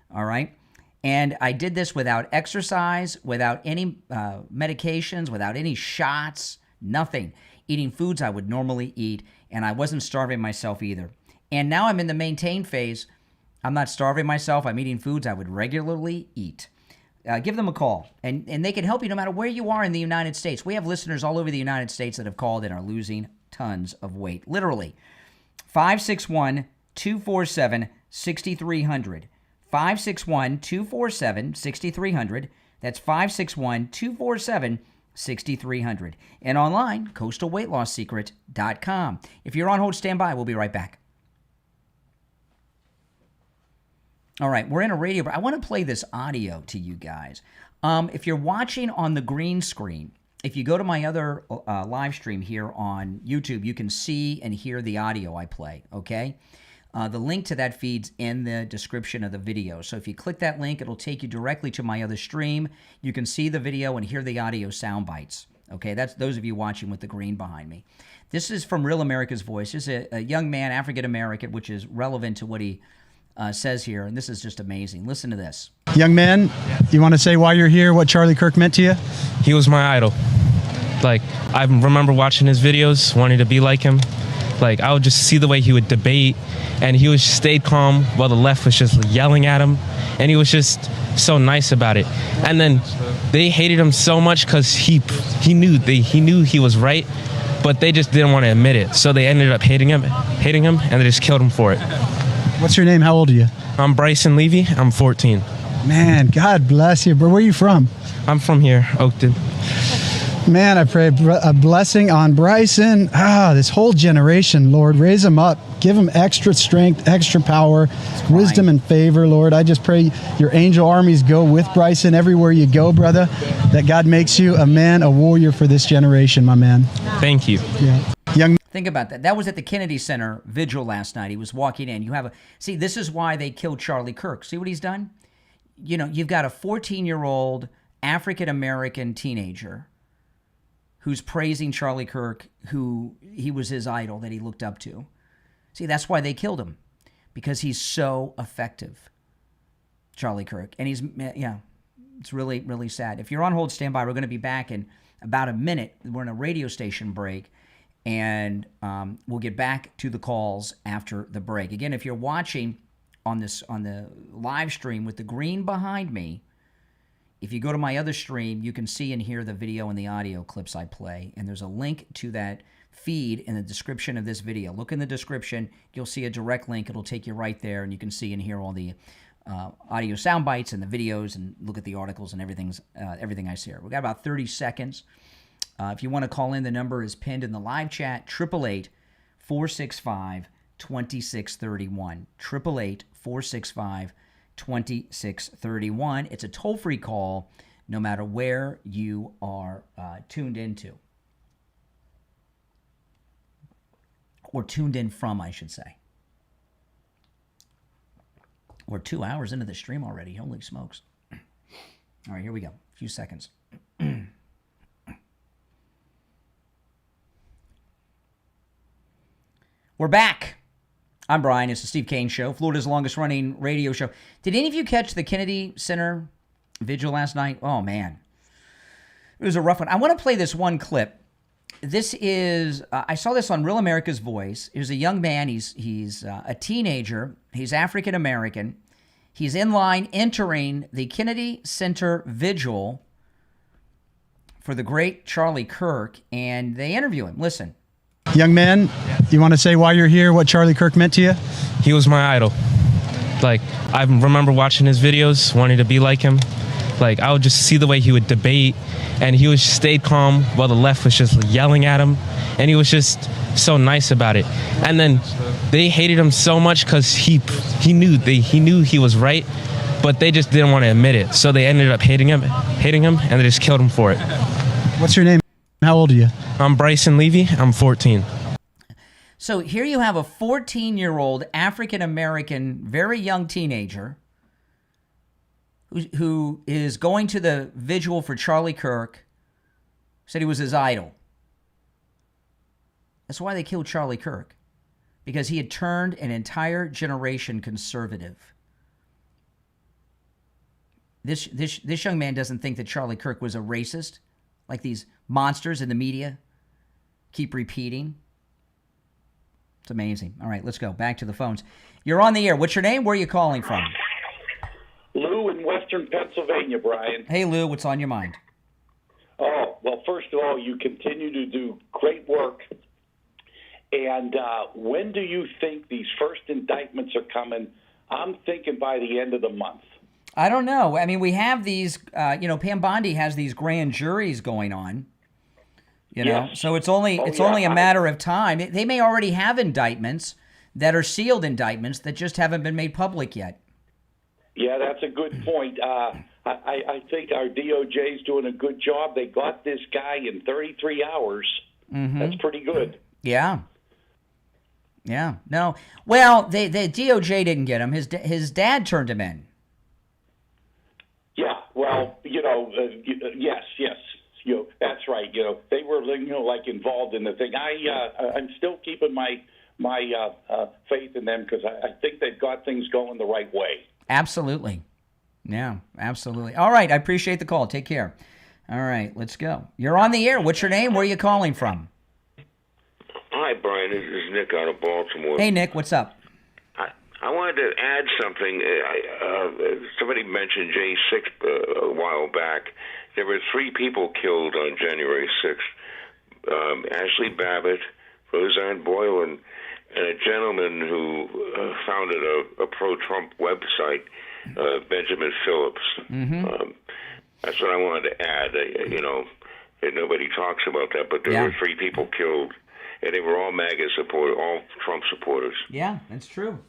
all right? And I did this without exercise, without any medications, without any shots, nothing. Eating foods I would normally eat, and I wasn't starving myself either. And now I'm in the maintain phase. I'm not starving myself. I'm eating foods I would regularly eat. Give them a call, and they can help you no matter where you are in the United States. We have listeners all over the United States that have called and are losing tons of weight. Literally. 561-247-6300. 561-247-6300. That's 561-247-6300. 6300 and online coastalweightloss.com. If you're on hold, stand by. We'll be right back. All right, we're in a radio. I want to play this audio to you guys. If you're watching on the green screen, if you go to my other live stream here on YouTube, you can see and hear the audio I play. Okay. The link to that feed's in the description of the video. So if you click that link, it'll take you directly to my other stream. You can see the video and hear the audio sound bites. Okay, that's those of you watching with the green behind me. This is from Real America's Voice. This is a young man, African-American, which is relevant to what he says here. And this is just amazing. Listen to this. Young man, you want to say why you're here, what Charlie Kirk meant to you? He was my idol. Like, I remember watching his videos, wanting to be like him. Like, I would just see the way he would debate, and he was stayed calm while the left was just yelling at him, and he was just so nice about it. And then they hated him so much because he knew he was right, but they just didn't want to admit it. So they ended up hating him, and they just killed him for it. What's your name? How old are you? I'm Bryson Levy. I'm 14. Man, God bless you, bro. Where are you from? I'm from here, Oakton. Man, I pray a blessing on Bryson. This whole generation, Lord, raise them up. Give them extra strength, extra power, wisdom and favor, Lord. I just pray your angel armies go with Bryson everywhere you go, brother, that God makes you a man, a warrior for this generation, my man. Thank you. Yeah. Think about that. That was at the Kennedy Center vigil last night. He was walking in. See, this is why they killed Charlie Kirk. See what he's done? You know, you've got a 14-year-old African-American teenager who's praising Charlie Kirk, who he was his idol that he looked up to. See, that's why they killed him, because he's so effective, Charlie Kirk. And it's really, really sad. If you're on hold, stand by. We're going to be back in about a minute. We're in a radio station break, and we'll get back to the calls after the break. Again, if you're watching on the live stream with the green behind me, if you go to my other stream, you can see and hear the video and the audio clips I play. And there's a link to that feed in the description of this video. Look in the description. You'll see a direct link. It'll take you right there, and you can see and hear all the audio sound bites and the videos, and look at the articles and everything I share. We've got about 30 seconds. If you want to call in, the number is pinned in the live chat, 888-465-2631. 888-465-2631. It's a toll-free call no matter where you are tuned into. Or tuned in from, I should say. We're 2 hours into the stream already. Holy smokes. All right, here we go. A few seconds. We're back. I'm Brian. It's the Steve Kane Show, Florida's longest-running radio show. Did any of you catch the Kennedy Center vigil last night? Oh, man. It was a rough one. I want to play this one clip. This is, I saw this on Real America's Voice. Here's a young man. He's a teenager. He's African-American. He's in line entering the Kennedy Center vigil for the great Charlie Kirk, and they interview him. Listen. Young man, you want to say why you're here, what Charlie Kirk meant to you? He was my idol. Like, I remember watching his videos, wanting to be like him. Like, I would just see the way he would debate, and he stayed calm while the left was just yelling at him, and he was just so nice about it. And then they hated him so much because he knew he was right, but they just didn't want to admit it. So they ended up hating him, and they just killed him for it. What's your name? How old are you? I'm Bryson Levy. I'm 14. So here you have a 14-year-old African-American, very young teenager who is going to the vigil for Charlie Kirk, said he was his idol. That's why they killed Charlie Kirk, because he had turned an entire generation conservative. This young man doesn't think that Charlie Kirk was a racist, like these monsters in the media keep repeating. It's amazing. All right, let's go back to the phones. You're on the air. What's your name? Where are you calling from? Lou in Western Pennsylvania, Brian. Hey, Lou, what's on your mind? Oh, well, first of all, you continue to do great work. And when do you think these first indictments are coming? I'm thinking by the end of the month. I don't know. I mean, we have these, Pam Bondi has these grand juries going on. Yes. So it's only a matter of time. They may already have indictments that are sealed indictments that just haven't been made public yet. Yeah, that's a good point. I think our DOJ is doing a good job. They got this guy in 33 hours. Mm-hmm. That's pretty good. Yeah. No. Well, the DOJ didn't get him. His dad turned him in. Yeah. Well, yes. That's right. They were, involved in the thing. I'm still keeping my faith in them because I think they've got things going the right way. Absolutely. Yeah, absolutely. All right. I appreciate the call. Take care. All right. Let's go. You're on the air. What's your name? Where are you calling from? Hi, Brian. This is Nick out of Baltimore. Hey, Nick. What's up? I wanted to add something. Somebody mentioned J6 a while back. There were 3 people killed on January 6th. Ashley Babbitt, Roseanne Boyle, and a gentleman who founded a pro-Trump website, Benjamin Phillips. That's what I wanted to add. Nobody talks about that, but there were 3 people killed, and they were all MAGA supporters, all Trump supporters. Yeah, that's true.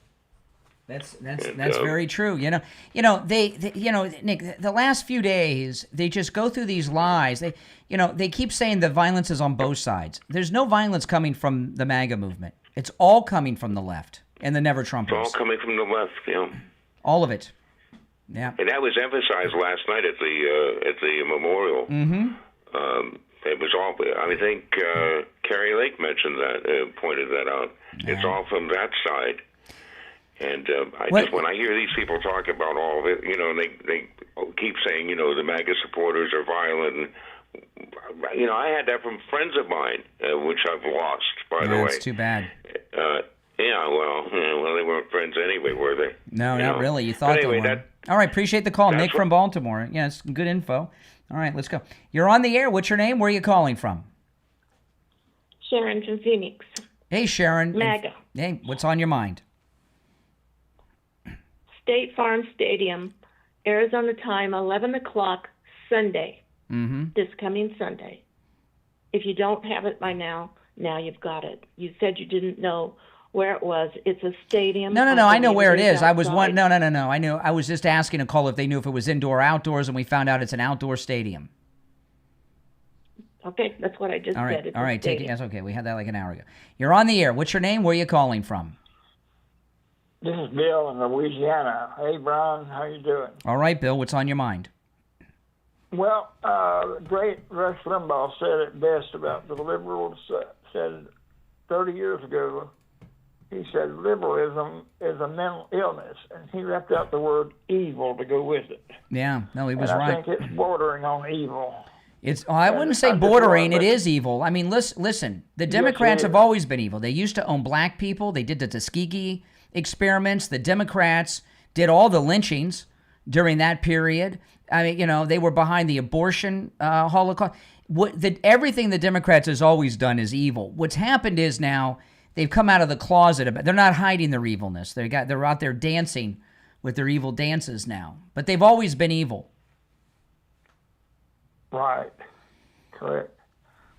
That's very true. They Nick, the last few days they just go through these lies. They keep saying the violence is on both sides. There's no violence coming from the MAGA movement. It's all coming from the left and the Never Trumpers. It's all coming from the left. Yeah. All of it. Yeah. And that was emphasized last night at the memorial. It was all. I think Carrie Lake mentioned that, pointed that out. Yeah. It's all from that side. And when I hear these people talk about all of it, and they keep saying, the MAGA supporters are violent. And, I had that from friends of mine, which I've lost, by the way. That's too bad. Well, they weren't friends anyway, were they? No, not really. You thought they were. All right, appreciate the call. Nick from Baltimore. Yeah, it's good info. All right, let's go. You're on the air. What's your name? Where are you calling from? Sharon from Phoenix. Hey, Sharon. MAGA. Hey, what's on your mind? State Farm Stadium, Arizona time, 11 o'clock, Sunday. This coming Sunday. If you don't have it by now you've got it. You said you didn't know where it was. It's a stadium. No. I know where it is. I was one. No. I knew. I was just asking a caller if they knew if it was indoor or outdoors, and we found out it's an outdoor stadium. Okay, that's what I just said. All right. Take it. That's okay. We had that like an hour ago. You're on the air. What's your name? Where are you calling from? This is Bill in Louisiana. Hey, Brian, how you doing? All right, Bill. What's on your mind? Well, great Rush Limbaugh said it best about the liberals. Said 30 years ago, he said liberalism is a mental illness, and he left out the word evil to go with it. Yeah, no, he was and right. I think it's bordering on evil. I wouldn't say bordering. It is evil. I mean, listen. The Democrats have always been evil. They used to own black people. They did the Tuskegee experiments. The Democrats did all the lynchings during that period. I mean, they were behind the abortion Holocaust. Everything the Democrats has always done is evil. What's happened is now they've come out of the closet. They're not hiding their evilness. They're out there dancing with their evil dances now. But they've always been evil. Right. Correct.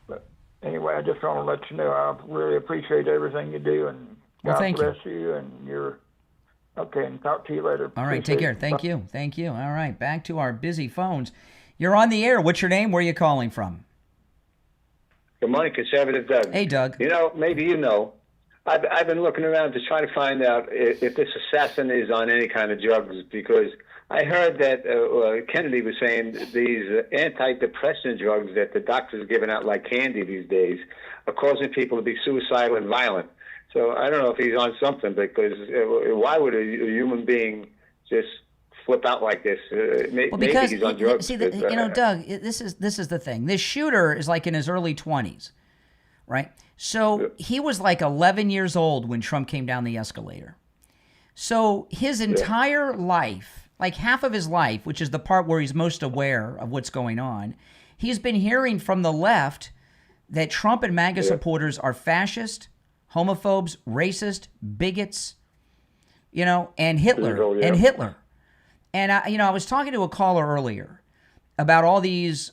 But anyway, I just want to let you know I really appreciate everything you do, and God bless you, and you're okay, and talk to you later. All right, take care. Thank you. All right, back to our busy phones. You're on the air. What's your name? Where are you calling from? Good morning, Conservative Doug. Hey, Doug. Maybe I've been looking around to try to find out if this assassin is on any kind of drugs, because I heard that Kennedy was saying these antidepressant drugs that the doctors are giving out like candy these days are causing people to be suicidal and violent. So I don't know if he's on something, because why would a human being just flip out like this? Maybe he's on drugs. See, Doug, this is the thing. This shooter is like in his early 20s, right? So he was like 11 years old when Trump came down the escalator. So his entire life, like half of his life, which is the part where he's most aware of what's going on, he's been hearing from the left that Trump and MAGA supporters are fascist, homophobes, racist, bigots, and Hitler. And I was talking to a caller earlier about all these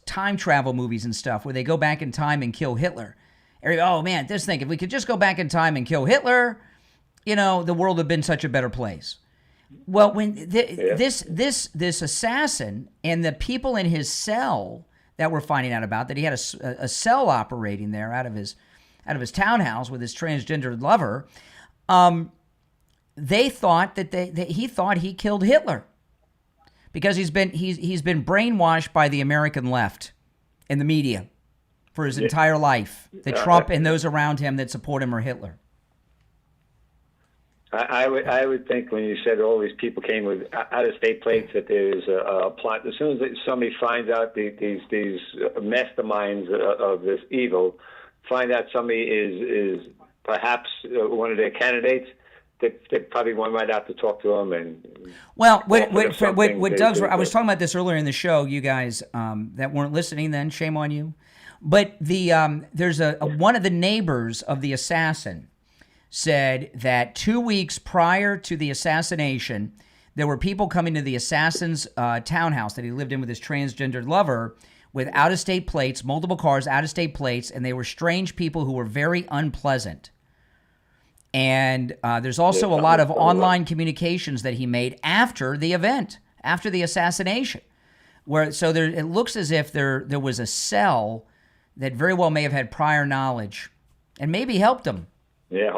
time travel movies and stuff where they go back in time and kill Hitler. Oh man, just think, if we could just go back in time and kill Hitler, the world would have been such a better place. Well, when this assassin and the people in his cell that we're finding out about, that he had a cell operating there out of his townhouse with his transgender lover, they thought that he thought he killed Hitler because he's been brainwashed by the American left and the media for his entire life that Trump and those around him that support him are Hitler. I would think when you said all these people came with out-of-state plates that there's a plot. As soon as somebody finds out these masterminds of this evil, find out somebody is perhaps one of their candidates, they probably one right out to talk to them. And what Doug's, I was talking about this earlier in the show. You guys that weren't listening then, shame on you. But there's one of the neighbors of the assassin said that 2 weeks prior to the assassination, there were people coming to the assassin's townhouse that he lived in with his transgendered lover with out-of-state plates, multiple cars, out-of-state plates, and they were strange people who were very unpleasant. And there's also a lot of online communications that he made after the event, after the assassination, where it looks as if there was a cell that very well may have had prior knowledge and maybe helped him. Yeah,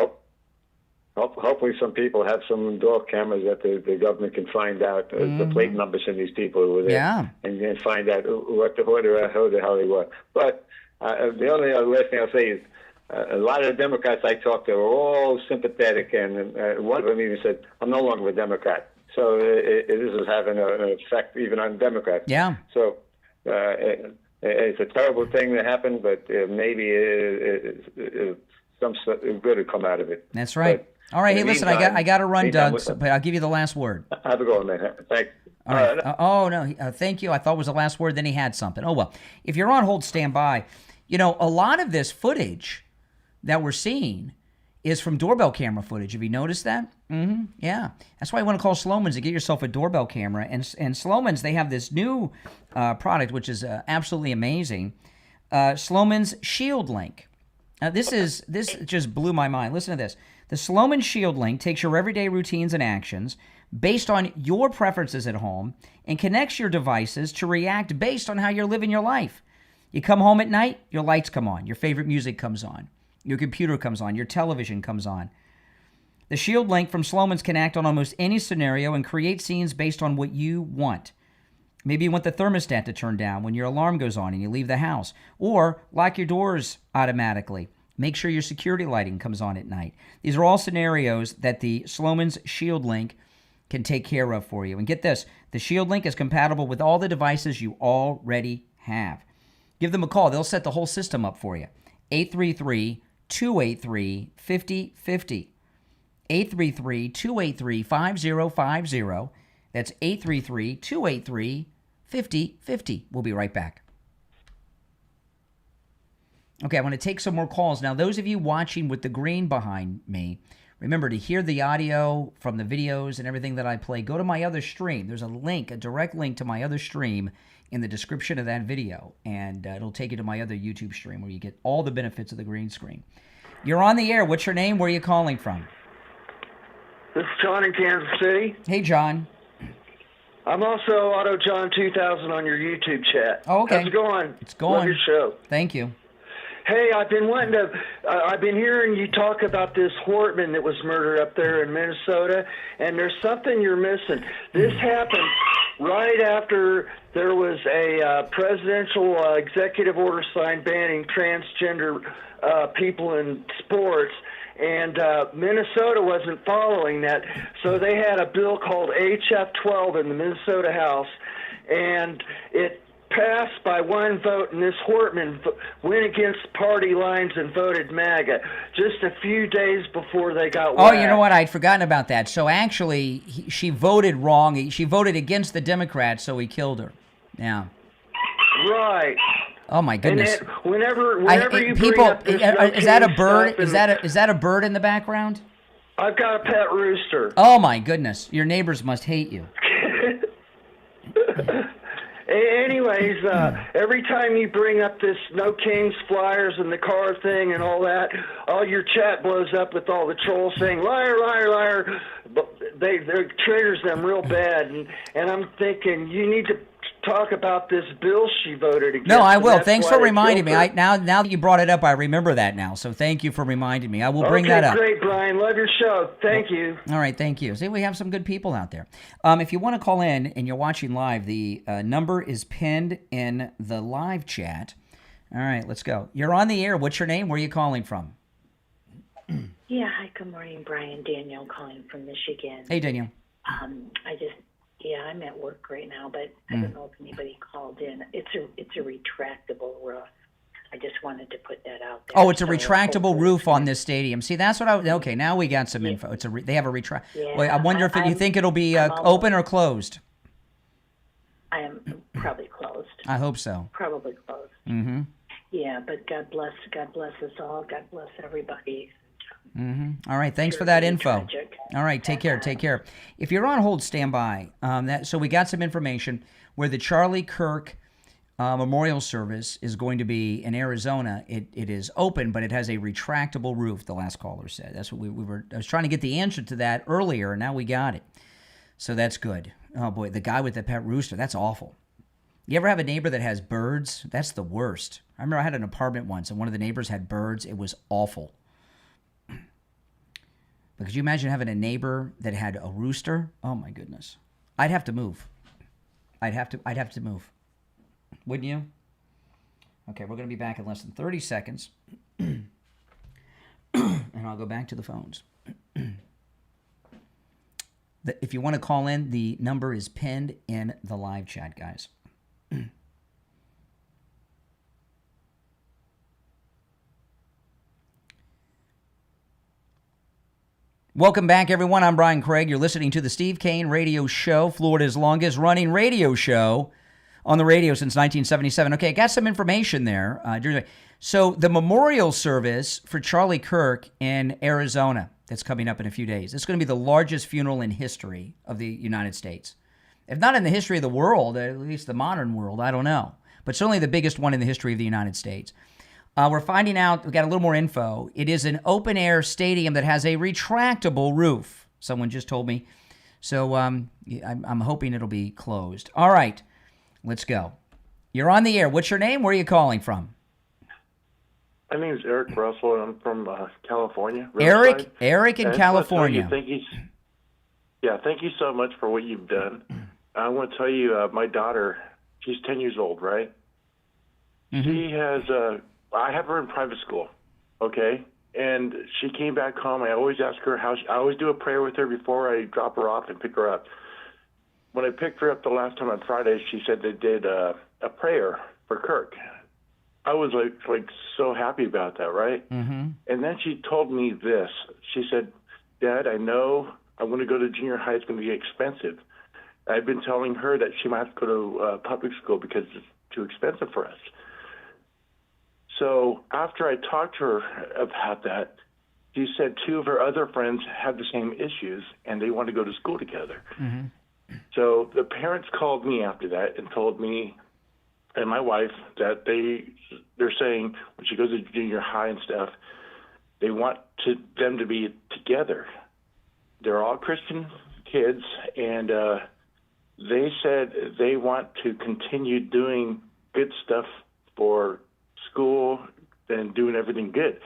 hopefully some people have some door cameras that the government can find out the plate numbers from these people who were there, and then find out who the hell they were. But the only last thing I'll say is a lot of the Democrats I talked to are all sympathetic, and one of them even said, "I'm no longer a Democrat." So this is having an effect even on Democrats. Yeah. So it's a terrible thing that happened, but maybe some good will come out of it. That's right. But all right. Hey, listen, I got to run, Doug, but I'll give you the last word. Have a good one, man. Thanks. All right. Thank you. I thought it was the last word. Then he had something. Oh, well. If you're on hold, stand by. You know, a lot of this footage that we're seeing is from doorbell camera footage. Have you noticed that? Mm-hmm. Yeah. That's why I want to call Sloman's to get yourself a doorbell camera. And Sloman's, they have this new product, which is absolutely amazing. Sloman's Shield Link. This just blew my mind. Listen to this. The Sloman Shield Link takes your everyday routines and actions based on your preferences at home and connects your devices to react based on how you're living your life. You come home at night, your lights come on, your favorite music comes on, your computer comes on, your television comes on. The Shield Link from Sloman's can act on almost any scenario and create scenes based on what you want. Maybe you want the thermostat to turn down when your alarm goes on and you leave the house, or lock your doors automatically. Make sure your security lighting comes on at night. These are all scenarios that the Sloman's Shield Link can take care of for you. And get this, the Shield Link is compatible with all the devices you already have. Give them a call. They'll set the whole system up for you. 833-283-5050. 833-283-5050. That's 833-283-5050. We'll be right back. Okay, I want to take some more calls. Now, those of you watching with the green behind me, remember to hear the audio from the videos and everything that I play, go to my other stream. There's a link, a direct link to my other stream in the description of that video, and it'll take you to my other YouTube stream where you get all the benefits of the green screen. You're on the air. What's your name? Where are you calling from? This is John in Kansas City. Hey, John. I'm also Auto John 2000 on your YouTube chat. Oh, okay. How's it going? It's going. Love your show. Thank you. Hey, I've been hearing you talk about this Hortman that was murdered up there in Minnesota, and there's something you're missing. This happened right after there was a presidential executive order signed banning transgender people in sports, and Minnesota wasn't following that, so they had a bill called HF 12 in the Minnesota House, and it passed by one vote, and this Hortman went against party lines and voted MAGA just a few days before they got whacked. Oh, you know what? I'd forgotten about that. So actually, she voted wrong. She voted against the Democrats, so he killed her. Yeah. Right. Oh my goodness! And whenever you people, bring up this is that a bird? Is that a bird in the background? I've got a pet rooster. Oh my goodness! Your neighbors must hate you. Anyways, every time you bring up this No Kings flyers and the car thing and all that, all your chat blows up with all the trolls saying liar, liar, liar. But they triggers them real bad, and I'm thinking you need to talk about this bill she voted against. No, I will. Thanks for reminding me. Now that you brought it up, I remember that now. So thank you for reminding me. I will bring that up. Great, Brian. Love your show. Thank you. All right, thank you. See, we have some good people out there. If you want to call in and you're watching live, the number is pinned in the live chat. All right, let's go. You're on the air. What's your name? Where are you calling from? Yeah, hi, good morning, Brian. Danielle calling from Michigan. Hey, Danielle. I'm at work right now, but I don't know if anybody called in. It's a retractable roof. I just wanted to put that out there. Oh, it's a retractable roof on this stadium. See, that's what okay, now we got some info. They have a retract. Yeah, I wonder if you think it'll be open or closed. I am probably closed. I hope so. Probably closed. Mm-hmm. Yeah, but God bless us all. God bless everybody. All right, thanks for that info. Tragic. All right, take care. If you're on hold, stand by. So we got some information where the Charlie Kirk memorial service is going to be in Arizona. It is open, but it has a retractable roof, the last caller said. That's what I was trying to get the answer to that earlier, and now we got it. So that's good. Oh, boy, the guy with the pet rooster, that's awful. You ever have a neighbor that has birds? That's the worst. I remember I had an apartment once, and one of the neighbors had birds. It was awful. But could you imagine having a neighbor that had a rooster? Oh, my goodness. I'd have to move. I'd have to move. Wouldn't you? Okay, we're going to be back in less than 30 seconds. And I'll go back to the phones. If you want to call in, the number is pinned in the live chat, guys. Welcome back, everyone. I'm Brian Craig. You're listening to the Steve Kane Radio Show, Florida's longest running radio show on the radio since 1977. Okay, I got some information there. So the memorial service for Charlie Kirk in Arizona that's coming up in a few days. It's going to be the largest funeral in history of the United States. If not in the history of the world, at least the modern world, I don't know. But certainly the biggest one in the history of the United States. We're finding out, we got a little more info. It is an open-air stadium that has a retractable roof. Someone just told me. So I'm hoping it'll be closed. All right, let's go. You're on the air. What's your name? Where are you calling from? My name is Eric Russell, and I'm from California. Eric in California. Thank you so much for what you've done. I want to tell you, my daughter, she's 10 years old, right? Mm-hmm. She has, I have her in private school, okay? And she came back home. I always ask her I always do a prayer with her before I drop her off and pick her up. When I picked her up the last time on Friday, she said they did a prayer for Kirk. I was like so happy about that, right? Mm-hmm. And then she told me this. She said, Dad, I know I want to go to junior high. It's going to be expensive. I've been telling her that she might have to go to public school because it's too expensive for us. So after I talked to her about that, she said two of her other friends had the same issues, and they want to go to school together. Mm-hmm. So the parents called me after that and told me and my wife that they're saying when she goes to junior high and stuff, they want them to be together. They're all Christian kids, and they said they want to continue doing good stuff for school and doing everything good.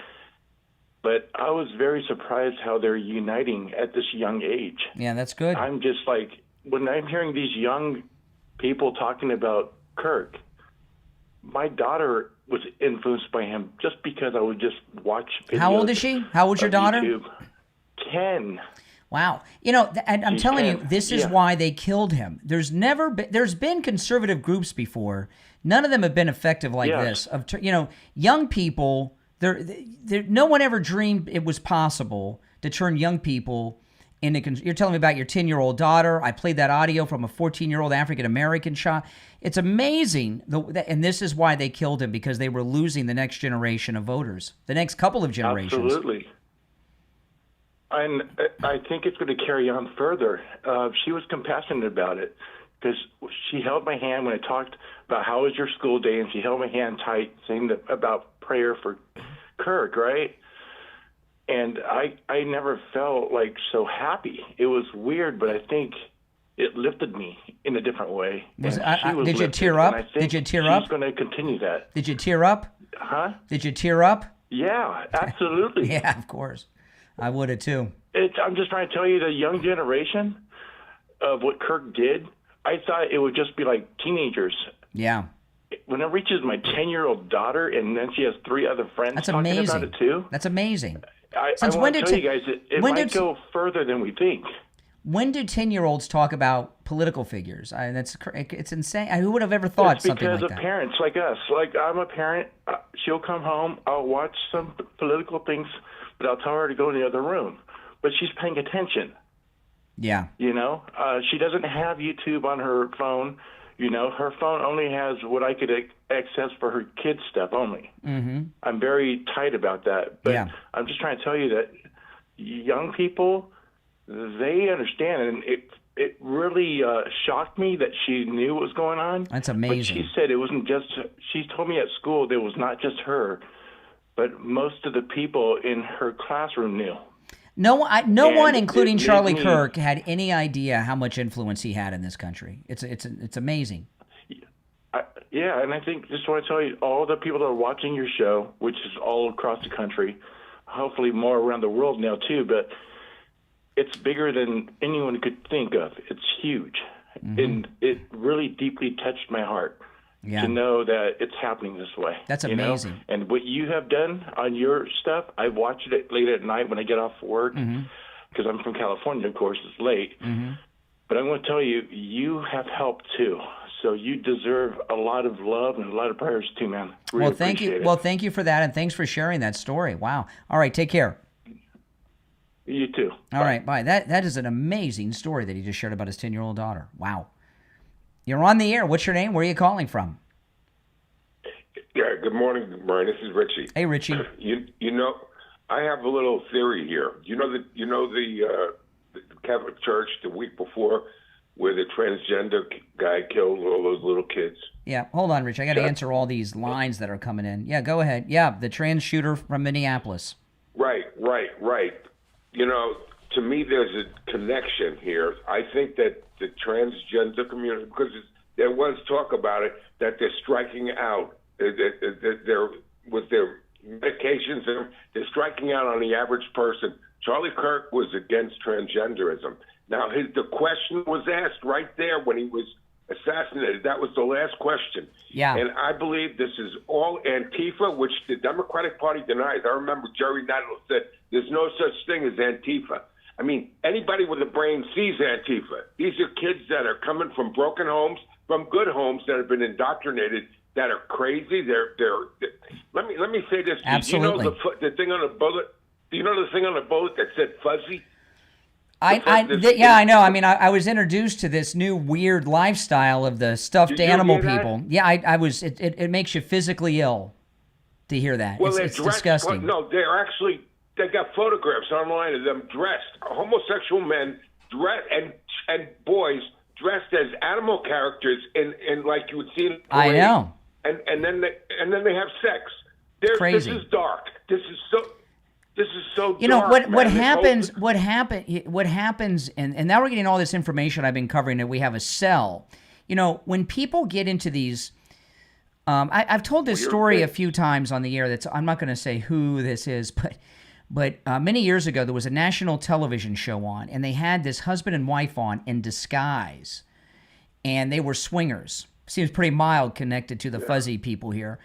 But I was very surprised how they're uniting at this young age. Yeah, that's good. I'm just like, when I'm hearing these young people talking about Kirk, my daughter was influenced by him just because I would just watch videos. How old is she? How old's your daughter? YouTube. 10. Wow. And I'm telling you, this is why they killed him. There's been conservative groups before. None of them have been effective like this. Young people, no one ever dreamed it was possible to turn young people into. You're telling me about your 10-year-old daughter. I played that audio from a 14-year-old African-American child. It's amazing. And this is why they killed him, because they were losing the next generation of voters, the next couple of generations. Absolutely. And I think it's going to carry on further. She was compassionate about it because she held my hand when I talked about how was your school day, and she held my hand tight, saying about prayer for Kirk, right? And I never felt like so happy. It was weird, but I think it lifted me in a different way. Did you tear up? Did you tear up? She's going to continue that. Did you tear up? Huh? Did you tear up? Yeah, absolutely. Yeah, of course. I would have too. I'm just trying to tell you, the young generation of what Kirk did, I thought it would just be like teenagers. Yeah. When it reaches my 10-year-old daughter, and then she has 3 other friends talking about it too. That's amazing. I want to tell you guys, it might go further than we think. When do 10-year-olds talk about political figures? It's insane. Who would have ever thought something like that? It's because of parents like us. Like, I'm a parent. She'll come home. I'll watch some political things, but I'll tell her to go in the other room. But she's paying attention. Yeah. She doesn't have YouTube on her phone. You know, her phone only has what I could access for her kids' stuff only. Mm-hmm. I'm very tight about that. But Yeah. I'm just trying to tell you that young people, they understand. And it really shocked me that she knew what was going on. That's amazing. But she said it wasn't just, she told me at school that it was not just her, but most of the people in her classroom knew. No one, including it made Charlie me- Kirk, had any idea how much influence he had in this country. It's amazing. Yeah, and I think, just want to tell you, all the people that are watching your show, which is all across the country, hopefully more around the world now too, but it's bigger than anyone could think of. It's huge. Mm-hmm. And it really deeply touched my heart to know that it's happening this way. That's you know? amazing. And what you have done on your stuff, I watch it late at night when I get off work, because I'm from California, of course, it's late. Mm-hmm. But I'm going to tell you, you have helped too. So you deserve a lot of love and a lot of prayers too, man. Really Well, thank you. appreciate it. Well, thank you for that, and thanks for sharing that story. Wow. All right, take care. You too. All right, bye. That is an amazing story that he just shared about his 10-year-old daughter. Wow. You're on the air. What's your name? Where are you calling from? Yeah, good morning, Brian. This is Richie. Hey, Richie. You know, I have a little theory here. You know the Catholic Church the week before, where the transgender guy killed all those little kids. Yeah, hold on, Rich. I got to answer all these lines that are coming in. Yeah, go ahead. Yeah, the trans shooter from Minneapolis. Right. You know, to me, there's a connection here. I think that the transgender community, because there was talk about it, that they're striking out. They're with their medications, they're striking out on the average person. Charlie Kirk was against transgenderism. Now, the question was asked right there when he was assassinated. That was the last question. Yeah. And I believe this is all Antifa, which the Democratic Party denies. I remember Jerry Nadler said there's no such thing as Antifa. I mean, anybody with a brain sees Antifa. These are kids that are coming from broken homes, from good homes that have been indoctrinated, that are crazy. Let me say this. Absolutely. Do you know the thing on the bullet? Do you know the thing on the bullet that said fuzzy? I know. I mean, I was introduced to this new weird lifestyle of the stuffed animal people. Yeah, I was. It makes you physically ill to hear that. Well, it's disgusting. No, they got photographs online of them dressed, homosexual men dressed and boys dressed as animal characters in like you would see in a I parade. know. And then they have sex. Crazy. This is dark. This is so You know dark, what man. happens, and now we're getting all this information I've been covering that we have a cell. You know, when people get into these, I've told this story a few times on the air. I'm not going to say who this is, but many years ago there was a national television show on, and they had this husband and wife on in disguise, and they were swingers. Seems pretty mild connected to the fuzzy people here.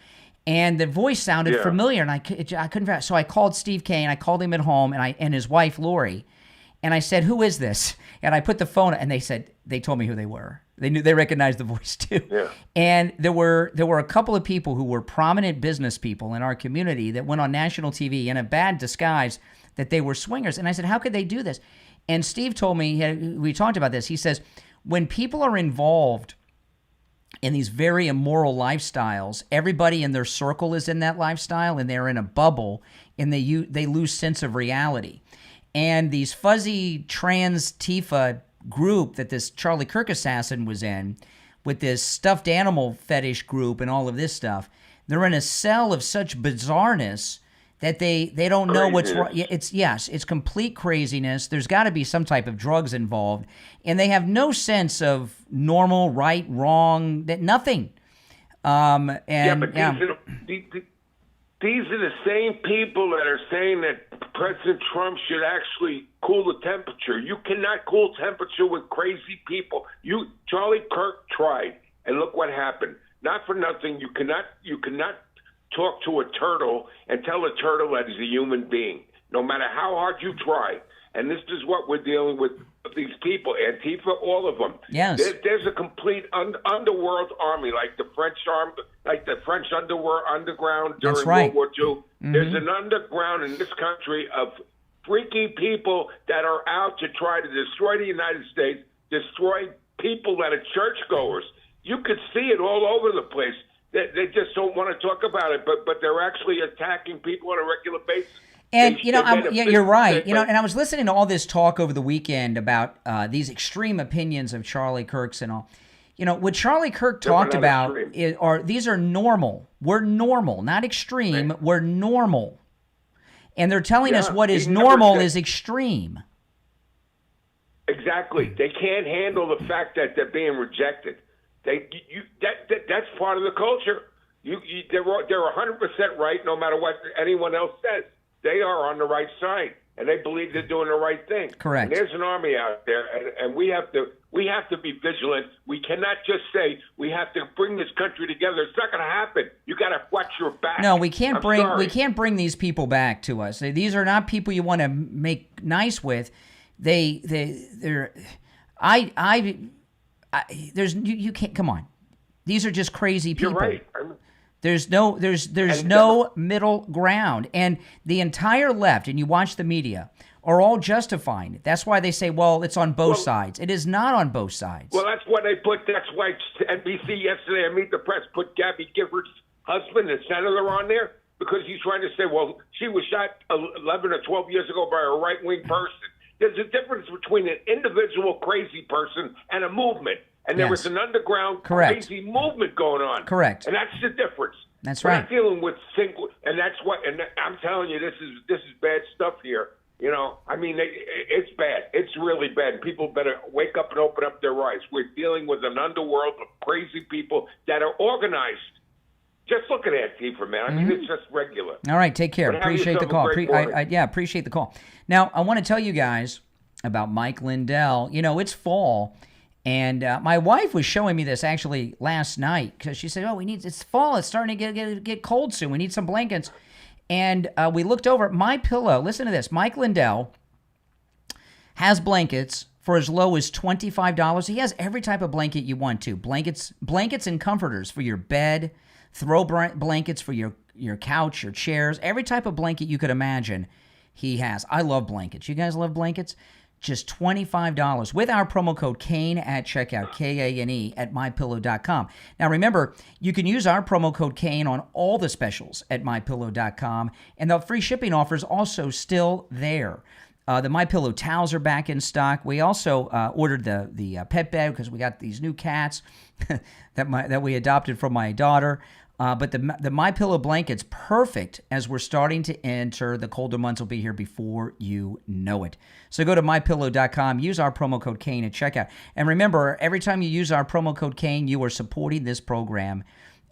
And the voice sounded familiar, and I couldn't. So I called Steve Kane. I called him at home, and his wife Lori, and I said, "Who is this?" And I put the phone, and they told me who they were. They recognized the voice too. Yeah. And there were a couple of people who were prominent business people in our community that went on national TV in a bad disguise that they were swingers. And I said, "How could they do this?" And Steve told me, we talked about this. He says, when people are involved in these very immoral lifestyles, everybody in their circle is in that lifestyle, and they're in a bubble, and they lose sense of reality. And these fuzzy trans Tifa group that this Charlie Kirk assassin was in, with this stuffed animal fetish group and all of this stuff, they're in a cell of such bizarreness that they don't know what's wrong. It's complete craziness. There's got to be some type of drugs involved, and they have no sense of normal, right, wrong, thing. These are the same people that are saying that President Trump should actually cool the temperature. You cannot cool temperature with crazy people. Charlie Kirk tried, and look what happened. Not for nothing, you cannot talk to a turtle and tell a turtle that he's a human being, no matter how hard you try. And this is what we're dealing with these people, Antifa, all of them. Yes. There's a complete underworld army, like the French army, like the French underground during That's right. World War II. Mm-hmm. There's an underground in this country of freaky people that are out to try to destroy the United States, destroy people that are churchgoers. You could see it all over the place. They just don't want to talk about it, but they're actually attacking people on a regular basis. And, you're right. And I was listening to all this talk over the weekend about these extreme opinions of Charlie Kirk's and all. What Charlie Kirk talked about these are normal. We're normal, not extreme. Right. We're normal. And they're telling us what is normal is extreme. Exactly. They can't handle the fact that they're being rejected. That's part of the culture. They're 100% right no matter what anyone else says. They are on the right side, and they believe they're doing the right thing. Correct. And there's an army out there, and we have to be vigilant. We cannot just say we have to bring this country together. It's not going to happen. You got to flex your back. No, we can't bring these people back to us. These are not people you want to make nice with. You can't, come on. These are just crazy people. You're right. There's no middle ground. And the entire left, and you watch the media, are all justifying it. That's why they say, well, it's on both sides. It is not on both sides. Well, that's why NBC yesterday at Meet the Press put Gabby Giffords' husband, the senator, on there, because he's trying to say, well, she was shot 11 or 12 years ago by a right-wing person. There's a difference between an individual crazy person and a movement. And there was an underground crazy movement going on. Correct. And that's the difference. That's right. We're dealing with and that's what. And I'm telling you, this is bad stuff here. I mean, it's bad. It's really bad. People better wake up and open up their eyes. We're dealing with an underworld of crazy people that are organized. Just look at Antifa, man. I mean, it's just regular. All right, take care. Appreciate the call. Appreciate the call. Now, I want to tell you guys about Mike Lindell. It's fall. And my wife was showing me this actually last night because she said, it's fall. It's starting to get cold soon. We need some blankets. And we looked over at MyPillow. Listen to this. Mike Lindell has blankets for as low as $25. He has every type of blanket you want to. Blankets and comforters for your bed, throw blankets for your couch, your chairs, every type of blanket you could imagine he has. I love blankets. You guys love blankets? Just $25 with our promo code KANE at checkout, KANE at MyPillow.com. Now remember, you can use our promo code KANE on all the specials at MyPillow.com, and the free shipping offer is also still there. The MyPillow towels are back in stock. We also ordered the pet bed because we got these new cats that we adopted from my daughter. But the MyPillow blanket's perfect as we're starting to enter the colder months. Will be here before you know it. So go to MyPillow.com, use our promo code KANE at checkout. And remember, every time you use our promo code KANE, you are supporting this program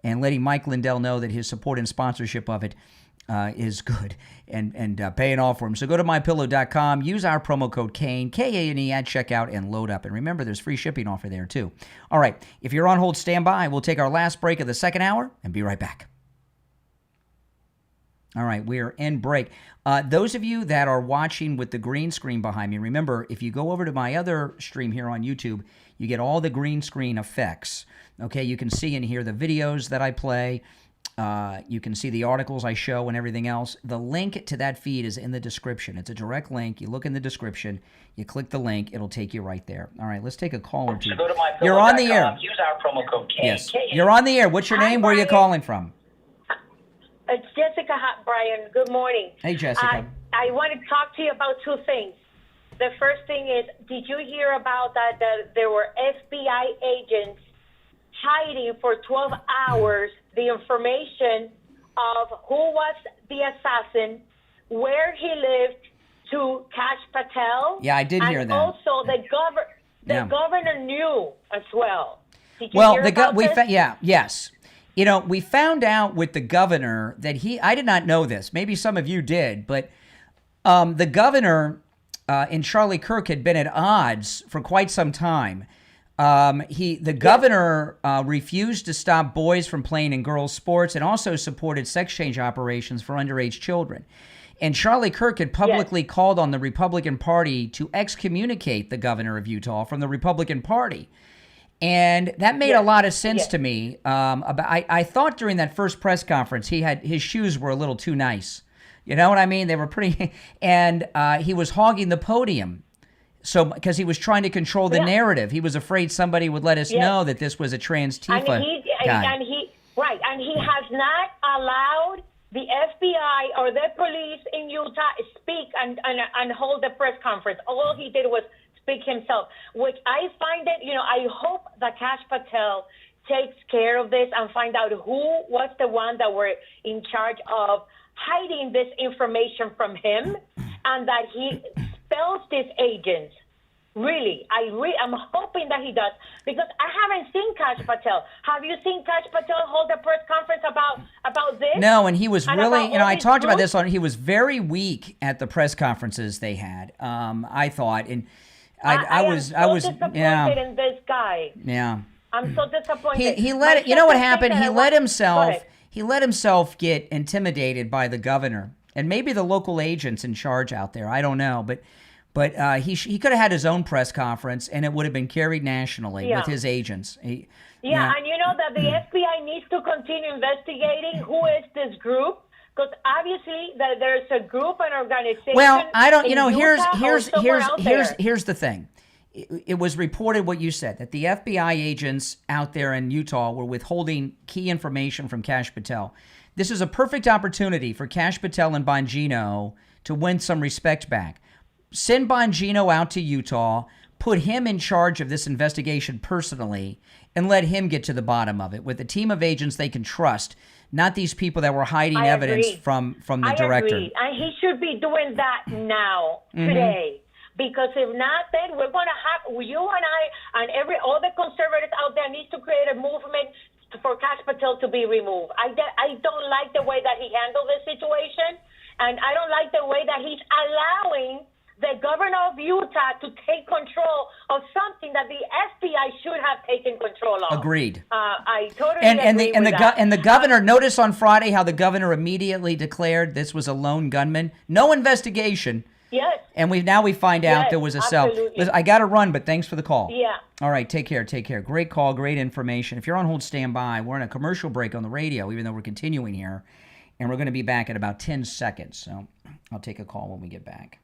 and letting Mike Lindell know that his support and sponsorship of it is good and paying off for him. So go to MyPillow.com, use our promo code KANE, KANE at checkout, and load up. And remember, there's free shipping offer there too. All right, if you're on hold, stand by. We'll take our last break of the second hour and be right back. All right, we're in break. Those of you that are watching with the green screen behind me, remember, if you go over to my other stream here on YouTube, you get all the green screen effects. Okay, you can see and hear the videos that I play. You can see the articles I show and everything else. The link to that feed is in the description. It's a direct link. You look in the description, you click the link, it'll take you right there. All right, let's take a call or two. So go to MyPillow.com, you're on the air. Use our promo code KANE. Yes, you're on the air. What's your name? Where are you calling from? It's Jessica Brian. Good morning. Hey, Jessica. I want to talk to you about two things. The first thing is, did you hear about that there were FBI agents hiding for 12 hours the information of who was the assassin, where he lived, to Kash Patel? Yeah, I did hear that. And also the governor knew as well. Did you well, hear about this? Yes. We found out with the governor that I did not know this. Maybe some of you did, but the governor and Charlie Kirk had been at odds for quite some time. The governor refused to stop boys from playing in girls' sports and also supported sex change operations for underage children. And Charlie Kirk had publicly called on the Republican Party to excommunicate the governor of Utah from the Republican Party. And that made a lot of sense to me. I thought during that first press conference, his shoes were a little too nice. You know what I mean? They were pretty, and he was hogging the podium. So, because he was trying to control the narrative, he was afraid somebody would let us know that this was a trans Tifa guy. And he has not allowed the FBI or the police in Utah speak and hold the press conference. All he did was speak himself, which I find it, I hope that Kash Patel takes care of this and find out who was the one that were in charge of hiding this information from him, and that he expels these agents. Really, I'm hoping that he does, because I haven't seen Kash Patel. Have you seen Kash Patel hold a press conference about this? No, and he was really, I talked about this he was very weak at the press conferences they had. I thought, and I was disappointed in this guy. Yeah. I'm so disappointed. He let it, you know what happened? He let himself get intimidated by the governor and maybe the local agents in charge out there. I don't know, but he could have had his own press conference and it would have been carried nationally with his agents. And you know that the FBI needs to continue investigating who is this group, because obviously that there's a group, an organization. Well, I don't. Here's the thing. It was reported what you said, that the FBI agents out there in Utah were withholding key information from Kash Patel. This is a perfect opportunity for Kash Patel and Bongino to win some respect back. Send Bongino out to Utah, put him in charge of this investigation personally, and let him get to the bottom of it with a team of agents they can trust, not these people that were hiding evidence from the director. Agree. And he should be doing that now, today. Because if not, then we're going to have, you and I and all the conservatives out there needs to create a movement for Kash Patel to be removed. I don't like the way that he handled this situation, and I don't like the way that he's allowing the governor of Utah to take control of something that the FBI should have taken control of. Agreed. I totally agree with that. And the governor, notice on Friday how the governor immediately declared this was a lone gunman. No investigation. Yes. And we find out there was a cell. Listen, I got to run, but thanks for the call. Yeah. All right, take care. Great call, great information. If you're on hold, stand by. We're in a commercial break on the radio, even though we're continuing here. And we're going to be back in about 10 seconds. So I'll take a call when we get back.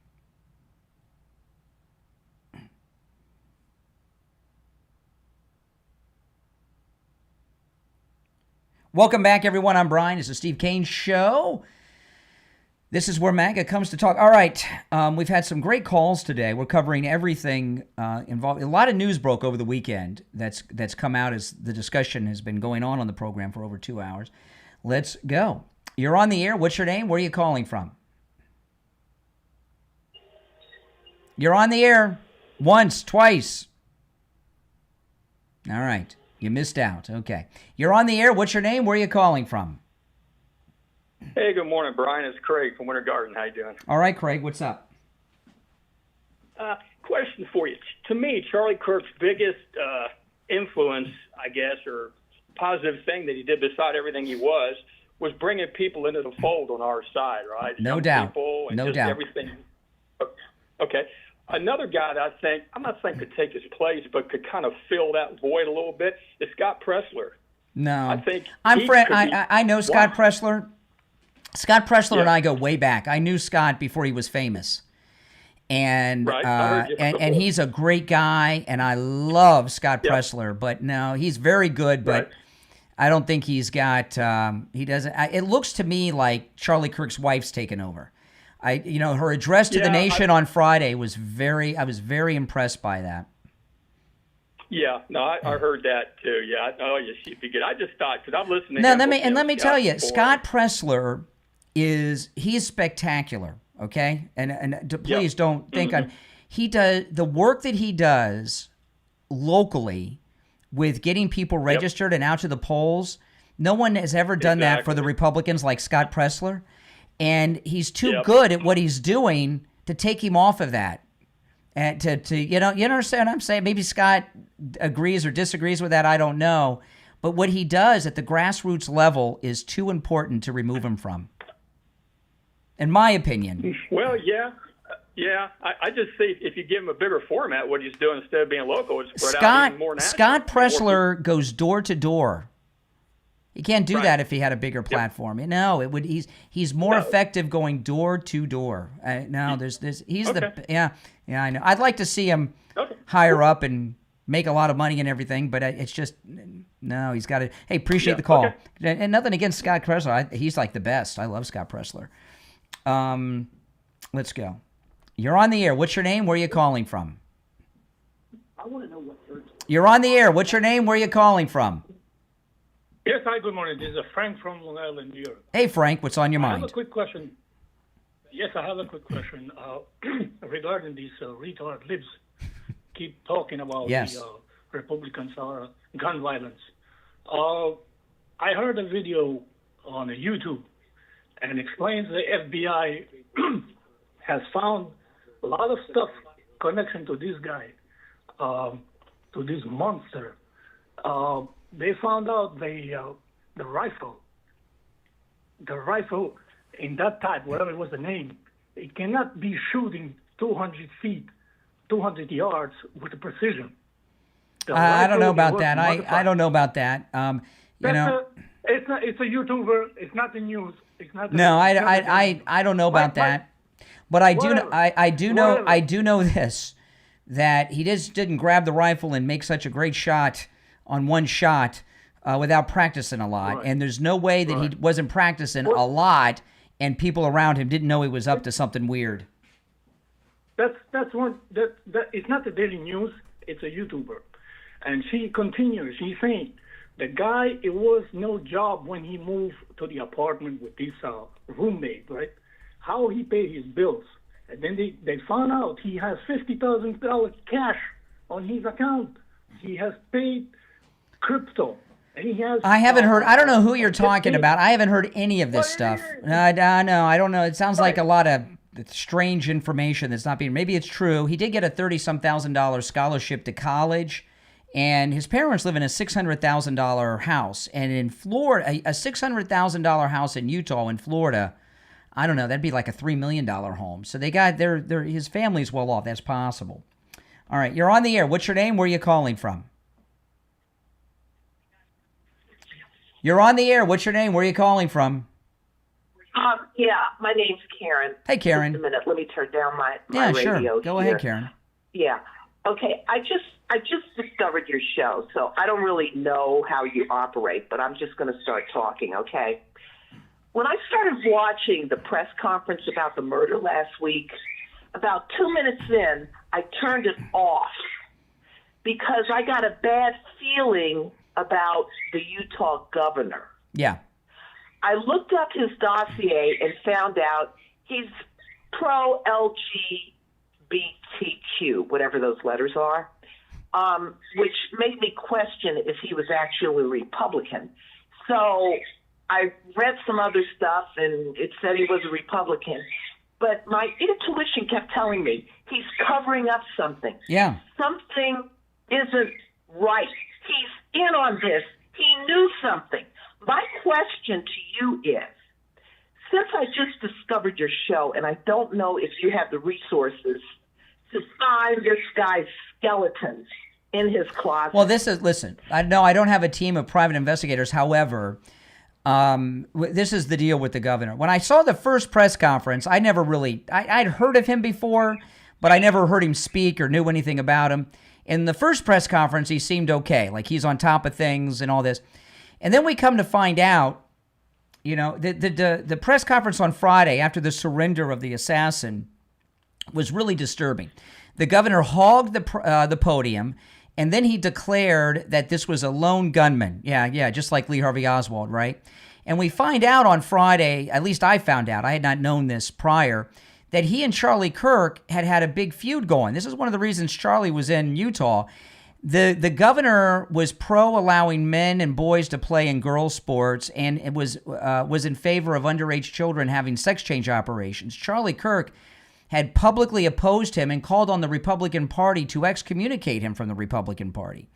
Welcome back, everyone. I'm Brian. It's the Steve Kane Show. This is where MAGA comes to talk. All right, we've had some great calls today. We're covering everything involved. A lot of news broke over the weekend that's come out as the discussion has been going on the program for over 2 hours. Let's go. You're on the air. What's your name? Where are you calling from? You're on the air. Once, twice. All right. You missed out. Okay. You're on the air. What's your name? Where are you calling from? Hey, good morning, Brian. It's Craig from Winter Garden. How you doing? All right, Craig. What's up? Question for you. To me, Charlie Kirk's biggest influence, I guess, or positive thing that he did beside everything he was bringing people into the fold on our side, right? No doubt. No doubt. Everything. Okay. Another guy that I'm not saying could take his place, but could kind of fill that void a little bit is Scott Pressler. No. I think I know Scott Pressler. Scott Pressler and I go way back. I knew Scott before he was famous. And and he's a great guy, and I love Scott Pressler. But no, he's very good, but I don't think he's got he doesn't it looks to me like Charlie Kirk's wife's taken over. Her address to the nation on Friday was I was very impressed by that. Yeah, no, I heard that too. Yeah, she'd be good. I just thought, because I'm listening. No, let me tell you, Scott Pressler he's spectacular. Okay, and please don't think he does the work that he does locally with getting people registered and out to the polls. No one has ever done that for the Republicans like Scott Pressler. And he's too good at what he's doing to take him off of that. And to you understand what I'm saying? Maybe Scott agrees or disagrees with that, I don't know. But what he does at the grassroots level is too important to remove him from, in my opinion. Well, yeah. I just see if you give him a bigger format, what he's doing instead of being local, it's spread out even more national. Scott Pressler goes door to door He can't do that if he had a bigger platform. No, it would. He's more effective going door to door. No, there's he's yeah I know. I'd like to see him higher up and make a lot of money and everything, but it's just no. He's got to. Hey, appreciate the call. And nothing against Scott Presler. He's like the best. I love Scott Presler. Let's go. You're on the air. What's your name? Where are you calling from? I want to know what church. You're on the air. What's your name? Where are you calling from? Yes, hi, good morning. This is Frank from Long Island, New York. Hey, Frank, what's on your mind? I have a quick question. Yes, I have a quick question regarding these retard libs. Keep talking about the Republicans are gun violence. I heard a video on YouTube and explains the FBI has found a lot of stuff connection to this guy, to this monster. They found out the rifle in that type, whatever was the name, it cannot be shooting 200 feet, 200 yards with precision. I don't know about that. I don't know about that. You know, it's a YouTuber. It's not the news. It's not. No, I don't know about that. But I do know this, that he just didn't grab the rifle and make such a great shot on one shot without practicing a lot. Right. And there's no way that he wasn't practicing a lot and people around him didn't know he was up to something weird. That's one that it's not the Daily News, it's a YouTuber. And she continues, she's saying the guy, it was no job when he moved to the apartment with this roommate, right? How he paid his bills. And then they found out he has $50,000 cash on his account. He has paid crypto. And he has, I haven't heard. I don't know who you're talking about. I haven't heard any of this stuff. I know. I don't know. It sounds like a lot of strange information that's not being. Maybe it's true. He did get a $30,000 scholarship to college, and his parents live in a $600,000 house. And in Florida, a $600,000 house in Utah, in Florida, I don't know. That'd be like a $3 million home. So they got his family's well off. That's possible. All right, you're on the air. What's your name? Where are you calling from? You're on the air. What's your name? Where are you calling from? Yeah, my name's Karen. Hey, Karen. Just a minute. Let me turn down my radio. radio. Go here. ahead, Karen. Yeah. Okay. I just discovered your show, so I don't really know how you operate, but I'm just going to start talking. Okay. When I started watching the press conference about the murder last week, about 2 minutes in, I turned it off because I got a bad feeling about the Utah governor. Yeah. I looked up his dossier and found out he's pro-LGBTQ, whatever those letters are, which made me question if he was actually a Republican. So I read some other stuff, and it said he was a Republican. But my intuition kept telling me he's covering up something. Yeah. Something isn't right. He's in on this. He knew something. My question to you is, since I just discovered your show, and I don't know if you have the resources to find this guy's skeletons in his closet. Well, listen, I don't have a team of private investigators. However, this is the deal with the governor. When I saw the first press conference, I never really, I'd heard of him before, but I never heard him speak or knew anything about him. In the first press conference, he seemed okay, like he's on top of things and all this. And then we come to find out, you know, the press conference on Friday after the surrender of the assassin was really disturbing. The governor hogged the podium, and then he declared that this was a lone gunman. Yeah, just like Lee Harvey Oswald, right? And we find out on Friday, at least I found out, I had not known this prior, that he and Charlie Kirk had a big feud going. This is one of the reasons Charlie was in Utah. The governor was pro allowing men and boys to play in girls' sports, and it was in favor of underage children having sex change operations. Charlie Kirk had publicly opposed him and called on the Republican Party to excommunicate him from the Republican Party.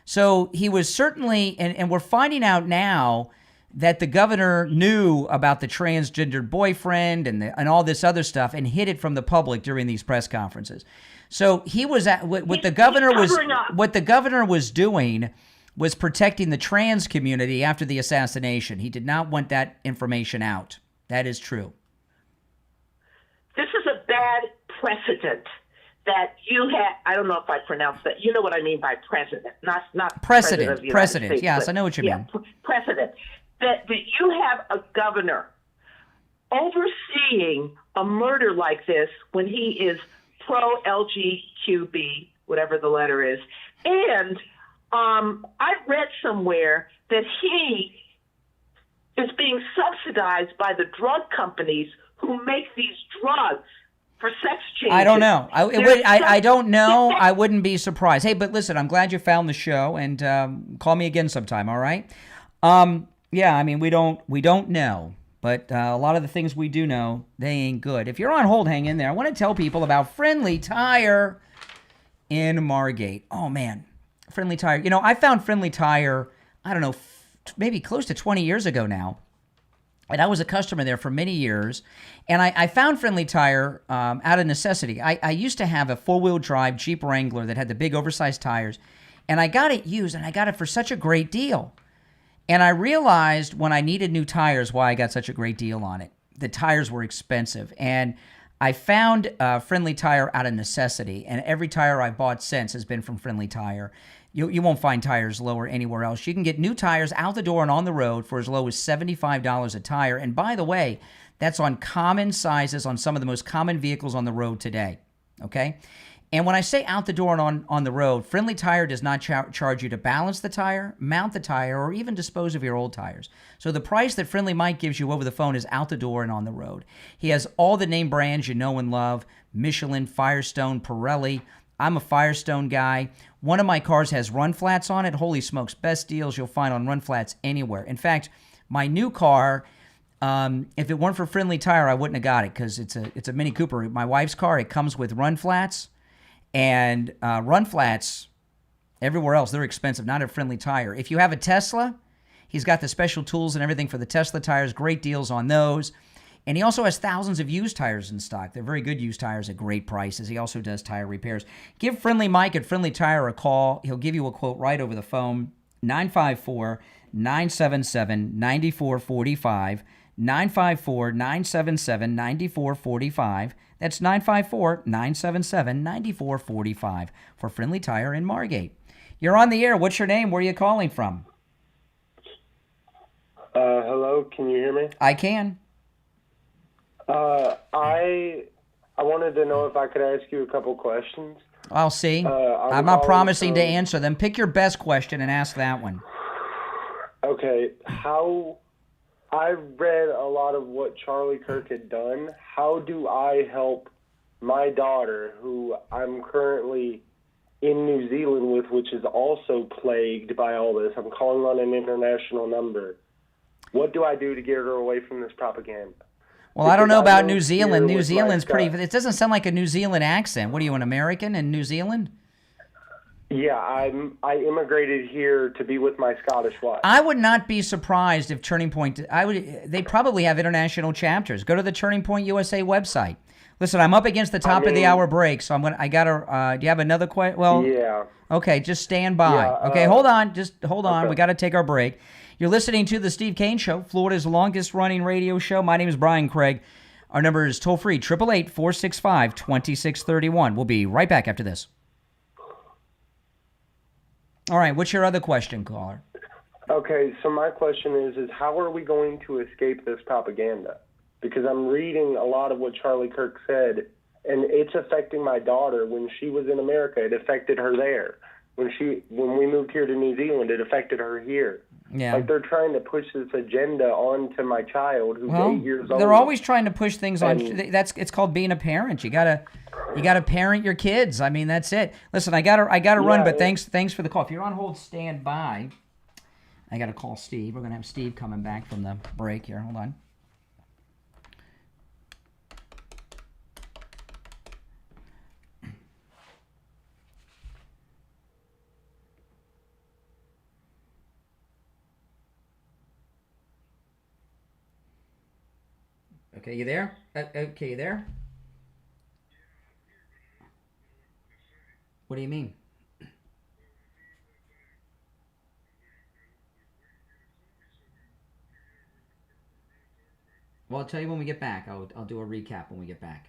So he was certainly, and we're finding out now that the governor knew about the transgendered boyfriend and all this other stuff and hid it from the public during these press conferences. So he was at what the governor was doing was protecting the trans community after the assassination. He did not want that information out. That is true. This is a bad precedent that you had. I don't know if I pronounced that. You know what I mean by precedent, not Precedent. President of the United Precedent. States, Yes, but, I know what you mean. Precedent. That you have a governor overseeing a murder like this when he is pro-LGQB, whatever the letter is. And I read somewhere that he is being subsidized by the drug companies who make these drugs for sex changes. I don't know. I don't know. I wouldn't be surprised. Hey, but listen, I'm glad you found the show, and call me again sometime, all right? Yeah, I mean, we don't know. But a lot of the things we do know, they ain't good. If you're on hold, hang in there. I want to tell people about Friendly Tire in Margate. Oh, man. Friendly Tire. You know, I found Friendly Tire, I don't know, maybe close to 20 years ago now. And I was a customer there for many years. And I found Friendly Tire out of necessity. I used to have a four-wheel drive Jeep Wrangler that had the big oversized tires. And I got it used, and I got it for such a great deal. And I realized when I needed new tires why I got such a great deal on it. The tires were expensive. And I found Friendly Tire out of necessity. And every tire I've bought since has been from Friendly Tire. You won't find tires lower anywhere else. You can get new tires out the door and on the road for as low as $75 a tire. And by the way, that's on common sizes on some of the most common vehicles on the road today. Okay? And when I say out the door and on the road, Friendly Tire does not charge you to balance the tire, mount the tire, or even dispose of your old tires. So the price that Friendly Mike gives you over the phone is out the door and on the road. He has all the name brands you know and love: Michelin, Firestone, Pirelli. I'm a Firestone guy. One of my cars has run flats on it. Holy smokes, best deals you'll find on run flats anywhere. In fact, my new car, if it weren't for Friendly Tire, I wouldn't have got it because it's a Mini Cooper. My wife's car, it comes with run flats. And run flats everywhere else, they're expensive, not at Friendly Tire. If you have a Tesla, he's got the special tools and everything for the Tesla tires, great deals on those. And he also has thousands of used tires in stock. They're very good used tires at great prices. He also does tire repairs. Give Friendly Mike at Friendly Tire a call. He'll give you a quote right over the phone, 954-977-9445. 954-977-9445. That's 954-977-9445 for Friendly Tire in Margate. You're on the air. What's your name? Where are you calling from? Hello, can you hear me? I can. I wanted to know if I could ask you a couple questions. I'll see. I'm not promising to answer them. Pick your best question and ask that one. Okay, I read a lot of what Charlie Kirk had done. How do I help my daughter, who I'm currently in New Zealand with, which is also plagued by all this? I'm calling on an international number. What do I do to get her away from this propaganda? Well, I don't know about New Zealand. New Zealand's pretty... It doesn't sound like a New Zealand accent. What are you, an American in New Zealand? Yeah, I immigrated here to be with my Scottish wife. I would not be surprised if Turning Point... They probably have international chapters. Go to the Turning Point USA website. Listen, I'm up against the top of the hour break, so I got to... do you have another question? Well, yeah. Okay, just stand by. Yeah, okay, hold on. Just hold on. Okay. We got to take our break. You're listening to The Steve Kane Show, Florida's longest-running radio show. My name is Brian Craig. Our number is toll-free, 888-465-2631. We'll be right back after this. All right, what's your other question, caller? Okay, so my question is how are we going to escape this propaganda? Because I'm reading a lot of what Charlie Kirk said, and it's affecting my daughter. When she was in America, it affected her there. When we moved here to New Zealand, it affected her here. Yeah. Like they're trying to push this agenda onto my child who's 8 years old. They're always trying to push things on. It's called being a parent. You gotta parent your kids. I mean, that's it. Listen, I gotta run, but thanks for the call. If you're on hold, stand by. I gotta call Steve. We're gonna have Steve coming back from the break here. Hold on. Okay, you there? Okay, you there? What do you mean? Well, I'll tell you when we get back. I'll do a recap when we get back.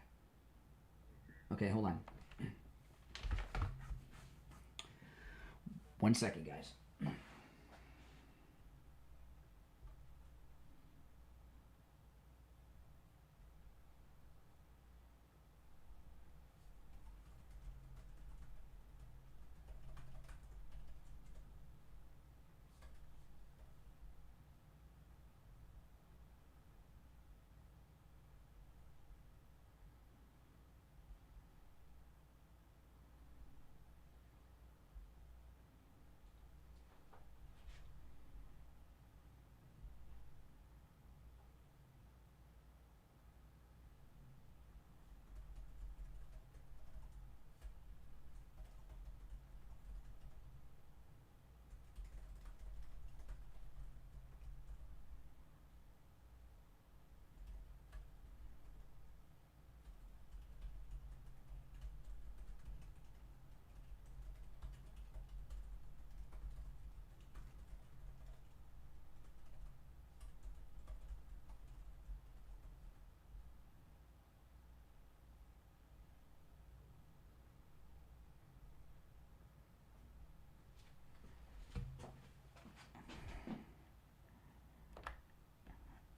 Okay, hold on. 1 second, guys.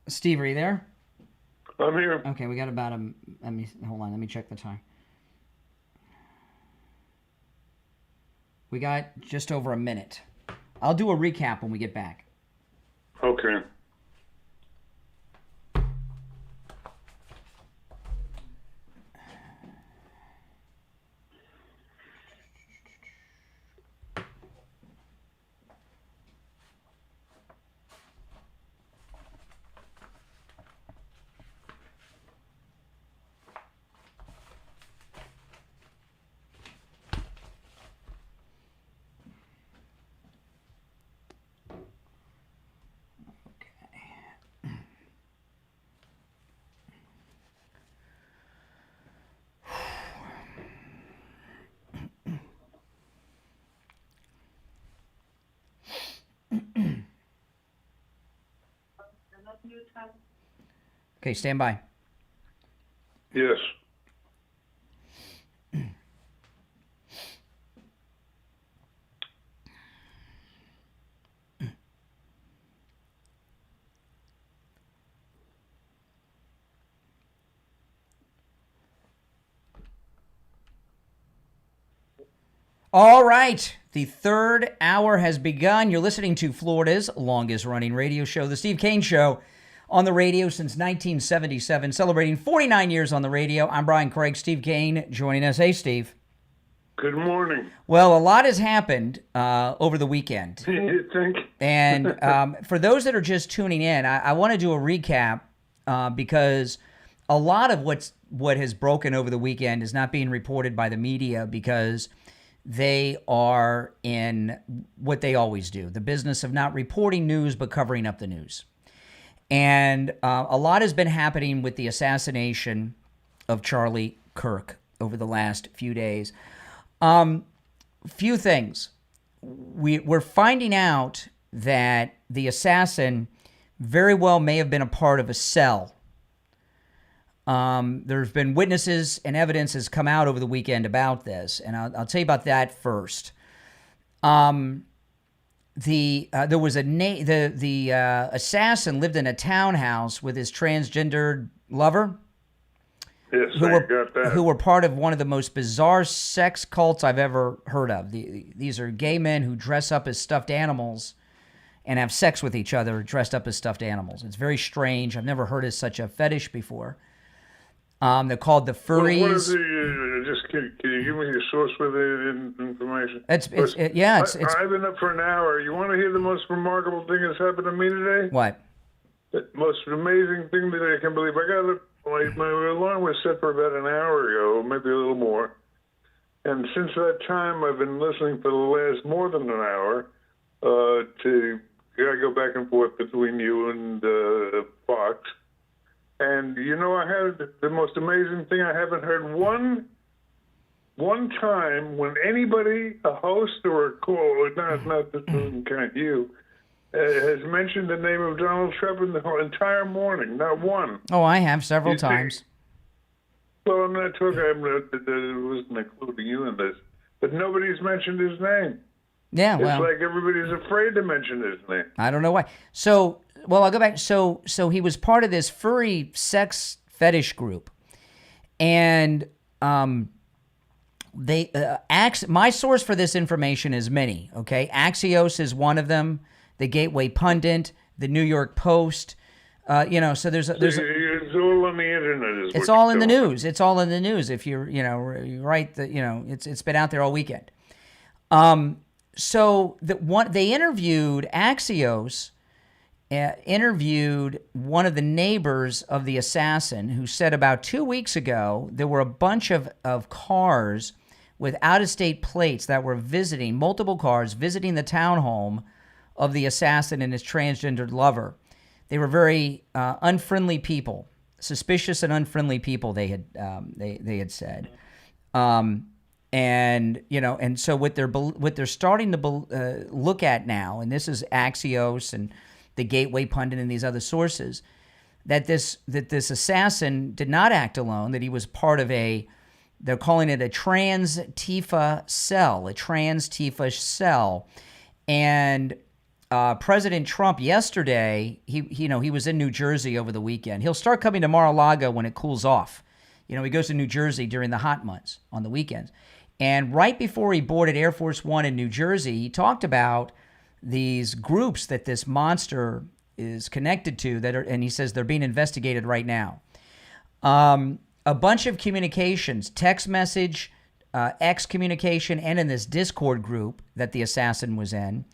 Steve, are you there? I'm here. Okay, we got about hold on, let me check the time. We got just over a minute. I'll do a recap when we get back. Okay. Okay, stand by. Yes. All right, the third hour has begun. You're listening to Florida's longest-running radio show, The Steve Kane Show, on the radio since 1977, celebrating 49 years on the radio. I'm Brian Craig. Steve Kane joining us. Hey, Steve. Good morning. Well, a lot has happened over the weekend. You think? And for those that are just tuning in, I want to do a recap because a lot of what has broken over the weekend is not being reported by the media because they are in what they always do, the business of not reporting news but covering up the news. And a lot has been happening with the assassination of Charlie Kirk over the last few days. Few things. We're finding out that the assassin very well may have been a part of a cell. There's been witnesses and evidence has come out over the weekend about this, and I'll tell you about that first. There was the assassin lived in a townhouse with his transgendered lover. Yes, who were part of one of the most bizarre sex cults I've ever heard of. These are gay men who dress up as stuffed animals and have sex with each other dressed up as stuffed animals. It's very strange. I've never heard of such a fetish before. They're called the furries. What is can you give me your source with the information? I've been up for an hour. You want to hear the most remarkable thing that's happened to me today? What? The most amazing thing that I can believe. My alarm was set for about an hour ago, maybe a little more. And since that time, I've been listening for the last more than an hour I go back and forth between you and Fox. And, I had the most amazing thing. I haven't heard one time when anybody, a host or a caller, not this doesn't count you, has mentioned the name of Donald Trump in the whole entire morning. Not one. Oh, I have several times. Well, I'm not talking. I wasn't including you in this, but nobody's mentioned his name. Yeah, well, it's like everybody's afraid to mention his name. I don't know why. So, well, I'll go back. So he was part of this furry sex fetish group, and my source for this information is many. Okay, Axios is one of them. The Gateway Pundit, the New York Post. So there's it's all on the internet. It's all in the news. It's all in the news. If you're, you write it's been out there all weekend. So they interviewed Axios, interviewed one of the neighbors of the assassin, who said about 2 weeks ago there were a bunch of cars with out-of-state plates that were multiple cars visiting the townhome of the assassin and his transgendered lover. They were very unfriendly people, suspicious and unfriendly people. They had said, and so what they're starting to look at now, and this is Axios and the Gateway Pundit and these other sources, that this assassin did not act alone. That he was part of they're calling it a trans Tifa cell, and President Trump yesterday, he was in New Jersey over the weekend. He'll start coming to Mar-a-Lago when it cools off. He goes to New Jersey during the hot months on the weekends. And right before he boarded Air Force One in New Jersey, he talked about these groups that this monster is connected to and he says they're being investigated right now. A bunch of communications, text message, X communication, and in this Discord group that the assassin was in.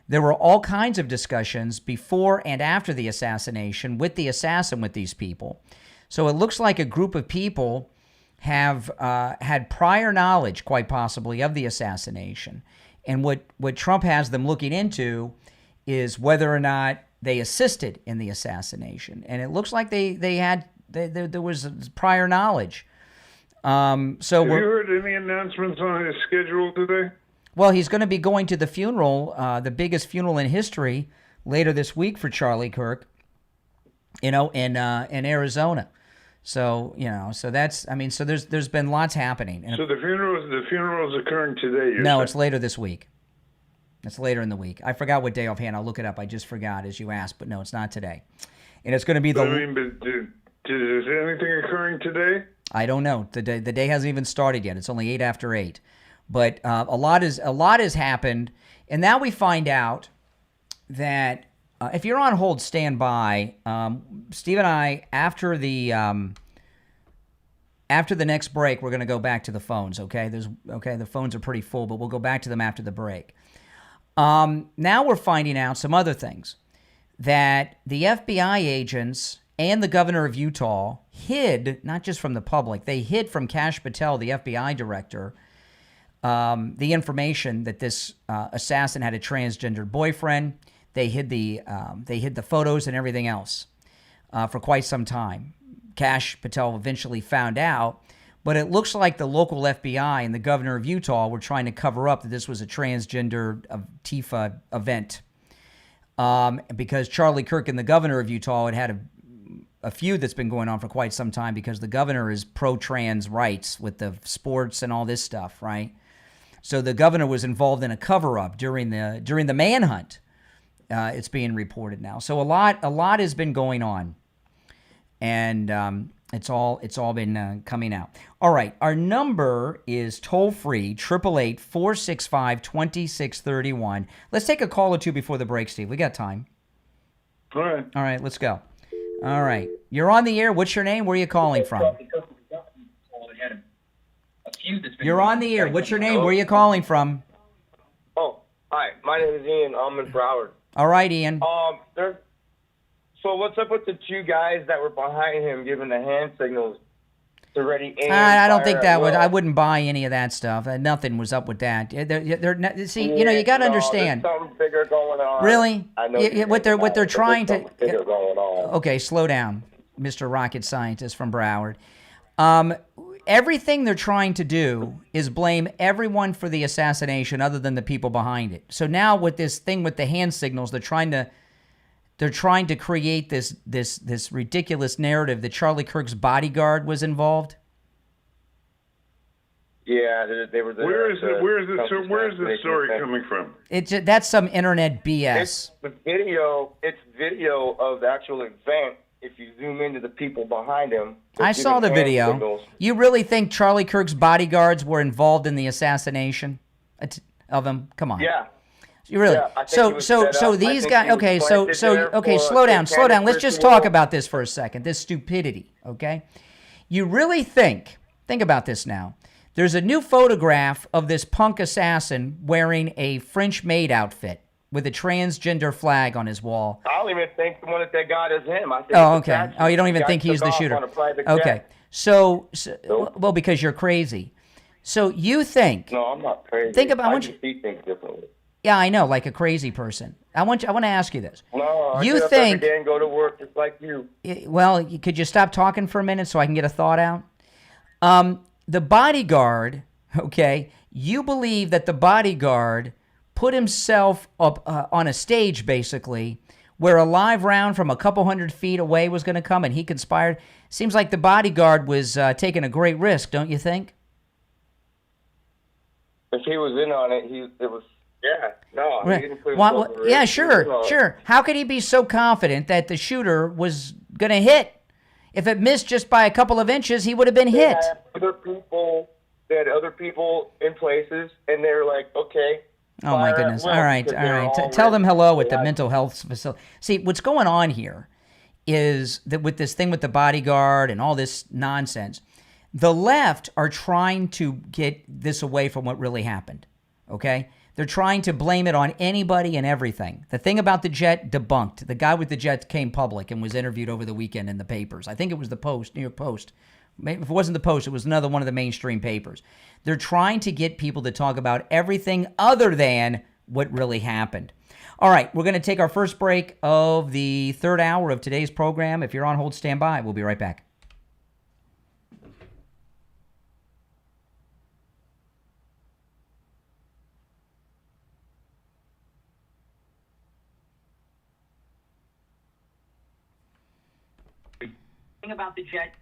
There were all kinds of discussions before and after the assassination with the assassin with these people. So it looks like a group of people have had prior knowledge, quite possibly, of the assassination. And what Trump has them looking into is whether or not they assisted in the assassination. And it looks like there was prior knowledge. Have you heard any announcements on his schedule today? Well, he's going to be going to the funeral, the biggest funeral in history, later this week for Charlie Kirk, in Arizona. So, so that's, so there's been lots happening. And so the funeral's occurring today, No, it's later this week. It's later in the week. I forgot what day offhand. I'll look it up. I just forgot as you asked, but no, it's not today. And it's going to be but is anything occurring today? I don't know. The day hasn't even started yet. It's only 8 after 8. But a lot has happened, and now we find out that if you're on hold, stand by. Steve and I, after the next break, we're going to go back to the phones. Okay, the phones are pretty full, but we'll go back to them after the break. Now we're finding out some other things, that the FBI agents and the governor of Utah hid, not just from the public, they hid from Kash Patel, the FBI director, the information that this assassin had a transgendered boyfriend. They hid the photos and everything else for quite some time. Kash Patel eventually found out, but it looks like the local FBI and the governor of Utah were trying to cover up that this was a transgender Tifa event, because Charlie Kirk and the governor of Utah had a feud that's been going on for quite some time, because the governor is pro-trans rights with the sports and all this stuff, right? So the governor was involved in a cover-up during the manhunt. It's being reported now. So a lot has been going on, and it's all been coming out. All right, our number is toll free 888-465-2631. Let's take a call or two before the break, Steve. We got time. All right, let's go. All right, you're on the air. What's your name? Where are you calling from? You're on the air. What's your name? Where are you calling from? Oh, hi. My name is Ian. I'm in Broward. All right, Ian. So what's up with the two guys that were behind him giving the hand signals to ready aim? I don't think that I wouldn't buy any of that stuff. Nothing was up with that. See, you got to understand. There's something bigger going on. Really? I know what they're trying to. Bigger going on. Okay, slow down, Mr. Rocket Scientist from Broward. everything they're trying to do is blame everyone for the assassination other than the people behind it. So now with this thing with the hand signals, they're trying to create this ridiculous narrative that Charlie Kirk's bodyguard was involved. Yeah, they were. Where is the story coming from? That's some internet BS. It's video of the actual event. If you zoom into the people behind him, I saw the video. Signals. You really think Charlie Kirk's bodyguards were involved in the assassination of him? Come on. Yeah. You really? Yeah, so these guys. Okay. So slow down. Let's just talk about this for a second. This stupidity. Okay. You really think about this now. There's a new photograph of this punk assassin wearing a French maid outfit with a transgender flag on his wall. I don't even think the one that got is him. I think okay. Oh, you don't even think he's the shooter. Okay. So, well, because you're crazy. So you think? No, I'm not crazy. Think about. I just see things differently. Yeah, I know, like a crazy person. I want to ask you this. No, I you get up think? Every day and go to work just like you. Well, could you stop talking for a minute so I can get a thought out? The bodyguard, okay, you believe that the bodyguard put himself up on a stage, basically, where a live round from a couple 100 feet away was going to come and he conspired? Seems like the bodyguard was taking a great risk, don't you think? If he was in on it, it was, yeah, no. Right. He didn't put Well, yeah, sure. How could he be so confident that the shooter was going to hit? If it missed just by a couple of inches, he would have been hit. They had other people in places, and they were like, okay. Oh, my goodness. All right. Tell them hello at the mental health facility. See, what's going on here is that with this thing with the bodyguard and all this nonsense, the left are trying to get this away from what really happened, okay? They're trying to blame it on anybody and everything. The thing about the jet, debunked. The guy with the jet came public and was interviewed over the weekend in the papers. I think it was the Post, New York Post. If it wasn't the Post, it was another one of the mainstream papers. They're trying to get people to talk about everything other than what really happened. All right, we're going to take our first break of the third hour of today's program. If you're on hold, stand by. We'll be right back. About the jet.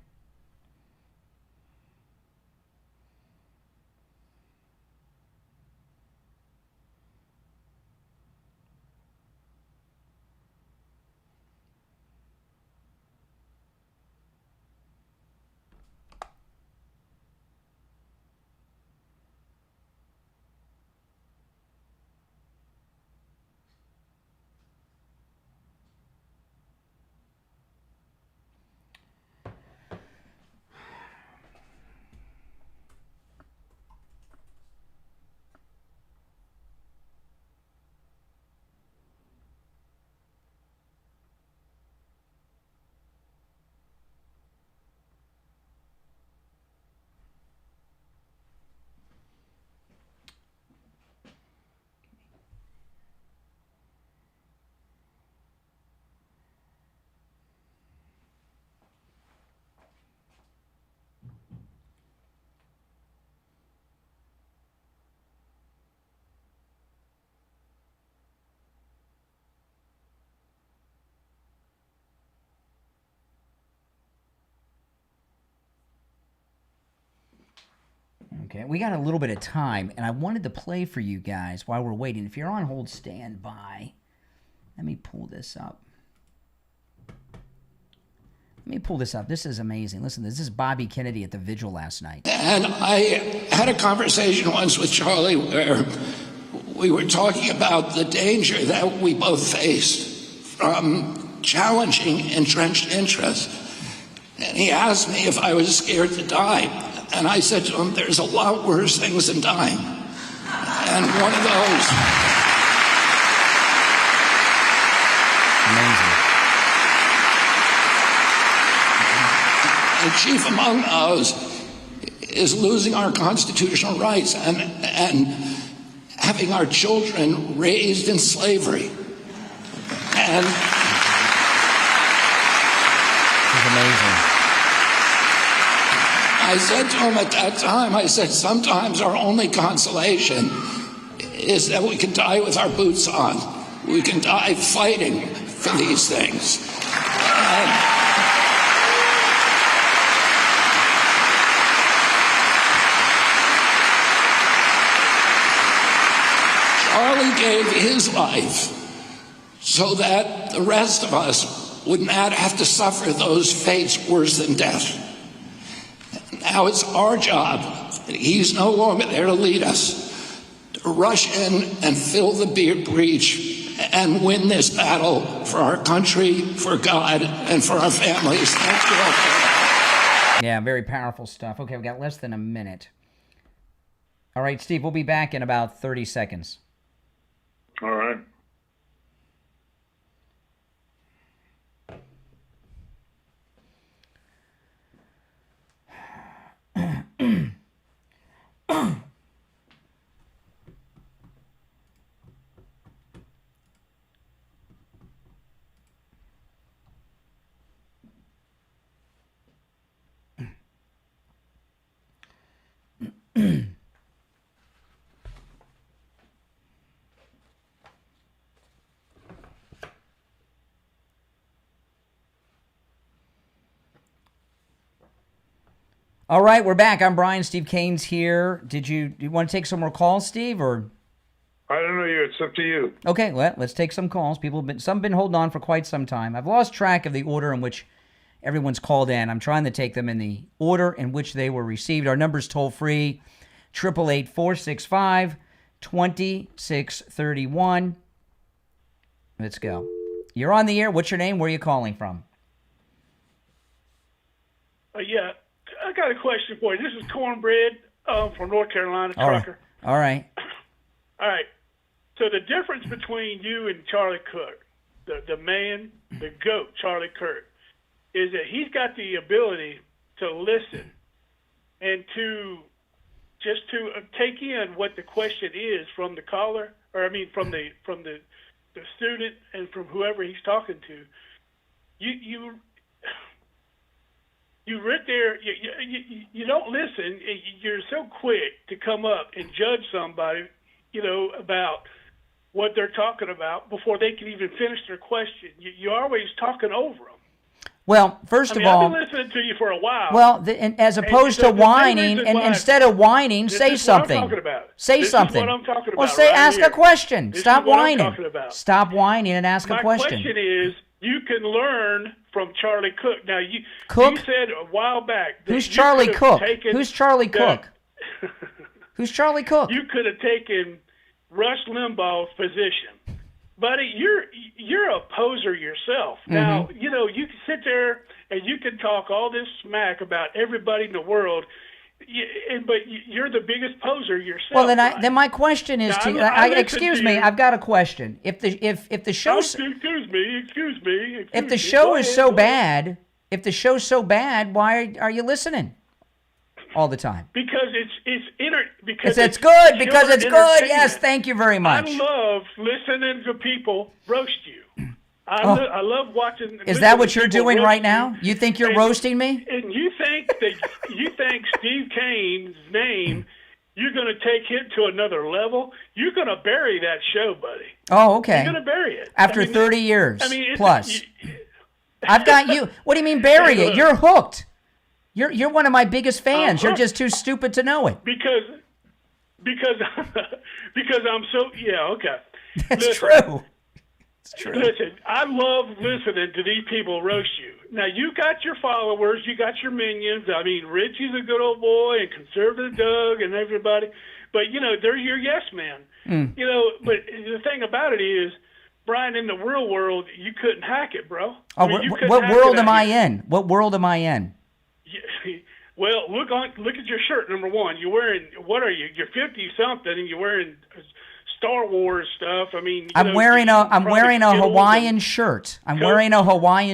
Okay, we got a little bit of time, and I wanted to play for you guys while we're waiting. If you're on hold, stand by. Let me pull this up. This is amazing. Listen, this is Bobby Kennedy at the vigil last night. And I had a conversation once with Charlie where we were talking about the danger that we both faced from challenging entrenched interests. And he asked me if I was scared to die. And I said to him, there's a lot worse things than dying. And one of those. Amazing. And chief among those is losing our constitutional rights and having our children raised in slavery. And this is amazing. I I said to him at that time, I said, sometimes our only consolation is that we can die with our boots on. We can die fighting for these things. Charlie gave his life so that the rest of us would not have to suffer those fates worse than death. Now it's our job, he's no longer there to lead us, to rush in and fill the breach and win this battle for our country, for God, and for our families. Thank you all. Yeah, very powerful stuff. Okay, we've got less than a minute. All right, Steve, we'll be back in about 30 seconds. All right. All right, we're back. I'm Brian. Steve Kane's here. Do you want to take some more calls, Steve, or? I don't know you. It's up to you. Okay, let's take some calls. Some have been holding on for quite some time. I've lost track of the order in which everyone's called in. I'm trying to take them in the order in which they were received. Our number's toll free, 888-465-2631. Let's go. You're on the air. What's your name? Where are you calling from? Yeah, I got a question for you. This is Cornbread from North Carolina, trucker. All right. All right. So the difference between you and Charlie Kirk, the man, the GOAT, Charlie Kirk, is that he's got the ability to listen and to just to take in what the question is from the caller, or I mean from the student and from whoever he's talking to. You right there, you don't listen. You're so quick to come up and judge somebody, about what they're talking about before they can even finish their question. You're always talking over them. Well, first of all, I've been listening to you for a while. Well, and as opposed to whining, and instead of whining, say something. Say something. This is what I'm talking about. Well, ask a question. Stop whining. Stop whining and ask a question. My question is, you can learn from Charlie Cook. Now, you said a while back. Who's Charlie Cook? Who's Charlie Cook? Who's Charlie Cook? You could have taken Rush Limbaugh's position. Buddy, you're a poser yourself. Mm-hmm. Now, you can sit there and you can talk all this smack about everybody in the world, but you're the biggest poser yourself. Well, then my question is excuse me, I've got a question. If the show excuse me. If the show is so bad, why are you listening all the time? Because it's good. Because it's good. Yes, thank you very much. I love listening to people roast you. I love watching. Is that what you're doing right now? You think you're roasting me? And you think Steve Kane's name, you're going to take it to another level? You're going to bury that show, buddy. Oh, okay. You're going to bury it. After 30 years plus. I've got you. What do you mean bury it? You're hooked. You're one of my biggest fans. You're just too stupid to know it. Because I'm so okay. That's true. It's true. Listen, I love listening to these people roast you. Now you got your followers, you got your minions. I mean, Richie's a good old boy, and Conservative Doug, and everybody. But they're your yes man. But the thing about it is, Brian, in the real world, you couldn't hack it, bro. Oh, what world am I in? What world am I in? Well, look at your shirt. Number one, you're wearing, what are you? You're 50-something, and you're wearing Star Wars stuff. I mean, I'm wearing a Hawaiian shirt. Hawaiian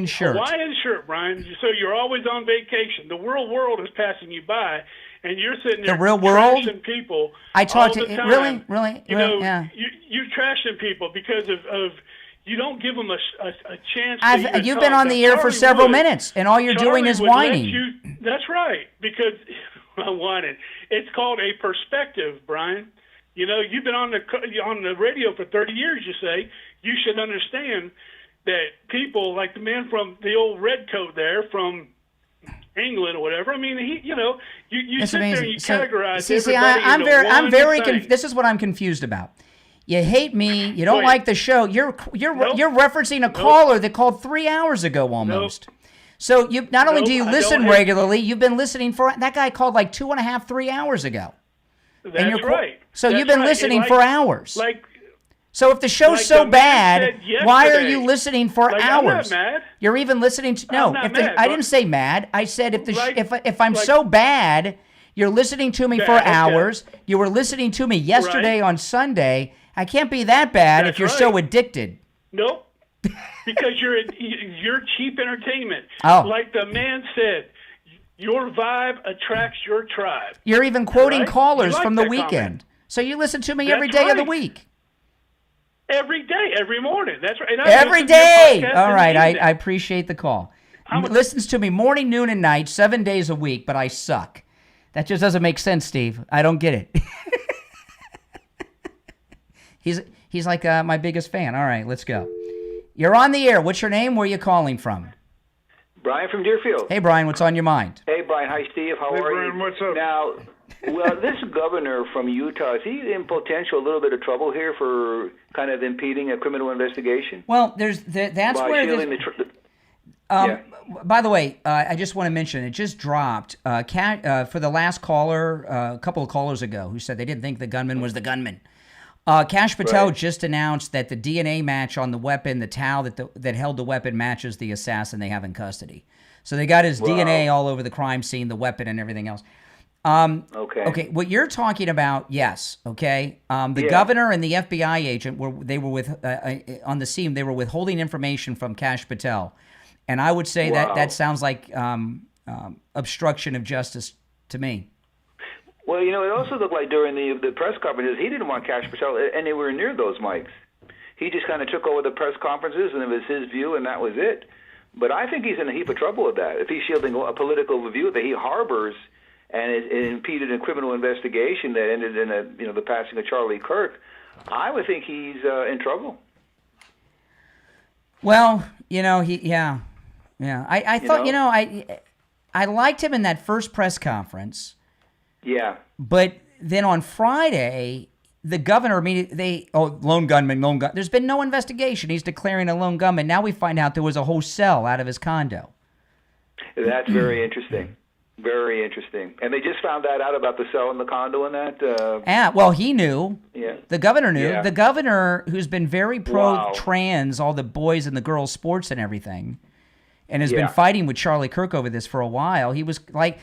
shirt. Hawaiian shirt, Brian. So you're always on vacation. The real world is passing you by, and you're sitting there. The real world. Trashing people. I talk to all the time. really. Yeah. You're trashing people because of You don't give them a chance. You've been on the air for several minutes, and all you're doing is whining. That's right, because I'm whining. It's called a perspective, Brian. You know, you've been on the radio for 30 years. You say you should understand that people like the man from the old red coat there from England or whatever. I mean, you sit there and you categorize everybody I'm very this is what I'm confused about. You hate me. You don't like the show. You're referencing a caller that called 3 hours ago almost. So you not only do you listen regularly, you've been listening for that guy called like 2.5, 3 hours ago. That's right. So you've been listening for hours. So if the show's so bad, why are you listening for hours? I'm not mad. You're even listening to I didn't say mad. I said if I'm so bad, you're listening to me for hours. You were listening to me yesterday on Sunday. I can't be that bad if you're so addicted. Nope. Because you're cheap entertainment. Oh. Like the man said, your vibe attracts your tribe. You're even quoting callers from the weekend. Comment. So you listen to me every day of the week. Every day, every morning. That's right. And every day. All right, I appreciate the call. Listens to me morning, noon, and night, 7 days a week, but I suck. That just doesn't make sense, Steve. I don't get it. He's like my biggest fan. All right, let's go. You're on the air. What's your name? Where are you calling from? Brian from Deerfield. Hey, Brian. What's on your mind? Hey, Brian. Hi, Steve. How are Brian, you? What's up? Now, well, this governor from Utah, is he in potential a little bit of trouble here for kind of impeding a criminal investigation? Well, that's where by the way, I just want to mention, it just dropped for the last caller, a couple of callers ago, who said they didn't think the gunman was the gunman. Kash Patel just announced that the DNA match on the weapon, the towel that held the weapon, matches the assassin they have in custody. So they got his DNA all over the crime scene, the weapon, and everything else. Okay. What you're talking about, yes. Okay. The governor and the FBI agent were on the scene. They were withholding information from Kash Patel, and I would say that sounds like obstruction of justice to me. Well, it also looked like during the press conferences, he didn't want Kash Patel anywhere near those mics. He just kind of took over the press conferences, and it was his view, and that was it. But I think he's in a heap of trouble with that. If he's shielding a political view that he harbors, and it impeded a criminal investigation that ended in the passing of Charlie Kirk, I would think he's in trouble. Well, I thought, I liked him in that first press conference. Yeah. But then on Friday, the governor immediately, lone gunman. There's been no investigation. He's declaring a lone gunman. Now we find out there was a whole cell out of his condo. That's very interesting. Very interesting. And they just found that out about the cell in the condo and that? Well, he knew. Yeah. The governor knew. Yeah. The governor, who's been very pro-trans, all the boys and the girls sports and everything, and has been fighting with Charlie Kirk over this for a while. He was like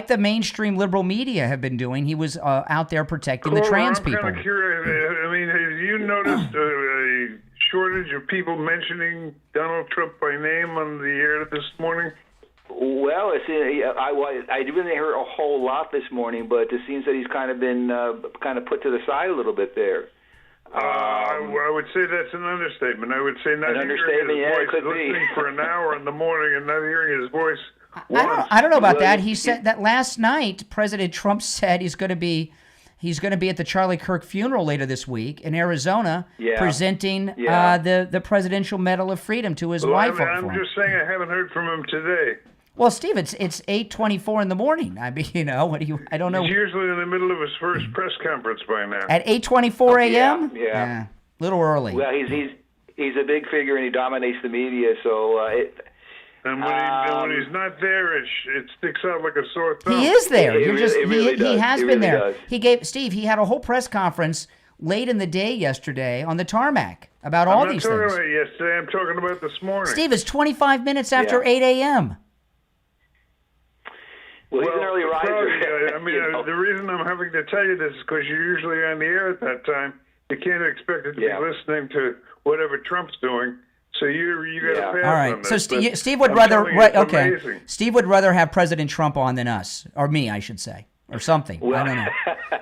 the mainstream liberal media have been doing. He was out there protecting the trans people. I'm kind of curious. I mean, have you noticed a shortage of people mentioning Donald Trump by name on the air this morning? Well, I didn't hear a whole lot this morning, but it seems that he's kind of been put to the side a little bit there. I would say that's an understatement. I would say not hearing his voice, listening for an hour in the morning and not hearing his voice once. I don't know about that. He said that last night. President Trump said he's going to be at the Charlie Kirk funeral later this week in Arizona, presenting the Presidential Medal of Freedom to his wife. I'm just saying I haven't heard from him today. Well, Steve, it's 8:24 in the morning. I mean, I don't know. He's usually in the middle of his first press conference by now. At 8:24 a.m.? Yeah. A little early. Well, he's a big figure and he dominates the media, so and when he's not there, it sticks out like a sore thumb. He is there. He has been there. He had a whole press conference late in the day yesterday on the tarmac about all these things. I'm not talking about yesterday. I'm talking about this morning. Steve, it's 25 minutes after 8 a.m. Well, he's an early riser. I mean, the reason I'm having to tell you this is because you're usually on the air at that time. You can't expect to be listening to whatever Trump's doing. So you got to pass all right. on So this. Steve would rather Steve would rather have President Trump on than us, or me, I should say. or something. Well, I don't know.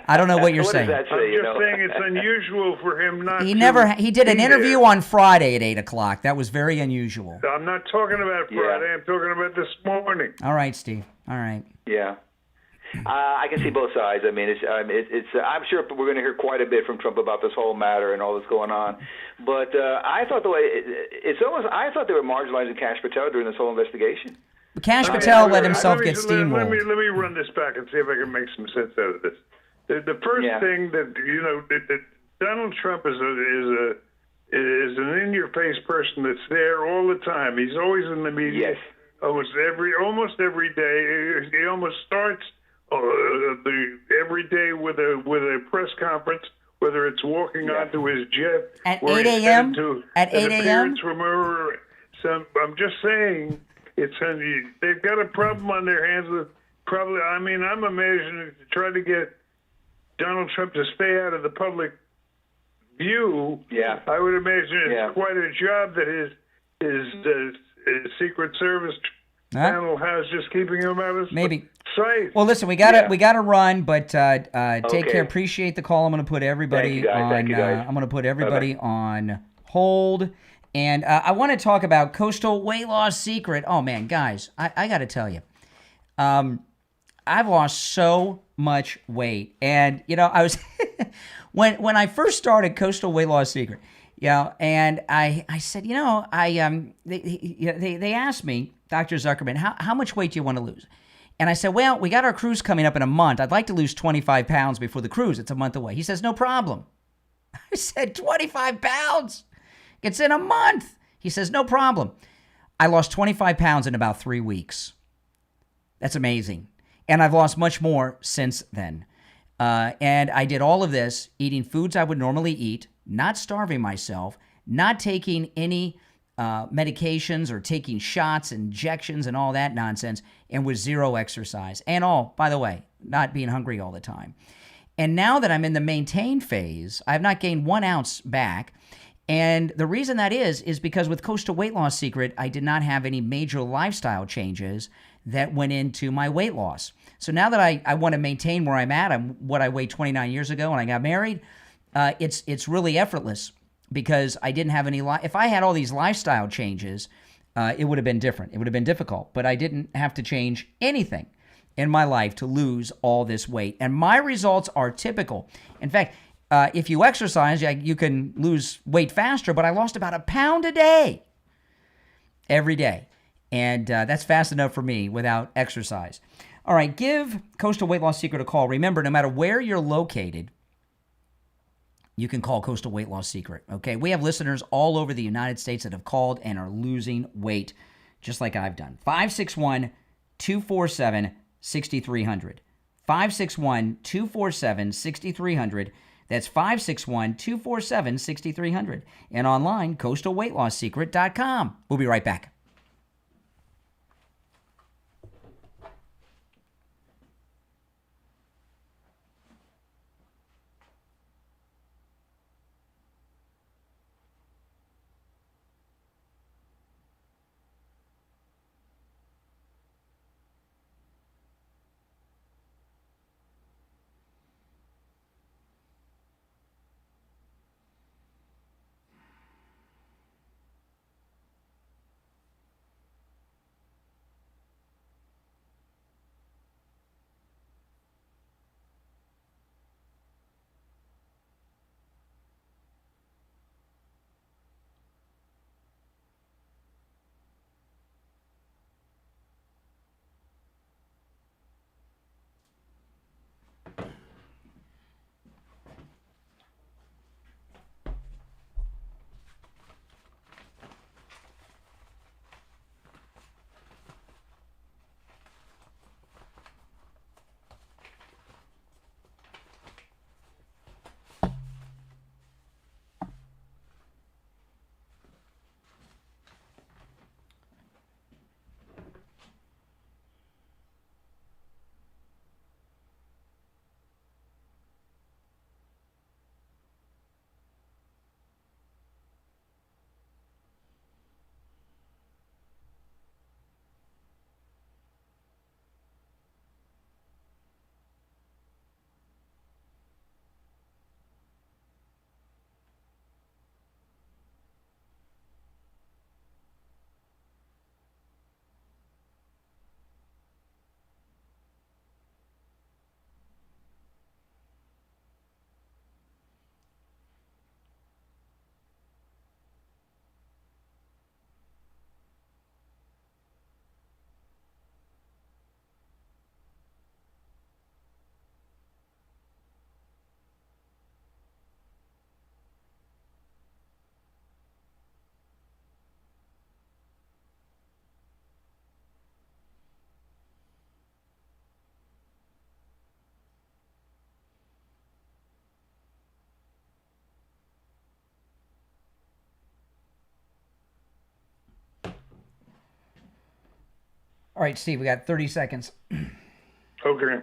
I don't know what you're saying. I'm just saying it's unusual for him not He to never. He did an be interview there. on Friday at 8:00. That was very unusual. I'm not talking about Friday. I'm talking about this morning. All right, Steve. All right. Yeah. I can see both sides. I mean, I'm sure we're going to hear quite a bit from Trump about this whole matter and all that's going on. But I thought I thought they were marginalizing Kash Patel during this whole investigation. Kash Patel let himself get Let steamrolled. me run this back and see if I can make some sense out of this. The first thing that that Donald Trump is an in-your-face person that's there all the time. He's always in the media. Yes. Almost every day. He almost starts every day with a press conference, whether it's walking onto his jet at or 8 a.m. At 8 a.m. So I'm just saying, they've got a problem on their hands with probably. I mean, I'm imagining to try to get Donald Trump to stay out of the public view. Yeah, I would imagine it's quite a job that his Secret Service panel has, just keeping him out of sight. Well, listen, we gotta run, but take care. Appreciate the call. I'm gonna put everybody on. I'm gonna put everybody on hold, and I want to talk about coastal weight loss secret. Oh man, guys, I got to tell you, I've lost so much weight, and I was when I first started Coastal Weight Loss Secret. And I said, they asked me, Dr. Zuckerman, how much weight do you want to lose? And I said, well, we got our cruise coming up in a month. I'd like to lose 25 pounds before the cruise. It's a month away. He says, no problem. I said, 25 pounds? It's in a month. He says, no problem. I lost 25 pounds in about 3 weeks. That's amazing. And I've lost much more since then. And I did all of this eating foods I would normally eat, not starving myself, not taking any medications or taking shots, injections, and all that nonsense, and with zero exercise. And by the way, not being hungry all the time. And now that I'm in the maintain phase, I have not gained 1 ounce back. And the reason that is because with Coastal Weight Loss Secret, I did not have any major lifestyle changes that went into my weight loss. So now that I want to maintain where I'm at, what I weighed 29 years ago when I got married, it's really effortless because I didn't have any. If I had all these lifestyle changes, it would have been different. It would have been difficult, but I didn't have to change anything in my life to lose all this weight. And my results are typical. In fact, if you exercise, you can lose weight faster, but I lost about 1 pound a day every day. And that's fast enough for me without exercise. All right, give Coastal Weight Loss Secret a call. Remember, no matter where you're located, you can call Coastal Weight Loss Secret, okay? We have listeners all over the United States that have called and are losing weight, just like I've done. 561-247-6300. 561-247-6300. That's 561-247-6300. And online, coastalweightlossecret.com. We'll be right back. All right, Steve, we got 30 seconds. Okay.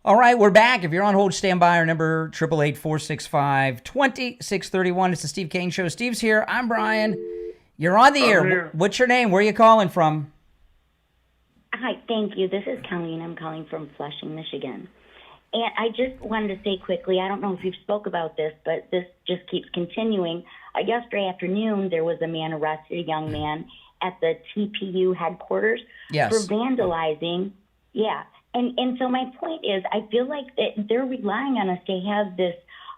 All right, we're back. If you're on hold, stand by. Our number, 888-465-2631. It's the Steve Kane Show. Steve's here. I'm Brian. You're on the air. What's your name? Where are you calling from? Hi, thank you. This is Colleen. I'm calling from Flushing, Michigan. And I just wanted to say quickly, I don't know if you've spoke about this, but this just keeps continuing. Yesterday afternoon, there was a man arrested, a young man, at the TPU headquarters for vandalizing. Yeah. And so my point is, I feel like they're relying on us to have this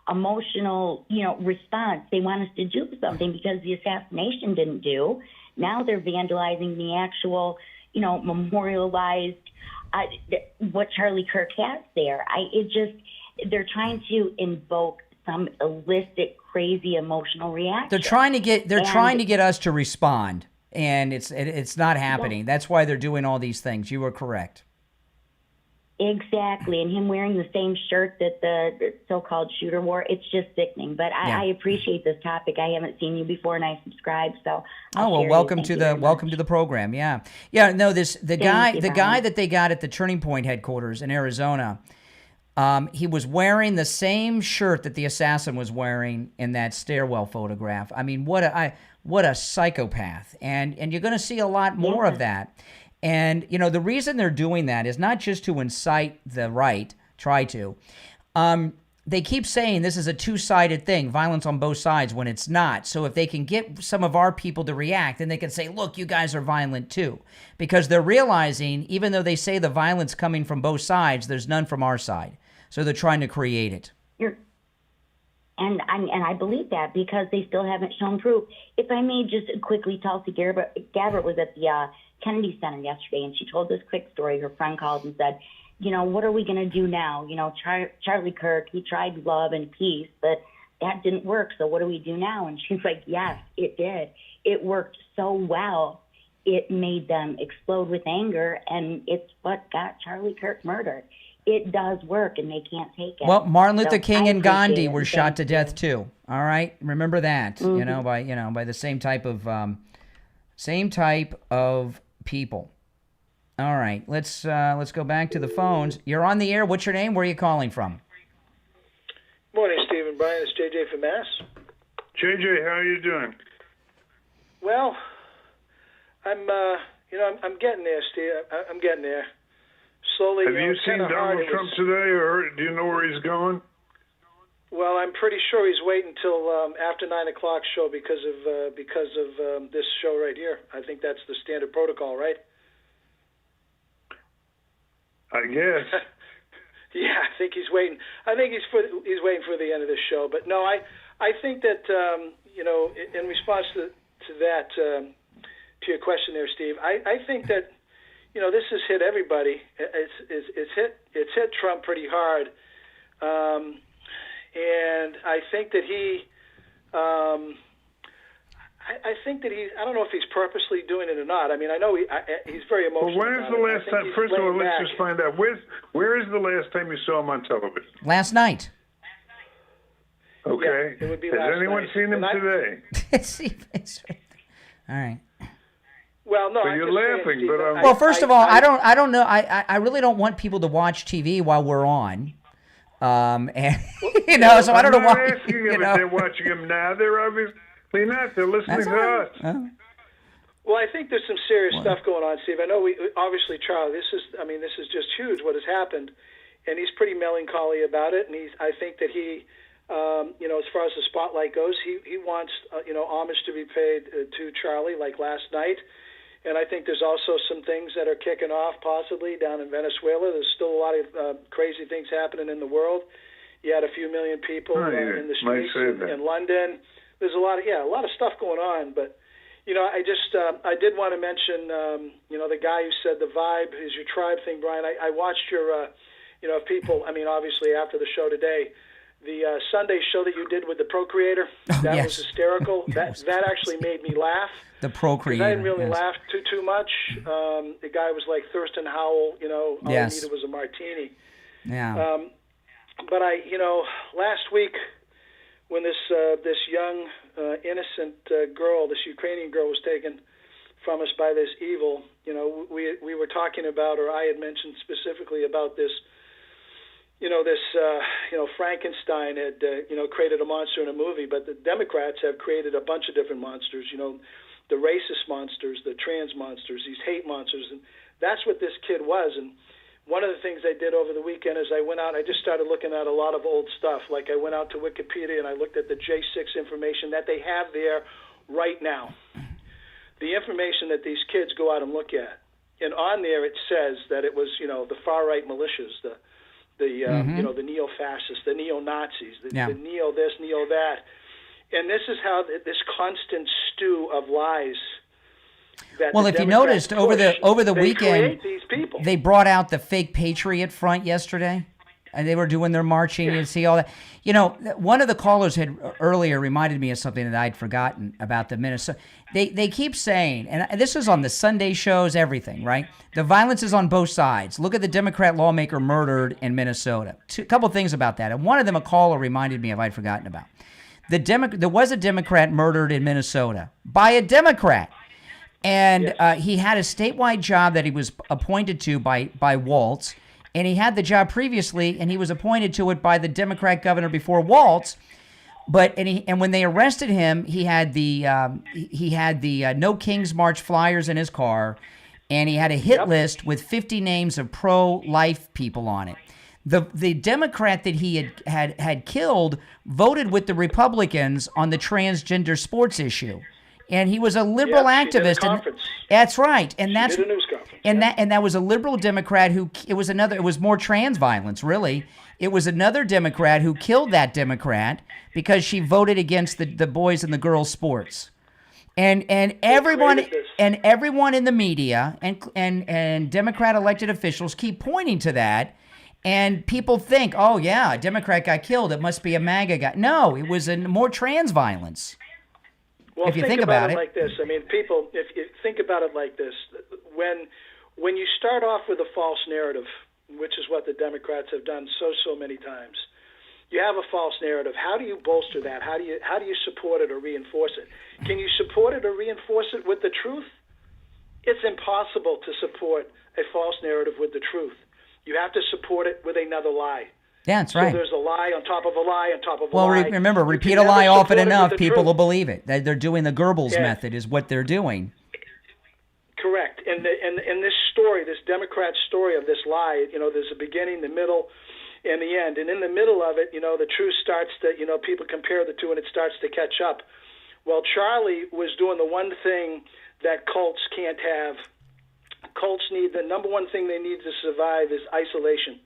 emotional, response. They want us to do something because the assassination didn't do. Now they're vandalizing the actual, memorialized what Charlie Kirk has there. They're trying to invoke some illicit, crazy emotional reaction. They're trying to get us to respond, and it's not happening. That's why they're doing all these things. You are correct. Exactly, and him wearing the same shirt that the so-called shooter wore, it's just sickening. But I appreciate this topic. I haven't seen you before, and I subscribe, so welcome to the program. Yeah. No, the guy that they got at the Turning Point headquarters in Arizona, he was wearing the same shirt that the assassin was wearing in that stairwell photograph. I mean, what a psychopath, and you're going to see a lot more of that. And, the reason they're doing that is not just to incite the right, they keep saying this is a two-sided thing, violence on both sides, when it's not. So if they can get some of our people to react, then they can say, look, you guys are violent too. Because they're realizing, even though they say the violence coming from both sides, there's none from our side. So they're trying to create it. And I believe that because they still haven't shown proof. If I may just quickly, Tulsi Gabbard was at the Kennedy Center yesterday, and she told this quick story. Her friend called and said, what are we going to do now? Charlie Kirk, he tried love and peace, but that didn't work. So what do we do now? And she's like, yes, it did. It worked so well. It made them explode with anger, and it's what got Charlie Kirk murdered. It does work, and they can't take it. Well, Martin Luther King and Gandhi were shot to death too. All right, remember that. Mm-hmm. By the same type of people. All right, let's go back to the phones. You're on the air. What's your name? Where are you calling from? Morning, Steve and Brian. It's JJ from Mass. JJ, how are you doing? Well, I'm getting there, Steve. I'm getting there. Slowly. Have you seen Donald Trump today, or do you know where he's going? Well, I'm pretty sure he's waiting till after 9 o'clock show because of this show right here. I think that's the standard protocol, right? I guess. Yeah, I think he's waiting. I think he's waiting for the end of this show. But no, I think that in response to that, to your question there, Steve, I think that this has hit everybody. It's hit Trump pretty hard. And I think that I don't know if he's purposely doing it or not. I mean, I know he's very emotional. Well, when's the last time? First of all, let's just find out. Where is the last time you saw him on television? Last night. Okay. Yeah, it would be Has anyone seen him today? All right. Well, no. So you're laughing, but well, first of all, I don't know. I really don't want people to watch TV while we're on. And so I don't know why. I'm not asking them if they're watching him now. They're obviously not. They're listening to us. Well, I think there's some serious stuff going on, Steve. I know obviously, Charlie. This is just huge what has happened, and he's pretty melancholy about it. And I think that he, as far as the spotlight goes, he wants homage to be paid to Charlie, like last night. And I think there's also some things that are kicking off possibly down in Venezuela. There's still a lot of crazy things happening in the world. You had a few million people in the streets in London. There's a lot of stuff going on. But, I did want to mention, the guy who said the vibe is your tribe thing, Brian. I watched your, people, obviously after the show today, Sunday show that you did with the Procreator. That yes. was hysterical. That actually made me laugh. The Procreator. I didn't really yes. laugh too much. The guy was like Thurston Howell. All yes. I needed was a martini. Yeah. But last week when this young innocent girl, this Ukrainian girl, was taken from us by this evil, we were talking about, or I had mentioned specifically about this. Frankenstein had, created a monster in a movie, but the Democrats have created a bunch of different monsters, the racist monsters, the trans monsters, these hate monsters, and that's what this kid was. And one of the things I did over the weekend is I went out, I just started looking at a lot of old stuff. Like I went out to Wikipedia and I looked at the J6 information that they have there right now. The information that these kids go out and look at. And on there it says that it was, the far-right militias, the neo-fascists, the neo-Nazis, the neo-this, neo-that. And this is how this constant stew of lies. Well, if you noticed over the weekend, these people. They brought out the fake Patriot Front yesterday, and they were doing their marching. Yeah. You see all that. One of the callers had earlier reminded me of something that I'd forgotten about the Minnesota. They keep saying, and this is on the Sunday shows, everything, right? The violence is on both sides. Look at the Democrat lawmaker murdered in Minnesota. A couple things about that, and one of them a caller reminded me of I'd forgotten about. There was a Democrat murdered in Minnesota by a Democrat. And he had a statewide job that he was appointed to by Waltz, and he had the job previously, and he was appointed to it by the Democrat governor before Waltz. But when they arrested him, he had the No Kings March flyers in his car, and he had a hit list with 50 names of pro-life people on it. The Democrat that he had killed voted with the Republicans on the transgender sports issue. And he was a liberal activist. That's right. And that's did a news conference. And that was a liberal Democrat it was more trans violence, really. It was another Democrat who killed that Democrat because she voted against the boys and the girls sports. And everyone in the media and Democrat elected officials keep pointing to that. And people think, oh yeah, a Democrat got killed, it must be a MAGA guy. No, it was more trans violence. Well, if you think about it like this, I mean, people, if you think about it like this, when you start off with a false narrative, which is what the Democrats have done so many times, you have a false narrative. How do you bolster that? How do you support it or reinforce it? Can you support it or reinforce it with the truth? It's impossible to support a false narrative with the truth. You have to support it with another lie. Yeah, that's right. So there's a lie on top of a lie on top of a lie. lie. Well, remember, repeat a lie often enough, people will believe it. They're doing the Goebbels method is what they're doing. Correct. And this story, this Democrat story of this lie, there's a beginning, the middle, and the end. And in the middle of it, the truth starts to, people compare the two and it starts to catch up. Well, Charlie was doing the one thing that cults can't have. Cults need, the number one thing they need to survive is isolation.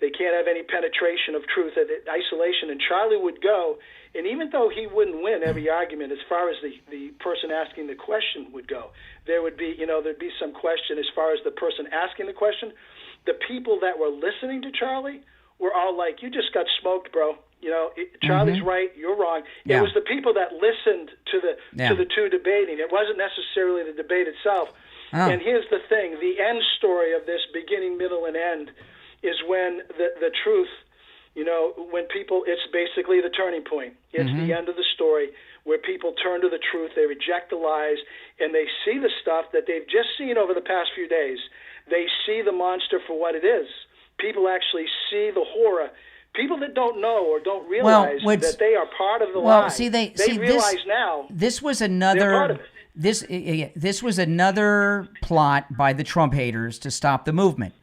They can't have any penetration of truth at isolation. And Charlie would go, and even though he wouldn't win every argument as far as the person asking the question would go, there would be, there'd be some question as far as the person asking the question. The people that were listening to Charlie were all like, you just got smoked, bro. Charlie's right, you're wrong. Yeah. It was the people that listened to the two debating. It wasn't necessarily the debate itself. Oh. And here's the thing, the end story of this beginning, middle, and end is when the truth, when people, it's basically the turning point. It's the end of the story where people turn to the truth, they reject the lies, and they see the stuff that they've just seen over the past few days. They see the monster for what it is. People actually see the horror. People that don't know or don't realize that they are part of the lie. They realize now. This was they're part of it. This was another plot by the Trump haters to stop the movement.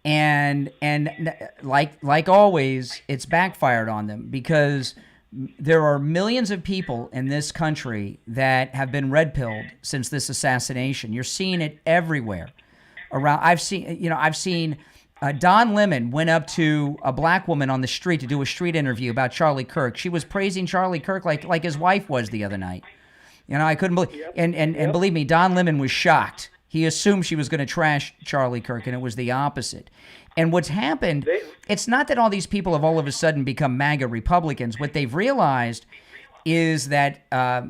And like always, it's backfired on them because there are millions of people in this country that have been red-pilled since this assassination. You're seeing it everywhere. I've seen Don Lemon went up to a black woman on the street to do a street interview about Charlie Kirk. She was praising Charlie Kirk like his wife was the other night. I couldn't believe, and believe me, Don Lemon was shocked. He assumed she was going to trash Charlie Kirk, and it was the opposite. And what's happened, it's not that all these people have all of a sudden become MAGA Republicans. What they've realized is that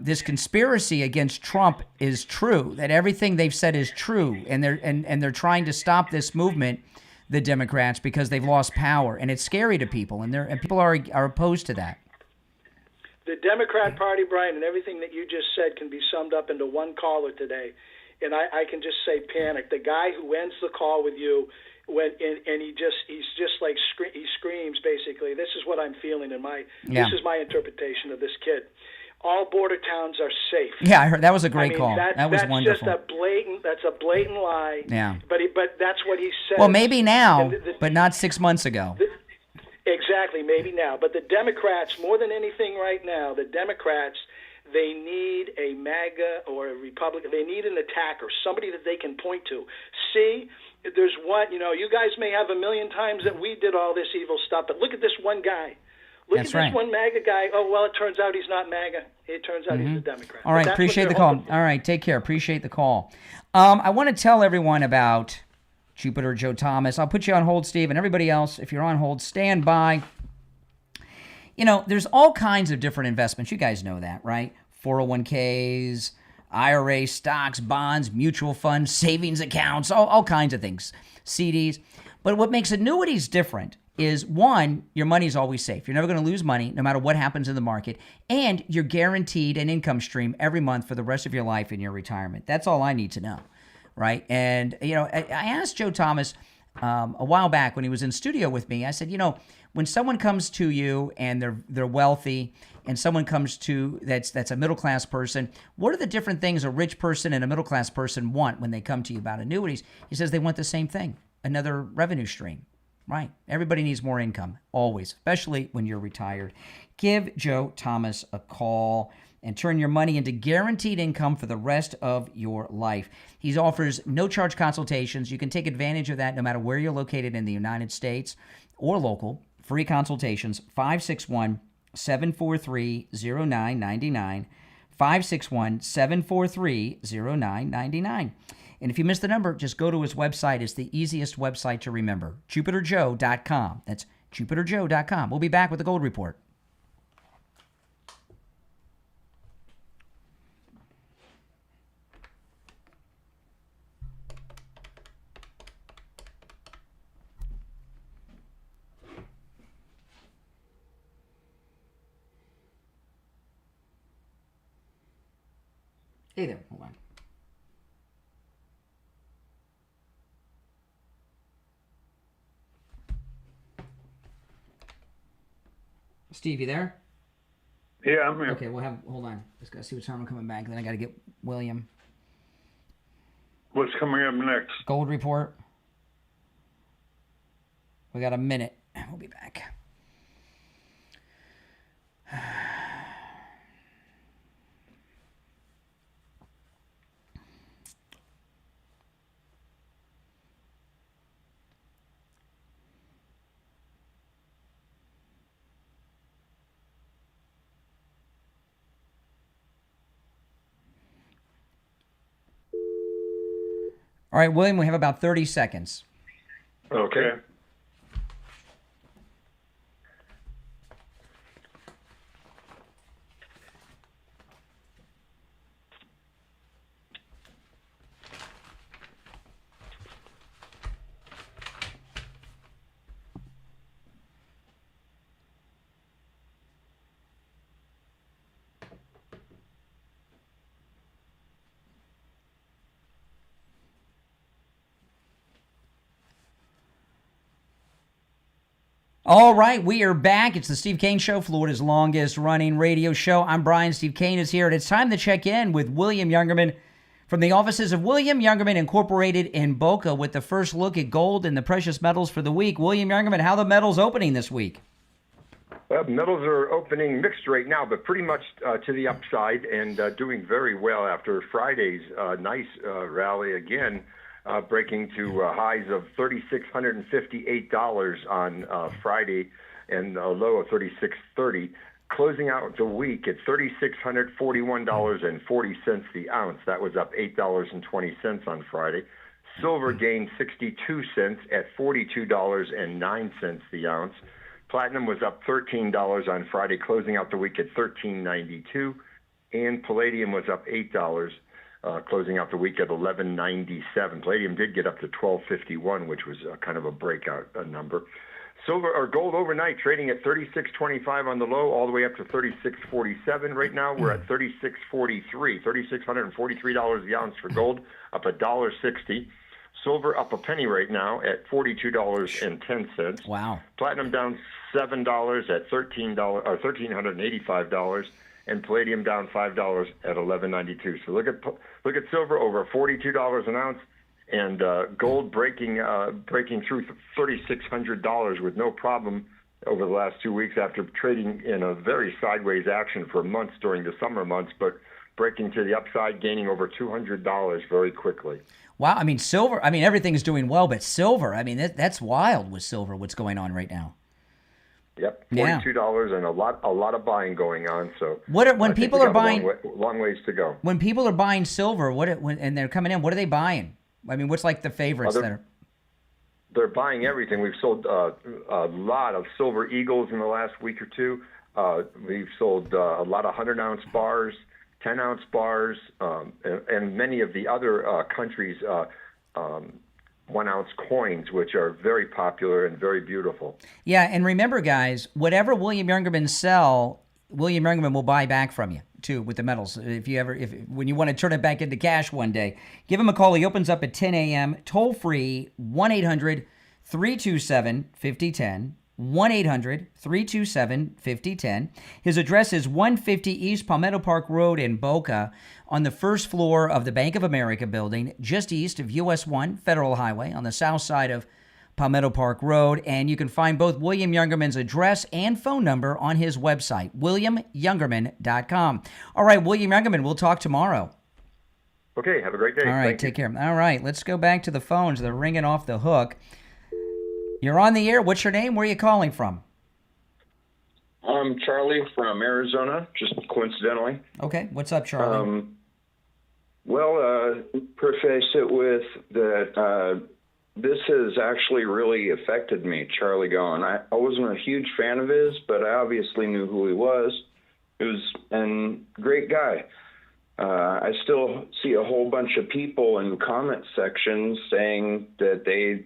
this conspiracy against Trump is true, that everything they've said is true, and they're trying to stop this movement, the Democrats, because they've lost power, and it's scary to people, and people are opposed to that. The Democrat Party, Brian, and everything that you just said can be summed up into one caller today, and I can just say panic. The guy who ends the call with you, he screams basically. This is what I'm feeling this is my interpretation of this kid. All border towns are safe. Yeah, I heard that was a great call. That was wonderful. That's a blatant lie. Yeah. But that's what he said. Well, maybe now, but not 6 months ago. Exactly, maybe now. But the Democrats, more than anything right now, the Democrats, they need a MAGA or a Republican. They need an attacker, somebody that they can point to. See, there's one, you guys may have a million times that we did all this evil stuff, but look at this one guy. Look at this one MAGA guy. Oh, well, it turns out he's not MAGA. It turns out he's a Democrat. All right, appreciate the call. All right, take care. Appreciate the call. I want to tell everyone about Jupiter Joe Thomas. I'll put you on hold, Steve, and everybody else, if you're on hold, stand by. There's all kinds of different investments. You guys know that, right? 401ks, IRA, stocks, bonds, mutual funds, savings accounts, all kinds of things, CDs. But what makes annuities different is, one, your money's always safe. You're never going to lose money no matter what happens in the market, and you're guaranteed an income stream every month for the rest of your life in your retirement. That's all I need to know, right? And, I asked Joe Thomas a while back when he was in studio with me, I said, when someone comes to you and they're wealthy, and someone comes to that's a middle class person, what are the different things a rich person and a middle class person want when they come to you about annuities? He says they want the same thing, another revenue stream. Right. Everybody needs more income, always, especially when you're retired. Give Joe Thomas a call and turn your money into guaranteed income for the rest of your life. He offers no-charge consultations. You can take advantage of that no matter where you're located in the United States or local. Free consultations, 561-743-0999, 561-743-0999. And if you missed the number, just go to his website. It's the easiest website to remember, jupiterjoe.com. That's jupiterjoe.com. We'll be back with the Gold Report. Hey there, hold on. Steve, you there? Yeah, I'm here. Okay, hold on. Just got to see what time I'm coming back. Then I got to get William. What's coming up next? Gold Report. We got a minute. We'll be back. All right, William, we have about 30 seconds. Okay. All right, we are back. It's the Steve Kane Show, Florida's longest running radio show. I'm Brian. Steve Kane is here, and it's time to check in with William Youngerman from the offices of William Youngerman Incorporated in Boca with the first look at gold and the precious metals for the week. William Youngerman, how the metals opening this week? Well, metals are opening mixed right now, but pretty much to the upside and doing very well after Friday's nice rally again. Breaking to highs of $3,658 on Friday and a low of $3,630. closing out the week at $3,641.40 the ounce. That was up $8.20 on Friday. Silver gained 62 cents at $42.09 the ounce. Platinum was up $13 on Friday, closing out the week at $13.92. And palladium was up $8, closing out the week at $11.97. Palladium did get up to $12.51, which was kind of a breakout number. Silver or gold overnight trading at $36.25 on the low, all the way up to $36.47. Right now we're at $36.43, $3,643 the ounce for gold, up $1.60. Silver up a penny right now at $42.10. Wow. Platinum down $7 at $1,385, and palladium down $5 at $11.92. So look at silver over $42 an ounce, and gold breaking through $3,600 with no problem over the last 2 weeks after trading in a very sideways action for months during the summer months, but breaking to the upside, gaining over $200 very quickly. Wow, I mean, silver, I mean, everything's doing well, but silver, I mean, that's wild with silver, what's going on right now. Yep, $42 and a lot of buying going on. So when people are buying, long ways to go. When people are buying silver, and they're coming in, what are they buying? I mean, what's like the favorites that are? They're buying everything. We've sold a lot of silver eagles in the last week or two. We've sold a lot of 100-ounce bars, 10-ounce bars, and many of the other countries' 1-ounce coins, which are very popular and very beautiful. Yeah, and remember, guys, whatever William Youngerman sell, William Youngerman will buy back from you too with the metals. When you want to turn it back into cash one day, give him a call. He opens up at 10 a.m. Toll free 1-800-327-5010. 1-800-327-5010. His address is 150 East Palmetto Park Road in Boca, on the first floor of the Bank of America building, just east of US 1 Federal Highway on the south side of Palmetto Park Road. And you can find both William Youngerman's address and phone number on his website, williamyoungerman.com. All right, William Youngerman, we'll talk tomorrow. Okay, have a great day. All right, take care. All right, let's go back to the phones. They're ringing off the hook. You're on the air. What's your name? Where are you calling from? I'm Charlie from Arizona, just coincidentally. Okay. What's up, Charlie? Preface it with that this has actually really affected me, Charlie Gone. I wasn't a huge fan of his, but I obviously knew who he was. He was a great guy. I still see a whole bunch of people in comment sections saying that they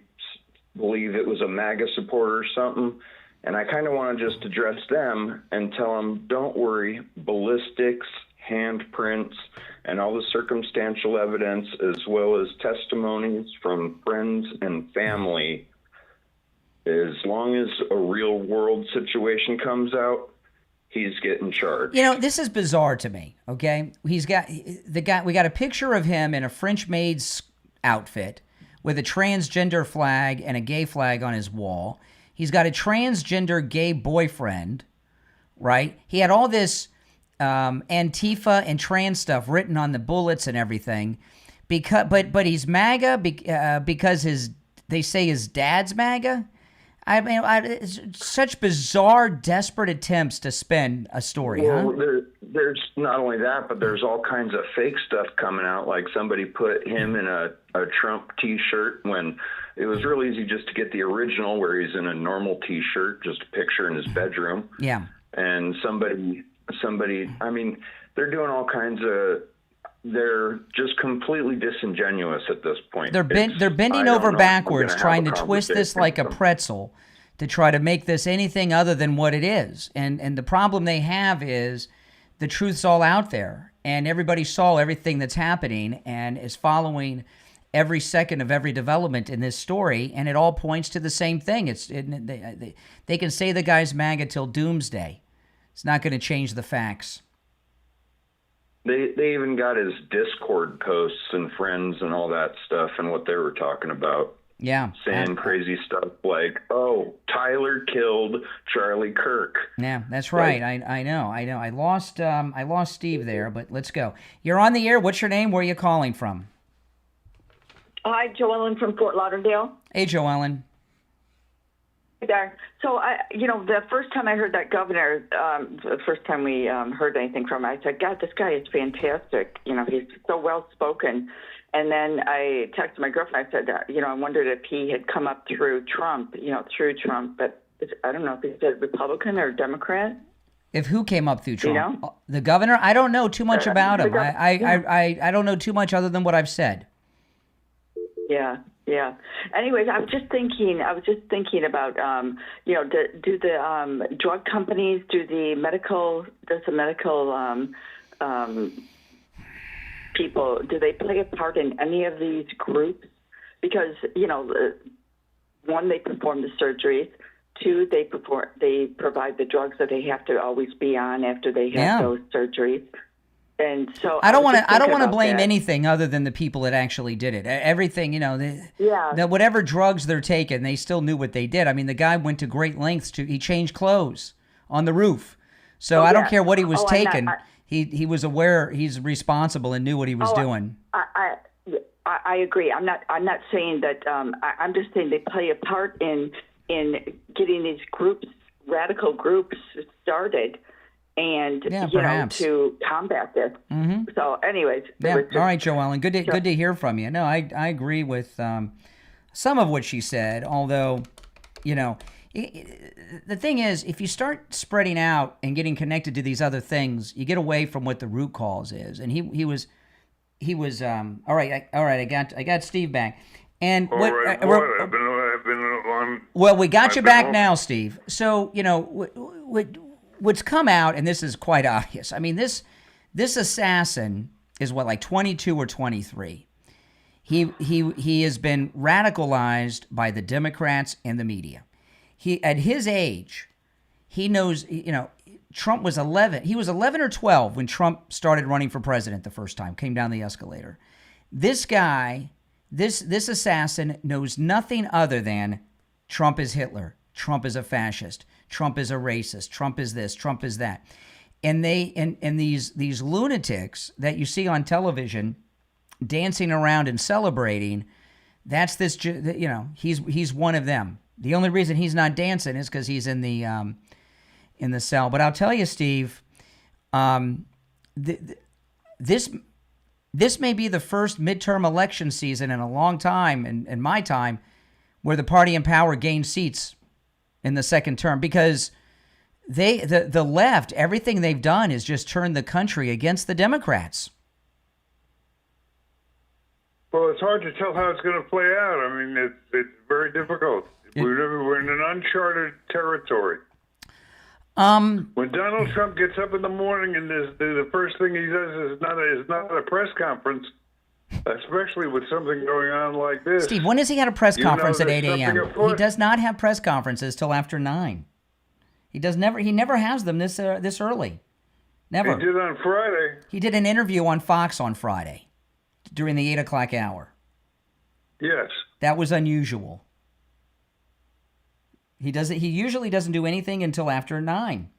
believe it was a MAGA supporter or something, and I kind of want to just address them and tell them, don't worry, ballistics, handprints, and all the circumstantial evidence, as well as testimonies from friends and family, as long as a real world situation comes out, he's getting charged. You know, this is bizarre to me, okay? We got a picture of him in a French maid's outfit with a transgender flag and a gay flag on his wall. He's got a transgender gay boyfriend, right? He had all this Antifa and trans stuff written on the bullets and everything. But he's MAGA because they say his dad's MAGA. I mean, it's such bizarre, desperate attempts to spin a story, well, there's not only that, but there's all kinds of fake stuff coming out. Like somebody put him in a Trump T-shirt when it was real easy just to get the original where he's in a normal T-shirt, just a picture in his bedroom. Yeah. And somebody, I mean, they're doing all kinds of, they're just completely disingenuous at this point. They're bending over backwards trying to twist this like a pretzel to try to make this anything other than what it is. And the problem they have is the truth's all out there, and everybody saw everything that's happening and is following every second of every development in this story, and it all points to the same thing. They can say the guy's MAGA till doomsday. It's not going to change the facts. They even got his Discord posts and friends and all that stuff and what they were talking about. Yeah. Saying crazy stuff like, oh, Tyler killed Charlie Kirk. Yeah, that's right. I know. I lost Steve there, but let's go. You're on the air. What's your name? Where are you calling from? Hi, Joellen from Fort Lauderdale. Hey, Joellen. there. So, the first time I heard that governor, the first time we heard anything from him, I said, God, this guy is fantastic. He's so well-spoken. And then I texted my girlfriend. I said, I wondered if he had come up through Trump, but I don't know if he's a Republican or Democrat. If who came up through Trump? The governor? I don't know too much about him. I don't know too much other than what I've said. Yeah. Anyways, I was just thinking about, do the drug companies, does the medical people, do they play a part in any of these groups? Because, one, they perform the surgeries. Two, they provide the drugs that they have to always be on after they have those surgeries. And so I don't want to blame anything other than the people that actually did it. Everything, whatever drugs they're taking, they still knew what they did. I mean, the guy went to great lengths he changed clothes on the roof. So I don't care what he was taking. He was aware, he's responsible and knew what he was doing. I agree. I'm not saying that. I'm just saying they play a part in getting these groups, radical groups, started. And to combat this. Mm-hmm. So, anyways, all right, Joellen, good to hear from you. No, I agree with some of what she said. Although, the thing is, if you start spreading out and getting connected to these other things, you get away from what the root cause is. And he was all right. I got Steve back. And I've been on. Well, we got you back now, Steve. So what's come out, and this is quite obvious. I mean, this assassin is like 22 or 23. He has been radicalized by the Democrats and the media. At his age, he knows, Trump was 11. He was 11 or 12 when Trump started running for president the first time, came down the escalator. This guy, this assassin knows nothing other than Trump is Hitler. Trump is a fascist. Trump is a racist. Trump is this. Trump is that. And these lunatics that you see on television dancing around and celebrating, that's this. He's one of them. The only reason he's not dancing is because he's in the cell. But I'll tell you, Steve, this may be the first midterm election season in a long time, in my time, where the party in power gained seats in the second term, because the left, everything they've done is just turn the country against the Democrats. Well, it's hard to tell how it's going to play out. I mean, it's very difficult. We're in an uncharted territory. When Donald Trump gets up in the morning and the first thing he does is not a press conference, especially with something going on like this. Steve, when has he had a press conference at 8 a.m.? He does not have press conferences till after 9. He never has them this early. Never. He did on Friday. He did an interview on Fox on Friday during the 8 o'clock hour. Yes. That was unusual. He usually doesn't do anything until after 9.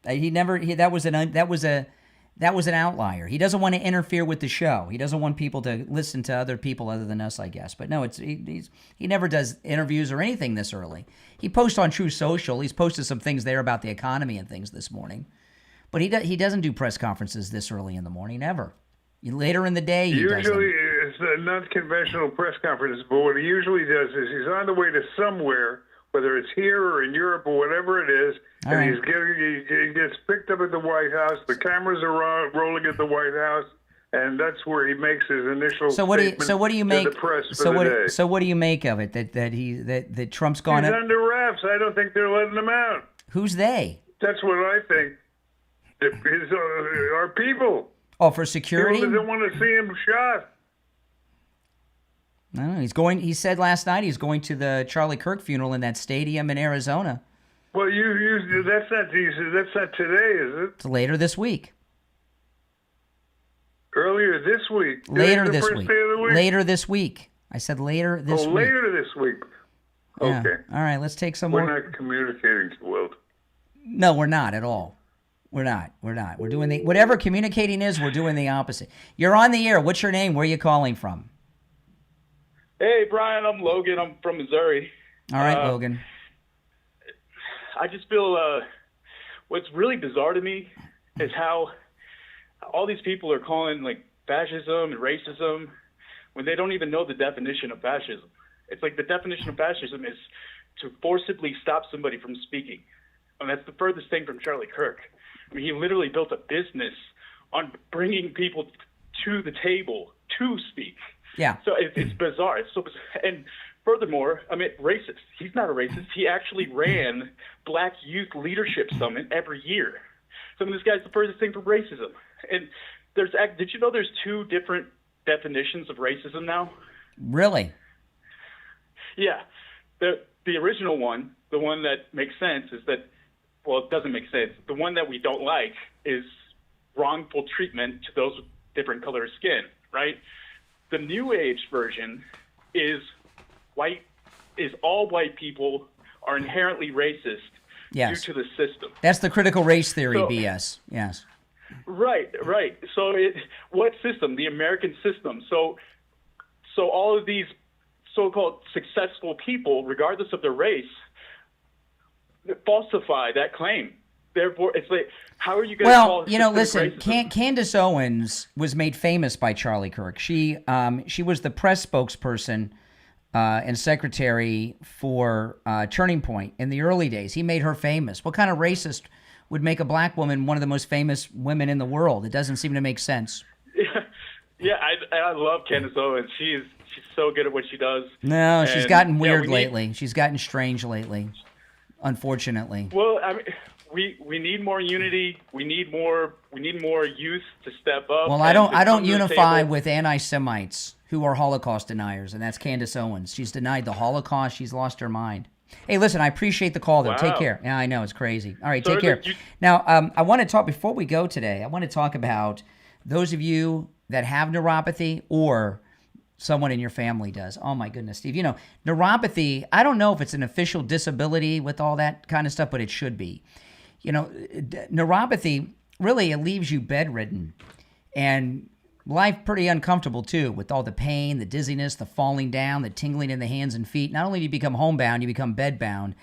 That was an outlier. He doesn't want to interfere with the show. He doesn't want people to listen to other people other than us, I guess. But no, he never does interviews or anything this early. He posts on True Social. He's posted some things there about the economy and things this morning. But he doesn't do press conferences this early in the morning, ever. Later in the day, he does them. Usually, it's a non-conventional press conference, but what he usually does is he's on the way to somewhere, whether it's here or in Europe or whatever it is, and he gets picked up at the White House. The cameras are rolling at the White House, and that's where he makes his initial statement So what do you make? To the press for the day. So what do you make of it? That Trump's gone. He's under wraps. I don't think they're letting him out. Who's they? That's what I think. Our people. Oh, for security? People don't want to see him shot. No, he said last night he's going to the Charlie Kirk funeral in that stadium in Arizona. Well, that's not today, is it? It's later this week. Earlier this week. Later this week. Later this week. I said later this week. Oh, later this week. Okay. Yeah. All right, let's take some more. We're not communicating too well. No, we're not at all. We're not. We're doing whatever communicating is, we're doing the opposite. You're on the air. What's your name? Where are you calling from? Hey, Brian, I'm Logan. I'm from Missouri. All right, Logan. I just feel what's really bizarre to me is how all these people are calling like fascism and racism when they don't even know the definition of fascism. It's like the definition of fascism is to forcibly stop somebody from speaking. And that's the furthest thing from Charlie Kirk. I mean, he literally built a business on bringing people to the table to speak. Yeah. So it's bizarre. It's so bizarre. And furthermore, I mean, racist. He's not a racist. He actually ran Black Youth Leadership Summit every year. So this guy's the furthest thing from racism. And did you know there's two different definitions of racism now? Really? Yeah. The original one, the one that makes sense, is that, well, it doesn't make sense. The one that we don't like is wrongful treatment to those with different color of skin, right? The New Age version is all white people are inherently racist Yes. due to the system. That's the critical race theory, So- BS. Yes. Right. So what system? The American system. So all of these so-called successful people, regardless of their race, falsify that claim. Therefore, it's like, how are you going to call Well, you know, systemic listen, racism? Candace Owens was made famous by Charlie Kirk. She was the press spokesperson and secretary for Turning Point in the early days. He made her famous. What kind of racist would make a black woman one of the most famous women in the world? It doesn't seem to make sense. Yeah, I love Candace Owens. She's so good at what she does. No, she's And, gotten yeah, weird lately. She's gotten strange lately, unfortunately. Well, I mean, we need more unity. We need more youth to step up. Well, and I to don't come to the unify table. with anti-Semites who are Holocaust deniers, and that's Candace Owens. She's denied the Holocaust. She's lost her mind. Hey, listen, I appreciate the call, though. Take Wow. care. Yeah, I know, it's crazy. All right, So take care. you- Now, I want to talk, before we go today, I want to talk about those of you that have neuropathy or someone in your family does. Oh, my goodness, Steve. You know, neuropathy, I don't know if it's an official disability with all that kind of stuff, but it should be. You know, neuropathy, really, it leaves you bedridden. And life pretty uncomfortable, too, with all the pain, the dizziness, the falling down, the tingling in the hands and feet. Not only do you become homebound, you become bedbound.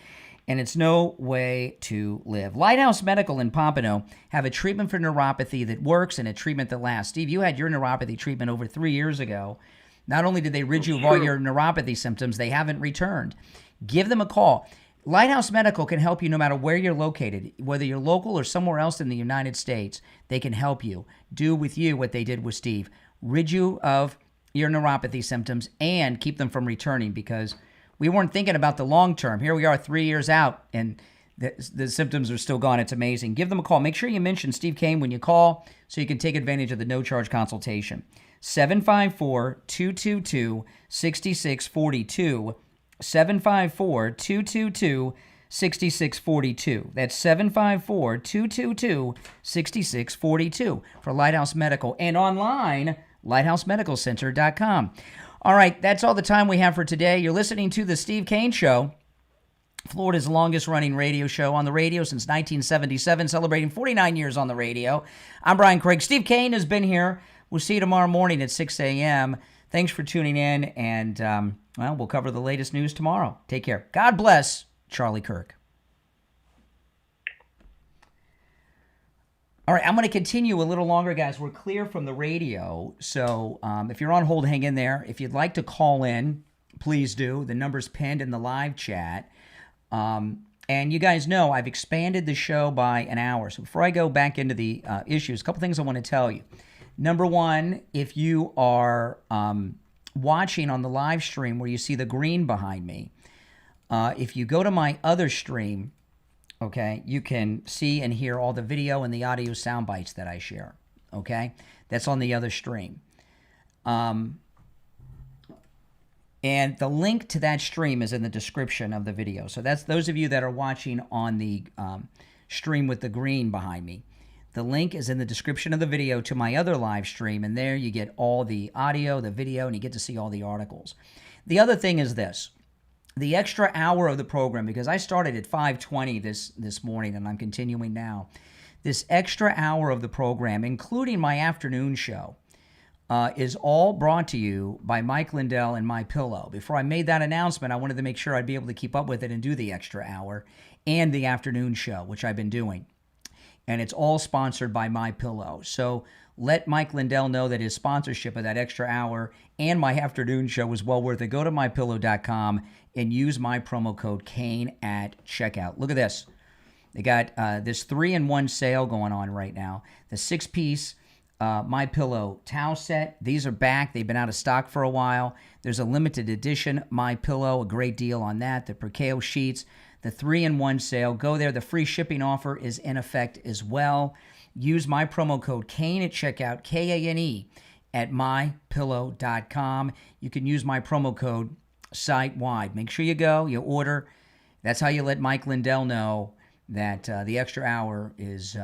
And it's no way to live. Lighthouse Medical in Pompano have a treatment for neuropathy that works and a treatment that lasts. Steve, you had your neuropathy treatment over 3 years ago. Not only did they rid you of all your neuropathy symptoms, they haven't returned. Give them a call. Lighthouse Medical can help you no matter where you're located, whether you're local or somewhere else in the United States. They can help you do with you what they did with Steve. Rid you of your neuropathy symptoms and keep them from returning, because we weren't thinking about the long term. Here we are 3 years out and the symptoms are still gone. It's amazing. Give them a call. Make sure you mention Steve Kane when you call so you can take advantage of the no-charge consultation. 754-222-6642. 754-222-6642. That's 754-222-6642 for Lighthouse Medical, and online, lighthousemedicalcenter.com. All right, that's all the time we have for today. You're listening to The Steve Kane Show, Florida's longest-running radio show on the radio since 1977, celebrating 49 years on the radio. I'm Brian Craig. Steve Kane has been here. We'll see you tomorrow morning at 6 a.m. Thanks for tuning in, and we'll cover the latest news tomorrow. Take care. God bless Charlie Kirk. All right, I'm going to continue a little longer, guys. We're clear from the radio, so if you're on hold, hang in there. If you'd like to call in, please do. The number's pinned in the live chat. And you guys know I've expanded the show by an hour. So before I go back into the issues, a couple things I want to tell you. Number one, if you are watching on the live stream where you see the green behind me, if you go to my other stream, okay, you can see and hear all the video and the audio sound bites that I share, okay? That's on the other stream. And the link to that stream is in the description of the video. So that's those of you that are watching on the stream with the green behind me. The link is in the description of the video to my other live stream, and there you get all the audio, the video, and you get to see all the articles. The other thing is this. The extra hour of the program, because I started at 5:20 this morning, and I'm continuing now. This extra hour of the program, including my afternoon show, is all brought to you by Mike Lindell and MyPillow. Before I made that announcement, I wanted to make sure I'd be able to keep up with it and do the extra hour and the afternoon show, which I've been doing. And it's all sponsored by MyPillow. So let Mike Lindell know that his sponsorship of that extra hour and my afternoon show is well worth it. Go to MyPillow.com and use my promo code Kane at checkout. Look at this. They got this 3-in-1 sale going on right now. The 6-piece MyPillow towel set. These are back. They've been out of stock for a while. There's a limited edition MyPillow, a great deal on that. The Percale sheets, the 3-in-1 sale. Go there. The free shipping offer is in effect as well. Use my promo code Kane at checkout, Kane, at MyPillow.com. You can use my promo code site-wide. Make sure you go, you order. That's how you let Mike Lindell know that the extra hour is,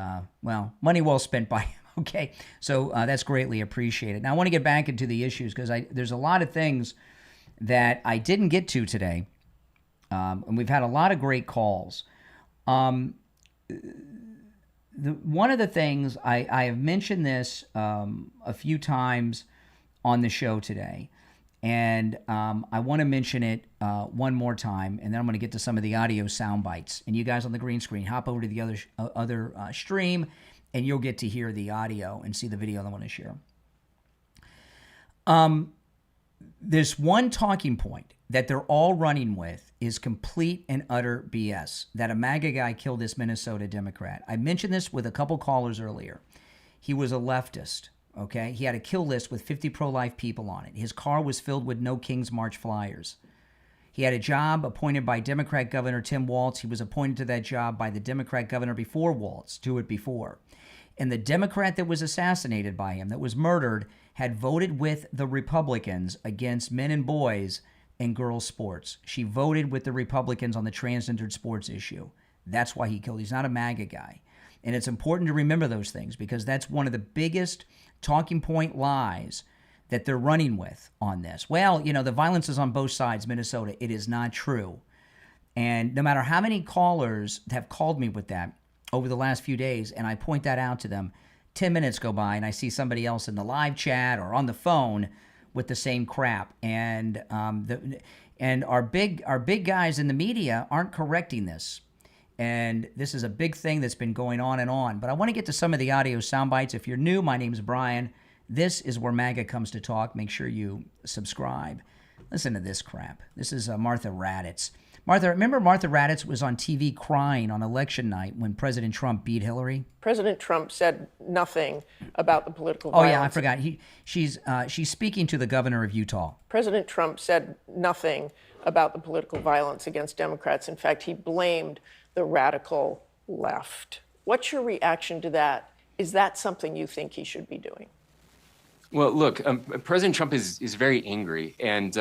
money well spent by him. Okay, so that's greatly appreciated. Now, I want to get back into the issues because there's a lot of things that I didn't get to today, and we've had a lot of great calls. One of the things, I have mentioned this a few times on the show today, and I want to mention it one more time, and then I'm going to get to some of the audio sound bites. And you guys on the green screen, hop over to the other stream, and you'll get to hear the audio and see the video that I want to share. This one talking point that they're all running with is complete and utter BS, that a MAGA guy killed this Minnesota Democrat. I mentioned this with a couple callers earlier. He was a leftist, okay? He had a kill list with 50 pro-life people on it. His car was filled with No King's March flyers. He had a job appointed by Democrat Governor Tim Walz. He was appointed to that job by the Democrat governor before Walz, do it before. And the Democrat that was assassinated by him, that was murdered, had voted with the Republicans against men and boys in girls' sports. She voted with the Republicans on the transgendered sports issue. That's why he killed. He's not a MAGA guy. And it's important to remember those things because that's one of the biggest talking point lies that they're running with on this. Well, you know, the violence is on both sides, Minnesota. It is not true. And no matter how many callers have called me with that over the last few days, and I point that out to them, 10 minutes go by and I see somebody else in the live chat or on the phone with the same crap. And our big guys in the media aren't correcting this. And this is a big thing that's been going on and on. But I want to get to some of the audio sound bites. If you're new, my name's Brian. This is where MAGA comes to talk. Make sure you subscribe. Listen to this crap. This is Martha Raddatz. Remember Martha Raddatz was on TV crying on election night when President Trump beat Hillary? President Trump said nothing about the political violence. Oh, yeah, I forgot. She's speaking to the governor of Utah. President Trump said nothing about the political violence against Democrats. In fact, he blamed the radical left. What's your reaction to that? Is that something you think he should be doing? Well, look, President Trump is very angry, and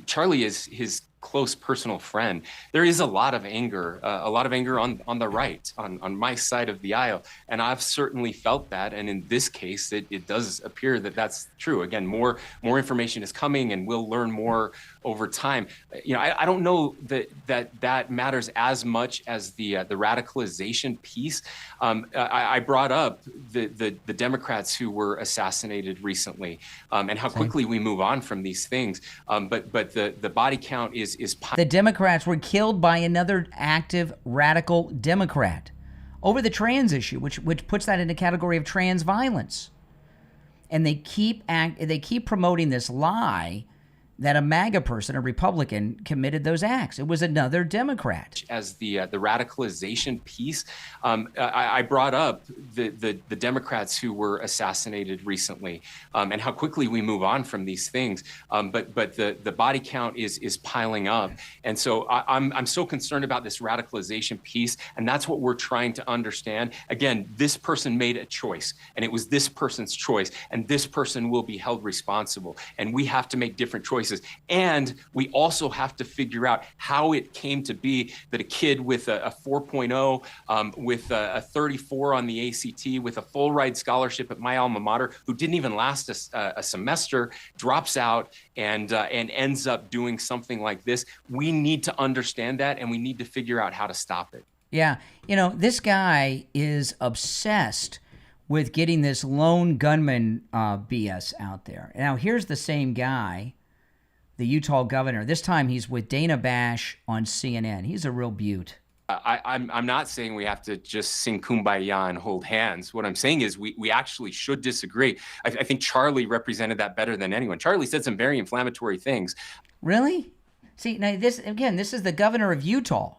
Charlie is his close personal friend. There is a lot of anger on the right, on my side of the aisle, and I've certainly felt that. And in this case, it does appear that that's true. Again, more information is coming, and we'll learn more over time. You know, I don't know that matters as much as the radicalization piece. I brought up the Democrats who were assassinated recently, and how quickly we move on from these things. But the body count is the Democrats were killed by another active radical Democrat over the trans issue, which puts that in the category of trans violence. And they keep promoting this lie that a MAGA person, a Republican, committed those acts. It was another Democrat. As the radicalization piece, I brought up the Democrats who were assassinated recently, and how quickly we move on from these things. But the body count is piling up, and so I'm so concerned about this radicalization piece, and that's what we're trying to understand. Again, this person made a choice, and it was this person's choice, and this person will be held responsible, and we have to make different choices. And we also have to figure out how it came to be that a kid with a 4.0, with a 34 on the ACT, with a full ride scholarship at my alma mater, who didn't even last a semester, drops out and ends up doing something like this. We need to understand that, and we need to figure out how to stop it. Yeah. You know, this guy is obsessed with getting this lone gunman BS out there. Now, here's the same guy, the Utah governor. This time he's with Dana Bash on CNN. He's a real beaut. I'm not saying we have to just sing Kumbaya and hold hands. What I'm saying is we actually should disagree. I think Charlie represented that better than anyone. Charlie said some very inflammatory things. Really? See, now this is the governor of Utah,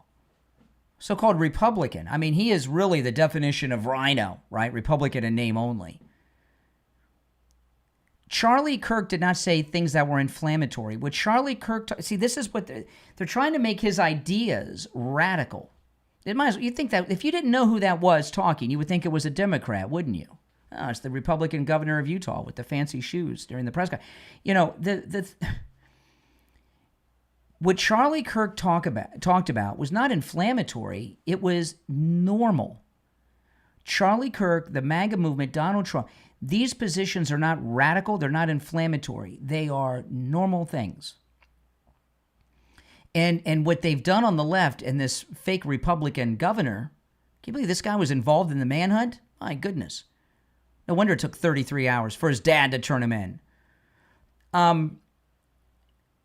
so-called Republican. I mean, he is really the definition of rhino, right? Republican in name only. Charlie Kirk did not say things that were inflammatory. What Charlie Kirk, see, this is what they're trying to make his ideas radical. You think that if you didn't know who that was talking, you would think it was a Democrat, wouldn't you? Oh, it's the Republican governor of Utah with the fancy shoes during the press conference. You know, what Charlie Kirk talked about was not inflammatory. It was normal. Charlie Kirk, the MAGA movement, Donald Trump, these positions are not radical. They're not inflammatory. They are normal things. And what they've done on the left and this fake Republican governor, can you believe this guy was involved in the manhunt? My goodness. No wonder it took 33 hours for his dad to turn him in.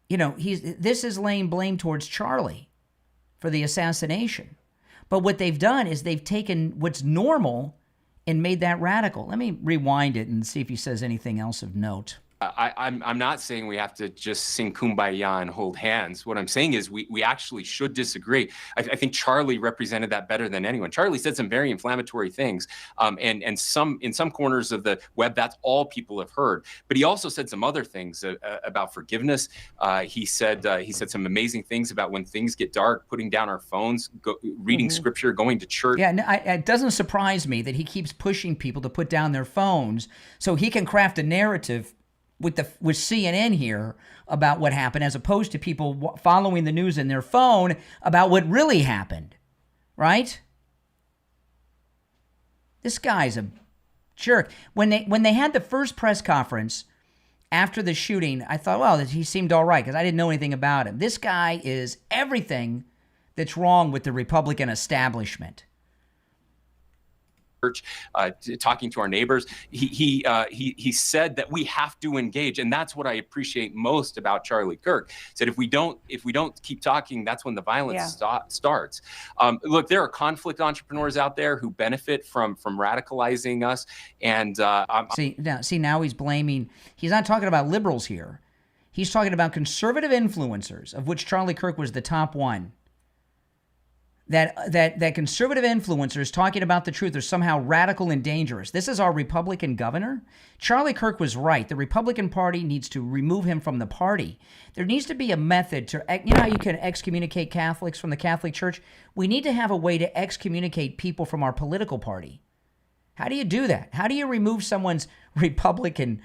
You know, this is laying blame towards Charlie for the assassination. But what they've done is they've taken what's normal and made that radical. Let me rewind it and see if he says anything else of note. I'm not saying we have to just sing Kumbaya and hold hands. What I'm saying is we actually should disagree. I think Charlie represented that better than anyone. Charlie said some very inflammatory things, and in some corners of the web, that's all people have heard. But he also said some other things about forgiveness. He said some amazing things about when things get dark, putting down our phones, reading scripture, going to church. Yeah, no, it doesn't surprise me that he keeps pushing people to put down their phones so he can craft a narrative with CNN here about what happened, as opposed to people following the news in their phone about what really happened, right? This guy's a jerk. When they had the first press conference after the shooting, I thought, well, he seemed all right because I didn't know anything about him. This guy is everything that's wrong with the Republican establishment. Talking to our neighbors, he said that we have to engage, and that's what I appreciate most about Charlie Kirk. Said if we don't keep talking, that's when the violence starts. Look, there are conflict entrepreneurs out there who benefit from radicalizing us, and now he's blaming. He's not talking about liberals here. He's talking about conservative influencers, of which Charlie Kirk was the top one. That conservative influencers talking about the truth are somehow radical and dangerous. This is our Republican governor. Charlie Kirk was right. The Republican Party needs to remove him from the party. There needs to be a method to, you know how you can excommunicate Catholics from the Catholic Church? We need to have a way to excommunicate people from our political party. How do you do that? How do you remove someone's Republican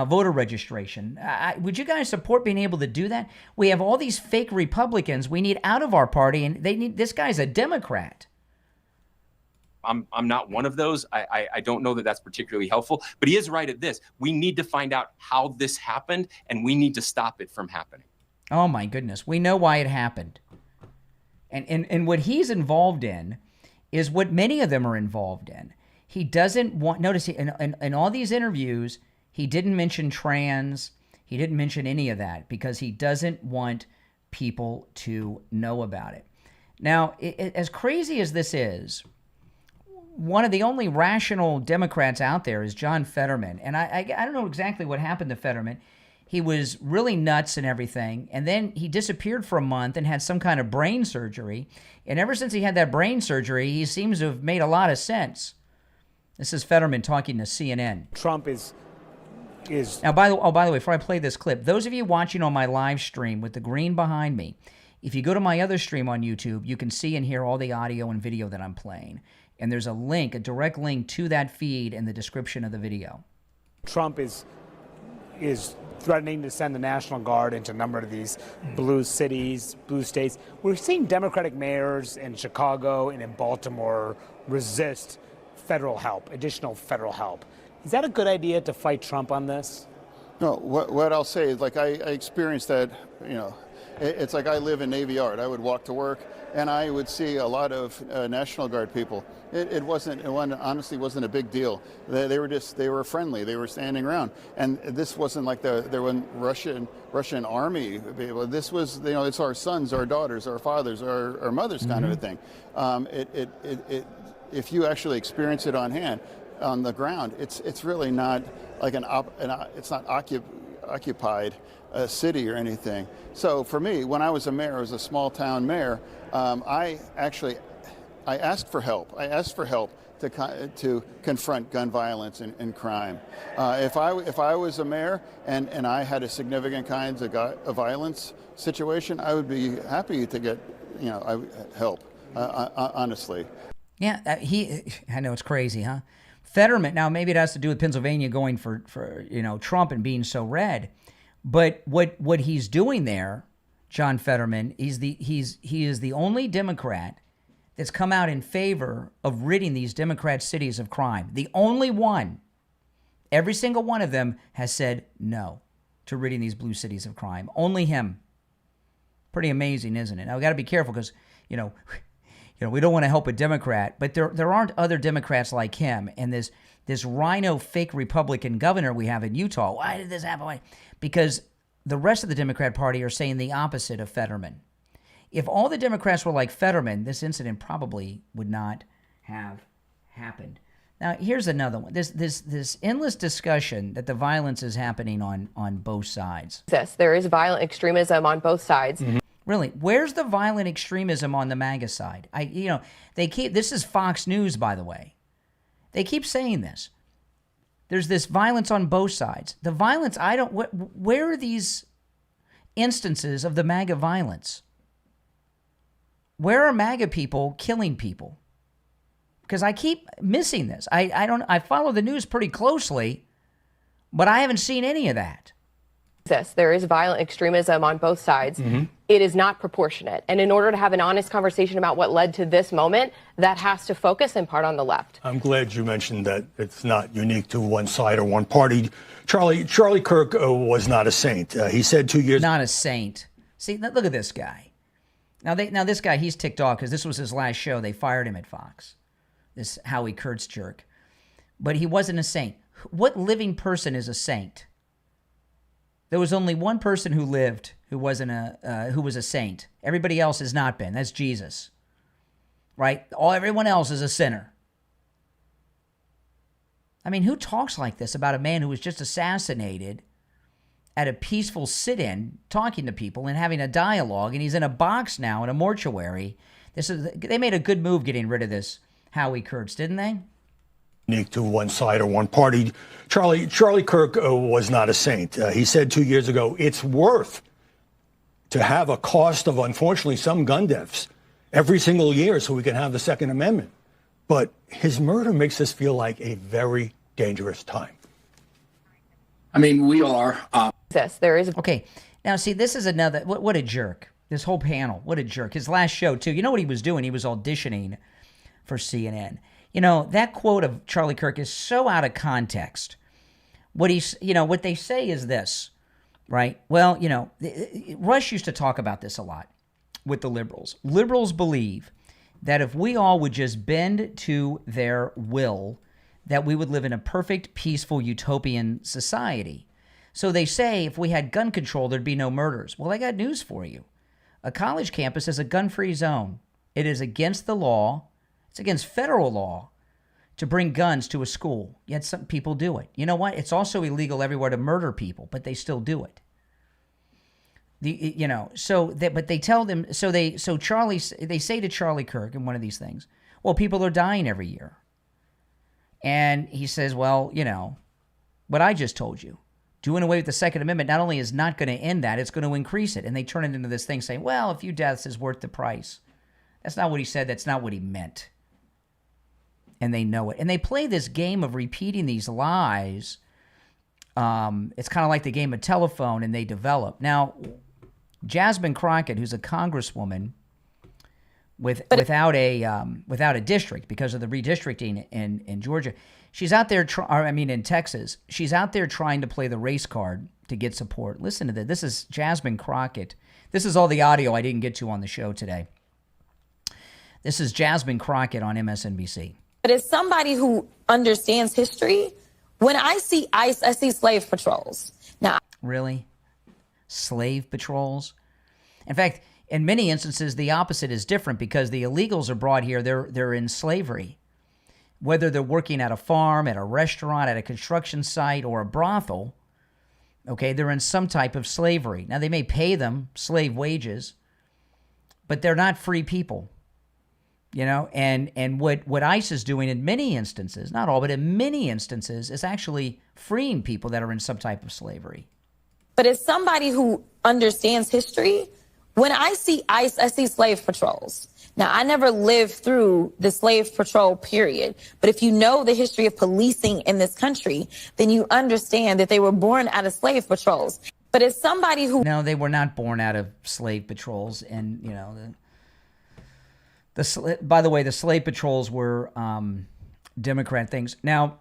voter registration? Would you guys support being able to do that? We have all these fake Republicans we need out of our party, and this guy's a Democrat. I'm not one of those. I don't know that that's particularly helpful, but he is right at this. We need to find out how this happened, and we need to stop it from happening. Oh my goodness. We know why it happened. And what he's involved in is what many of them are involved in. He doesn't want, notice in all these interviews, he didn't mention trans. He didn't mention any of that because he doesn't want people to know about it. Now, as crazy as this is, one of the only rational Democrats out there is John Fetterman. And I don't know exactly what happened to Fetterman. He was really nuts and everything. And then he disappeared for a month and had some kind of brain surgery. And ever since he had that brain surgery, he seems to have made a lot of sense. This is Fetterman talking to CNN. Trump is now. By the way, before I play this clip, those of you watching on my live stream with the green behind me, if you go to my other stream on YouTube, you can see and hear all the audio and video that I'm playing. And there's a link, a direct link to that feed in the description of the video. Trump is threatening to send the National Guard into a number of these blue cities, blue states. We're seeing Democratic mayors in Chicago and in Baltimore resist federal help, additional federal help. Is that a good idea to fight Trump on this? No, what I'll say is, like, I experienced that, It's like I live in Navy Yard. I would walk to work, and I would see a lot of National Guard people. It honestly wasn't a big deal. They were friendly. They were standing around, and this wasn't like there were Russian army people. This was, it's our sons, our daughters, our fathers, our mothers kind of a thing. If you actually experience it on the ground, it's really not like it's not occupied city or anything. So for me, when I was a mayor, I was a small town mayor. I asked for help. I asked for help to confront gun violence and crime. If I was a mayor and I had a significant kinds of violence situation, I would be happy to get help. Honestly. Yeah, I know it's crazy, huh? Fetterman. Now maybe it has to do with Pennsylvania going for Trump and being so red, but what he's doing there, John Fetterman, he is the only Democrat that's come out in favor of ridding these Democrat cities of crime. The only one. Every single one of them has said no to ridding these blue cities of crime. Only him. Pretty amazing, isn't it? Now we got to be careful because we don't want to help a Democrat, but there aren't other Democrats like him. And this rhino fake Republican governor we have in Utah. Why did this happen? Why? Because the rest of the Democrat Party are saying the opposite of Fetterman. If all the Democrats were like Fetterman, this incident probably would not have happened. Now, here's another one. This endless discussion that the violence is happening on both sides. Yes, there is violent extremism on both sides. Mm-hmm. Really, where's the violent extremism on the MAGA side? This is Fox News, by the way. They keep saying this. There's this violence on both sides. The violence, where are these instances of the MAGA violence? Where are MAGA people killing people? Because I keep missing this. I follow the news pretty closely, but I haven't seen any of that. Yes, there is violent extremism on both sides. Mm-hmm. It is not proportionate. And in order to have an honest conversation about what led to this moment, that has to focus in part on the left. I'm glad you mentioned that it's not unique to one side or one party. Charlie Kirk was not a saint. He said 2 years... Not a saint. See, look at this guy. Now this guy, he's ticked off because this was his last show. They fired him at Fox. This Howie Kurtz jerk. But he wasn't a saint. What living person is a saint? There was only one person who lived who was a saint. Everybody else has not been. That's Jesus. Right? Everyone else is a sinner. I mean, who talks like this about a man who was just assassinated at a peaceful sit-in, talking to people and having a dialogue, and he's in a box now in a mortuary? They made a good move getting rid of this Howie Kurtz, didn't they? Unique to one side or one party. Charlie Kirk was not a saint. He said 2 years ago, it's worth to have a cost of, unfortunately, some gun deaths every single year so we can have the Second Amendment. But his murder makes us feel like a very dangerous time. I mean, we are. Yes, there is. Okay. Now, see, this is another, what a jerk. This whole panel, what a jerk. His last show, too. You know what he was doing? He was auditioning for CNN. That quote of Charlie Kirk is so out of context. What they say is this, right? Well, Rush used to talk about this a lot with the liberals. Liberals believe that if we all would just bend to their will, that we would live in a perfect, peaceful, utopian society. So they say if we had gun control, there'd be no murders. Well, I got news for you. A college campus is a gun-free zone. It is against the law. It's against federal law to bring guns to a school. Yet some people do it. You know what? It's also illegal everywhere to murder people, but they still do it. But they tell them, they say to Charlie Kirk in one of these things, well, people are dying every year. And he says, well, what I just told you, doing away with the Second Amendment not only is not going to end that, it's going to increase it. And they turn it into this thing saying, well, a few deaths is worth the price. That's not what he said. That's not what he meant. And they know it. And they play this game of repeating these lies. It's kind of like the game of telephone, and they develop. Now, Jasmine Crockett, who's a congresswoman without a district because of the redistricting in Georgia, she's out there, in Texas, she's out there trying to play the race card to get support. Listen to this. This is Jasmine Crockett. This is all the audio I didn't get to on the show today. This is Jasmine Crockett on MSNBC. But as somebody who understands history, when I see ICE, I see slave patrols. Now, really? Slave patrols? In fact, in many instances, the opposite is different because the illegals are brought here. They're in slavery. Whether they're working at a farm, at a restaurant, at a construction site, or a brothel, okay, they're in some type of slavery. Now, they may pay them slave wages, but they're not free people. You know, and what ICE is doing in many instances, not all, but in many instances, is actually freeing people that are in some type of slavery. but as somebody who understands history, when I see ICE, I see slave patrols. Now, I never lived through the slave patrol period, but if you know the history of policing in this country, then you understand that they were born out of slave patrols. But as somebody who... No, they were not born out of slave patrols. And, you know, by the way, the slave patrols were Democrat things. Now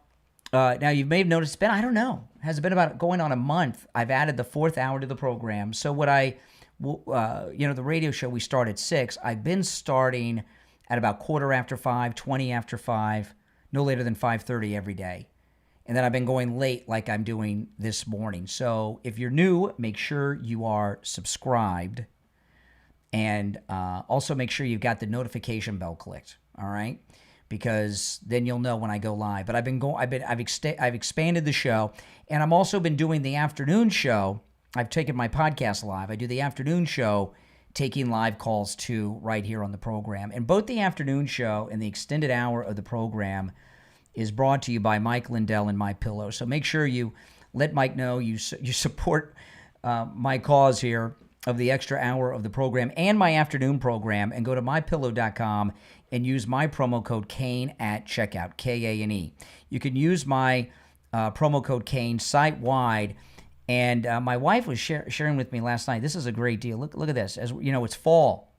you may have noticed, Ben, I don't know, has it been about going on a month? I've added the 4th hour to the program. So what the radio show, we start at 6. I've been starting at about 5:15, 20 after 5, no later than 5:30 every day. And then I've been going late like I'm doing this morning. So if you're new, make sure you are subscribed. And also make sure you've got the notification bell clicked, all right? Because then you'll know when I go live. But I've expanded the show, and I'm also been doing the afternoon show. I've taken my podcast live. I do the afternoon show, taking live calls too, right here on the program. And both the afternoon show and the extended hour of the program is brought to you by Mike Lindell and MyPillow. So make sure you let Mike know you support my cause here of the extra hour of the program and my afternoon program, and go to MyPillow.com and use my promo code Kane at checkout, Kane. You can use my promo code Kane site-wide. And my wife was sharing with me last night. This is a great deal. Look at this. As you know, it's fall.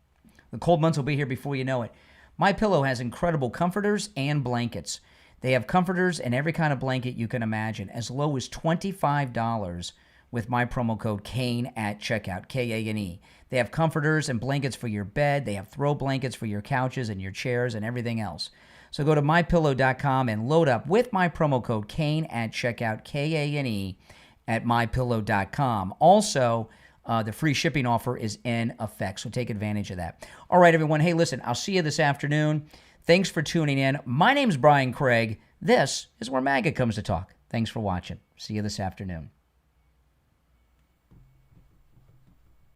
The cold months will be here before you know it. MyPillow has incredible comforters and blankets. They have comforters and every kind of blanket you can imagine, as low as $25 with my promo code Kane at checkout, Kane. They have comforters and blankets for your bed. They have throw blankets for your couches and your chairs and everything else. So go to MyPillow.com and load up with my promo code Kane at checkout, Kane, at MyPillow.com. Also, the free shipping offer is in effect, so take advantage of that. All right, everyone. Hey, listen, I'll see you this afternoon. Thanks for tuning in. My name's Brian Craig. This is where MAGA comes to talk. Thanks for watching. See you this afternoon.